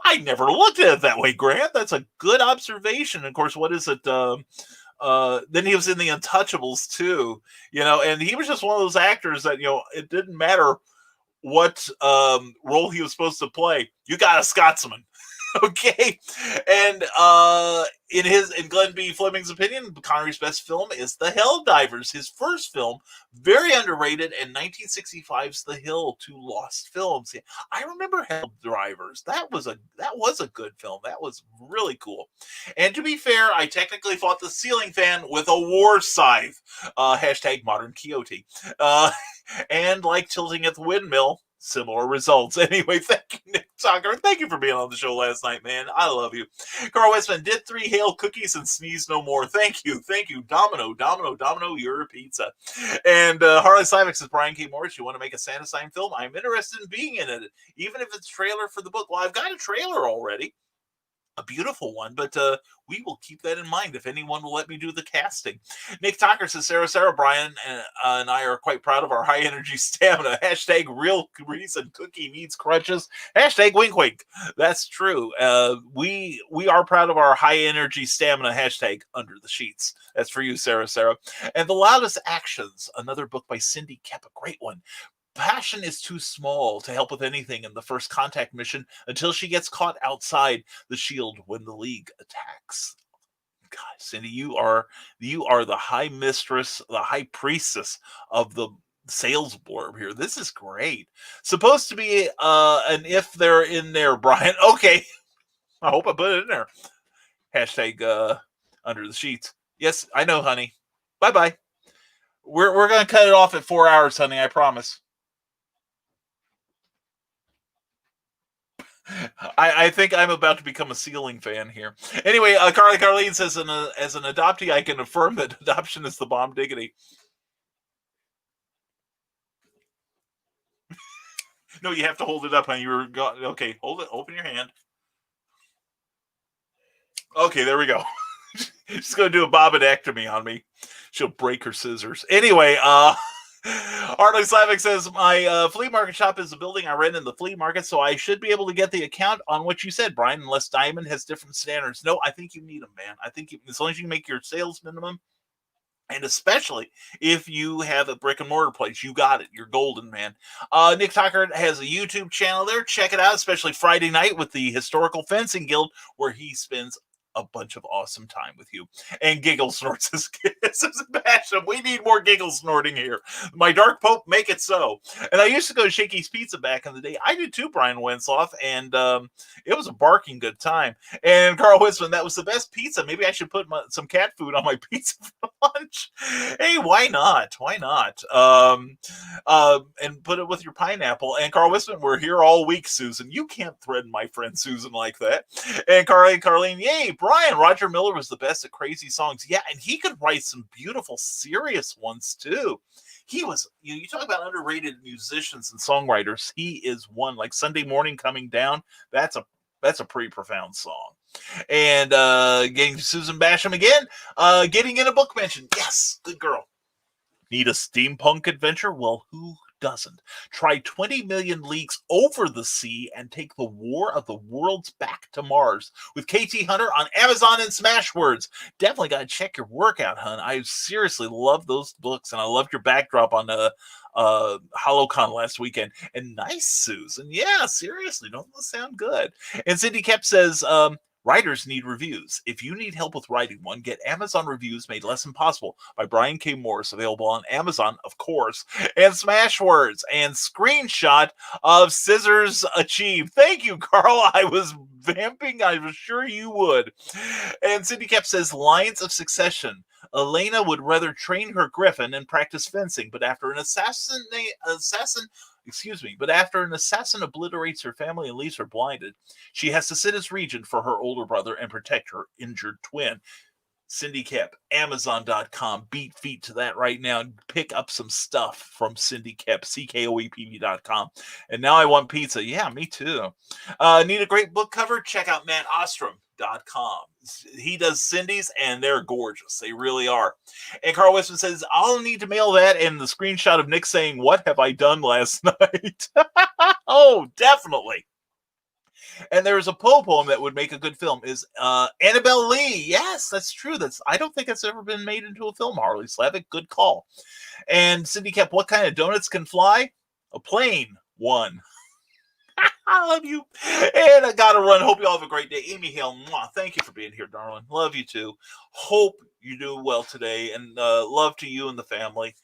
S2: I never looked at it that way, Grant. That's a good observation. Of course, what is it? Then he was in The Untouchables too, and he was just one of those actors that, it didn't matter what role he was supposed to play. You got a Scotsman. Okay, and in Glenn B. Fleming's opinion, Connery's best film is The Helldivers, his first film, very underrated, and 1965's The Hill, two lost films. Yeah, I remember Helldivers. That was a good film. That was really cool. And to be fair, I technically fought the ceiling fan with a war scythe. Hashtag modern Quixote. And like tilting at the windmill, similar results. Anyway, thank you, Nick Tucker. Thank you for being on the show last night, man. I love you. Carl Westman did 3 hail cookies and sneeze no more. Thank you. Domino, your pizza. And Harley Slavic says, Brian K. Morris, you want to make a Santa sign film? I'm interested in being in it, even if it's trailer for the book. Well, I've got a trailer already. A beautiful one, but we will keep that in mind if anyone will let me do the casting. Nick Tucker says, Sarah, Brian, and I are quite proud of our high energy stamina. Hashtag real reason cookie needs crutches. Hashtag wink wink. That's true. We are proud of our high energy stamina. Hashtag under the sheets. That's for you, Sarah. And The Loudest Actions, another book by Cindy Kep, a great one. Passion is too small to help with anything in the first contact mission until she gets caught outside the shield when the League attacks. God, Cindy, you are the high mistress, the high priestess of the sales blurb here. This is great. Supposed to be an if they're in there, Brian. Okay. I hope I put it in there. Hashtag under the sheets. Yes, I know, honey. Bye-bye. We're going to cut it off at 4 hours, honey. I promise. I think I'm about to become a ceiling fan here. Anyway, Carlene says, as an adoptee, I can affirm that adoption is the bomb diggity. No, you have to hold it up, honey. Okay, hold it. Open your hand. Okay, there we go. She's going to do a bobadectomy on me. She'll break her scissors. Anyway, Arnold Slavic says, my flea market shop is a building I rent in the flea market, so I should be able to get the account on what you said, Brian, unless Diamond has different standards. No, I think you need them, man. I think as long as you can make your sales minimum, and especially if you have a brick and mortar place, you got it. You're golden, man. Nick Tucker has a YouTube channel there. Check it out, especially Friday night with the Historical Fencing Guild, where he spends a bunch of awesome time with you. And Giggle Snorts says, Sebastian, we need more giggle snorting here. My Dark Pope, make it so. And I used to go to Shakey's Pizza back in the day. I did too, Brian Wensloff, and it was a barking good time. And Carl Wisman, that was the best pizza. Maybe I should put some cat food on my pizza for lunch. Hey, why not? Why not? And put it with your pineapple. And Carl Wisman, we're here all week, Susan. You can't threaten my friend Susan like that. And Carlene, yay, Brian, Roger Miller was the best at crazy songs. Yeah, and he could write some beautiful, serious ones, too. He was, you talk about underrated musicians and songwriters. He is one. Like Sunday Morning Coming Down, that's a pretty profound song. And getting Susan Basham again, getting in a book mention. Yes, good girl. Need a steampunk adventure? Well, who doesn't? Try 20 million leagues over the sea and take the War of the Worlds back to Mars with KT Hunter on Amazon and Smashwords. Definitely got to check your work out, hun. I seriously love those books, and I loved your backdrop on the HoloCon last weekend. And nice, Susan. Yeah, seriously, don't those sound good? And Cindy Kep says, writers need reviews. If you need help with writing one, get Amazon Reviews Made Less Impossible by Brian K. Morris, available on Amazon, of course, and Smashwords, and screenshot of Scissors Achieved. Thank you, Carl. I was vamping. I was sure you would. And Cindy Kep says, Lines of Succession. Elena would rather train her griffin and practice fencing, but after an assassin obliterates her family and leaves her blinded, she has to sit as regent for her older brother and protect her injured twin. Cindy Kep, Amazon.com. Beat feet to that right now and pick up some stuff from Cindy Kep, CKOEPD.com. And now I want pizza. Yeah, me too. Need a great book cover? Check out Matt Ostrom.com. He does Cindy's, and they're gorgeous. They really are. And Carl Westman says, I'll need to mail that and the screenshot of Nick saying, what have I done last night? Oh, definitely. And there's a Poe poem that would make a good film is Annabelle Lee. Yes, that's true. I don't think it's ever been made into a film, Harley Slavic. Good call. And Cindy Kep, what kind of donuts can fly? A plane. One. I love you. And I gotta run. Hope you all have a great day. Amy Hale, mwah, thank you for being here, darling. Love you too. Hope you do well today, and love to you and the family.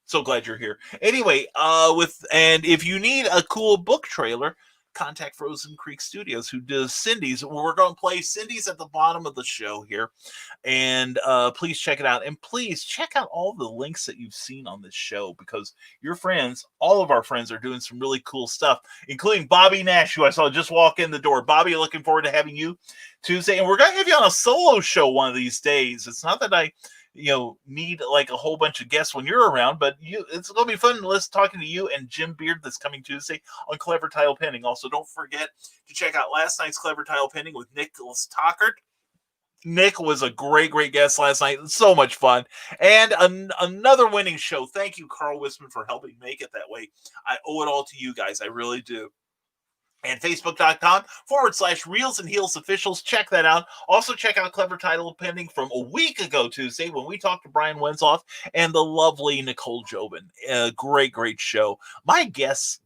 S2: So glad you're here. Anyway, and if you need a cool book trailer, contact Frozen Creek Studios, who does Cindy's. We're going to play Cindy's at the bottom of the show here, and please check it out. And please check out all the links that you've seen on this show, because your friends, all of our friends, are doing some really cool stuff, including Bobby Nash, who I saw just walk in the door. Bobby, looking forward to having you Tuesday, and we're going to have you on a solo show one of these days. It's not that I need like a whole bunch of guests when you're around, but it's gonna be fun talking to you and Jim Beard this coming Tuesday on Clever Tile Pending. Also, don't forget to check out last night's Clever Tile Pending with Nicholas Tockert. Nick was a great guest last night. So much fun. And another winning show. Thank you, Carl Wisman, for helping make it that way. I owe it all to you guys. I really do. And Facebook.com/Reels and Heels Officials. Check that out. Also, check out Clever Title Pending from a week ago Tuesday when we talked to Brian Wenzoff and the lovely Nicole Jobin. Great show. My guests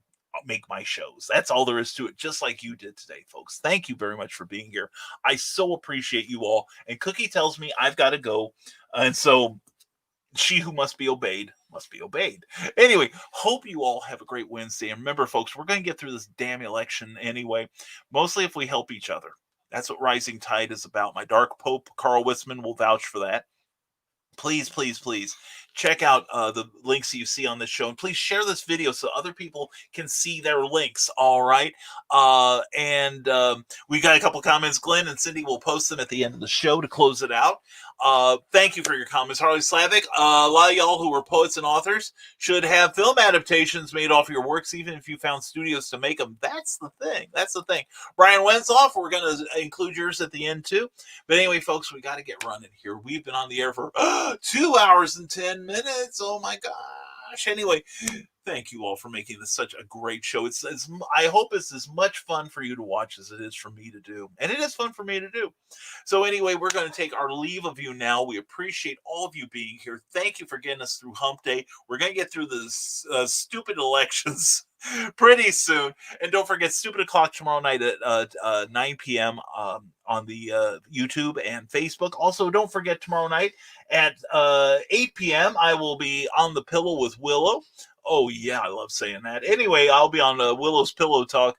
S2: make my shows. That's all there is to it, just like you did today, folks. Thank you very much for being here. I so appreciate you all. And Cookie tells me I've got to go. And so she who must be obeyed must be obeyed. Anyway, hope you all have a great Wednesday. And remember, folks, we're going to get through this damn election anyway, mostly if we help each other. That's what Rising Tide is about. My Dark Pope, Carl Wisman, will vouch for that. Please check out the links that you see on this show, and please share this video so other people can see their links. All right. We got a couple comments. Glenn and Cindy will post them at the end of the show to close it out. Thank you for your comments, Harley Slavic. A lot of y'all who were poets and authors should have film adaptations made off your works, even if you found studios to make them. That's the thing. Brian Wenzoff, we're going to include yours at the end too. But anyway, folks, we got to get running here. We've been on the air for 2 hours and 10 minutes. Oh my gosh. Anyway, thank you all for making this such a great show. I hope it's as much fun for you to watch as it is for me to do. And it is fun for me to do. So anyway, we're going to take our leave of you now. We appreciate all of you being here. Thank you for getting us through Hump Day. We're going to get through the stupid elections pretty soon. And don't forget, Stupid O'Clock tomorrow night at 9 p.m. On the YouTube and Facebook. Also, don't forget, tomorrow night at 8 p.m. I will be on the pillow with Willow. Oh, yeah, I love saying that. Anyway, I'll be on Willow's Pillow Talk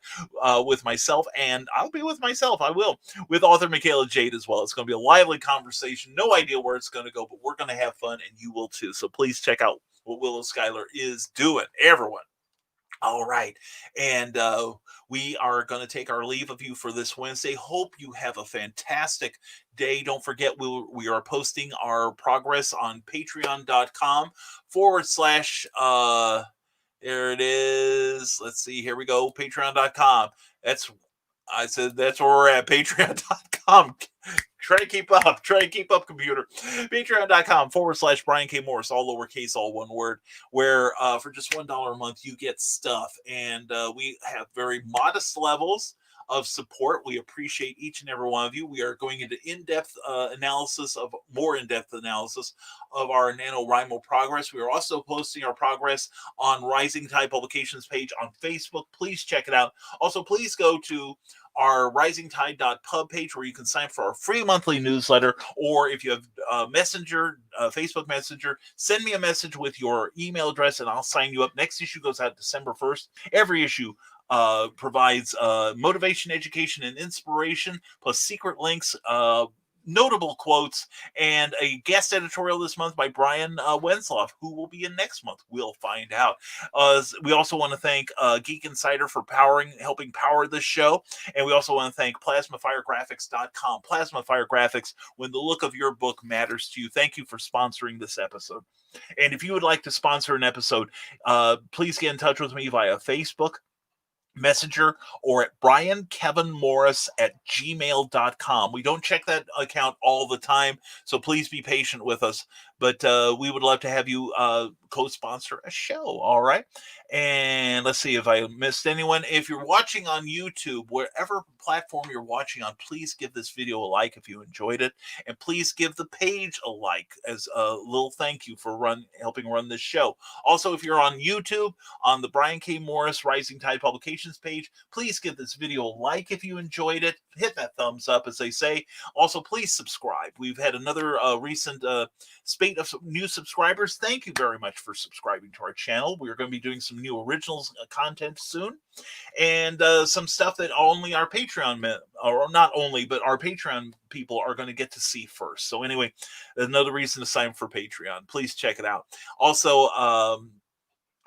S2: with myself, and I'll be with myself. I will. With author Michaela Jade as well. It's going to be a lively conversation. No idea where it's going to go, but we're going to have fun, and you will too. So please check out what Willow Schuyler is doing. Everyone. All right. And we are going to take our leave of you for this Wednesday. Hope you have a fantastic day. Don't forget, we are posting our progress on patreon.com/ there it is. Let's see. Here we go. Patreon.com. That's where we're at. Patreon.com. Try to keep up, computer. Patreon.com / Brian K. Morris, all lowercase, all one word, where for just $1 a month, you get stuff. And we have very modest levels of support. We appreciate each and every one of you. We are going into more in-depth analysis of our NaNoWriMo progress. We are also posting our progress on Rising Tide Publications page on Facebook. Please check it out. Also, please go to our risingtide.pub page where you can sign up for our free monthly newsletter, or if you have Facebook Messenger, send me a message with your email address and I'll sign you up. Next issue goes out December 1st. Every issue provides motivation, education, and inspiration, plus secret links, notable quotes, and a guest editorial this month by Brian Wenzoff, who will be in next month. We'll find out. We also want to thank Geek Insider for helping power this show. And we also want to thank PlasmaFireGraphics.com. Plasma Fire Graphics, when the look of your book matters to you. Thank you for sponsoring this episode. And if you would like to sponsor an episode, please get in touch with me via Facebook Messenger or at briankevinmorris@gmail.com. We don't check that account all the time, so please be patient with us. but we would love to have you co-sponsor a show. All right. And let's see if I missed anyone. If you're watching on YouTube, wherever platform you're watching on, please give this video a like if you enjoyed it. And please give the page a like as a little thank you for helping run this show. Also, if you're on YouTube, on the Brian K. Morris Rising Tide Publications page, please give this video a like if you enjoyed it. Hit that thumbs up, as they say. Also, please subscribe. We've had another recent spate of new subscribers. Thank you very much for subscribing to our channel. We're going to be doing some new originals content soon, and some stuff that only our Patreon or not only, but our Patreon people are going to get to see first. So anyway, another reason to sign up for Patreon. Please check it out. Also,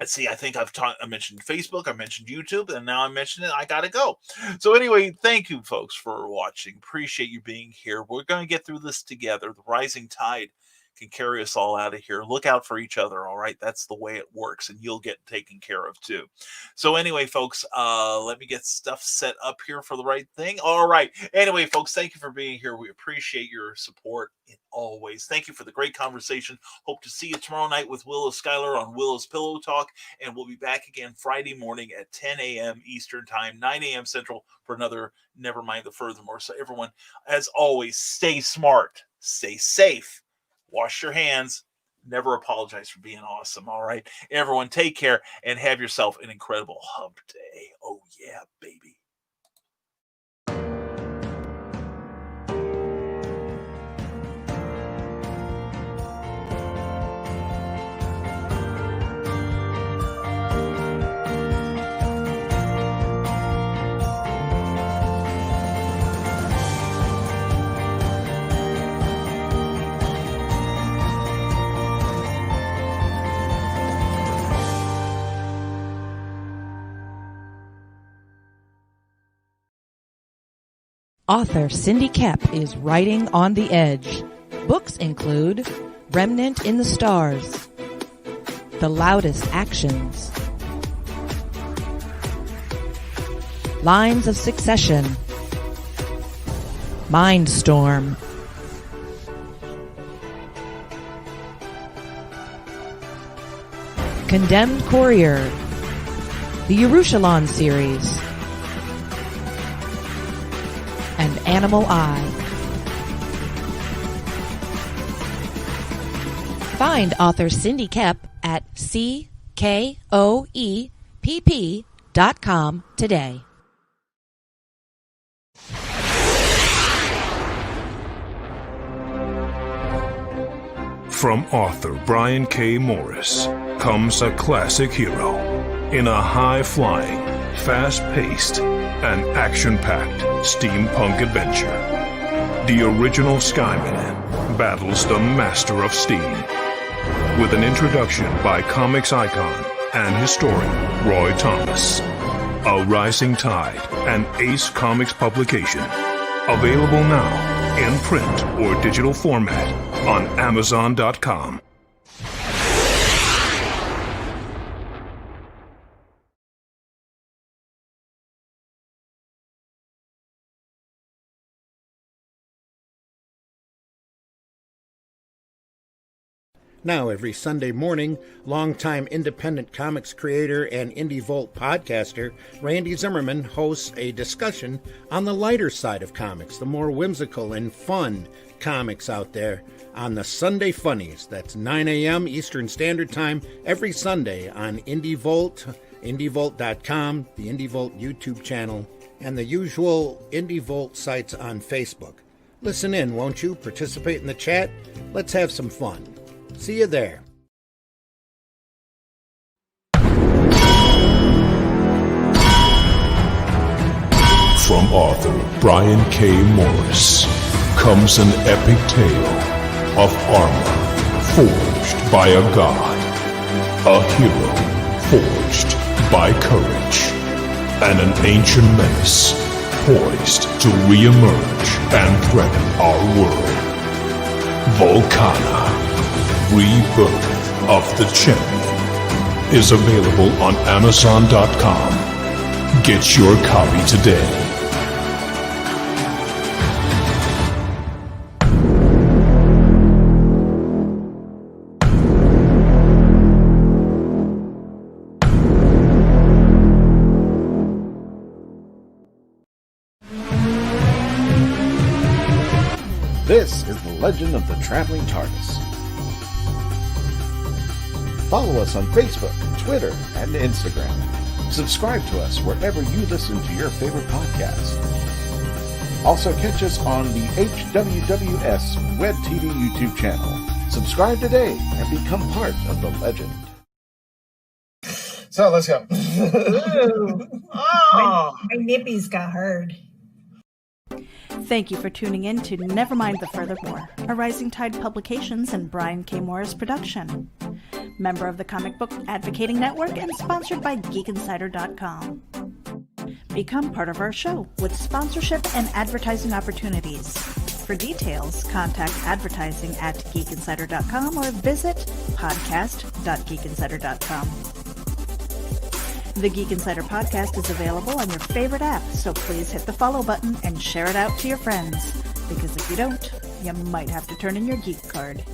S2: let's see, I think I mentioned Facebook, I mentioned YouTube, and now I mentioned it. I got to go. So anyway, thank you, folks, for watching. Appreciate you being here. We're going to get through this together. The rising tide can carry us all out of here. Look out for each other, all right? That's the way it works, and you'll get taken care of, too. So anyway, folks, let me get stuff set up here for the right thing. All right. Anyway, folks, thank you for being here. We appreciate your support always. Thank you for the great conversation. Hope to see you tomorrow night with Willow Schuyler on Willow's Pillow Talk, and we'll be back again Friday morning at 10 a.m. Eastern Time, 9 a.m. Central for another Nevermind the Furthermore. So everyone, as always, stay smart, stay safe, wash your hands, never apologize for being awesome, all right? Everyone, take care and have yourself an incredible hump day. Oh, yeah, baby.
S6: Author Cindy Kepp is writing on the edge. Books include Remnant in the Stars, The Loudest Actions, Lines of Succession, Mindstorm, Condemned Courier, the Yerushalayim series, and Animal Eye. Find author Cindy Kepp at CKOEPP.com today.
S1: From author Brian K. Morris comes a classic hero in a high-flying, fast-paced, and action-packed steampunk adventure. The original Skyman battles the Master of Steam. With an introduction by comics icon and historian Roy Thomas. A Rising Tide, an Ace Comics publication. Available now in print or digital format on Amazon.com.
S7: Now, every Sunday morning, longtime independent comics creator and Indie Volt podcaster Randy Zimmerman hosts a discussion on the lighter side of comics, the more whimsical and fun comics out there on the Sunday Funnies. That's 9 a.m. Eastern Standard Time every Sunday on Indie Volt, indievolt.com, the Indie Volt YouTube channel, and the usual Indie Volt sites on Facebook. Listen in, won't you? Participate in the chat. Let's have some fun. See you there.
S1: From author Brian K. Morris comes an epic tale of armor forged by a god, a hero forged by courage, and an ancient menace poised to re-emerge and threaten our world. Volcana, Rebirth of the Champion, is available on Amazon.com. Get your copy today.
S4: legend of the traveling TARDIS. Follow us on Facebook, Twitter, and Instagram. Subscribe to us wherever you listen to your favorite podcast. Also catch us on the HWWS Web TV YouTube channel. Subscribe today and become part of the legend.
S8: So let's go.
S9: Ooh.
S8: Oh.
S9: My nippies got hard.
S5: Thank you for tuning in to Nevermind the Furthermore, a Rising Tide Publications and Brian K. Morris production. Member of the Comic Book Advocating Network and sponsored by GeekInsider.com. Become part of our show with sponsorship and advertising opportunities. For details, contact advertising at GeekInsider.com or visit podcast.geekinsider.com. The Geek Insider podcast is available on your favorite app, so please hit the follow button and share it out to your friends. Because if you don't, you might have to turn in your geek card.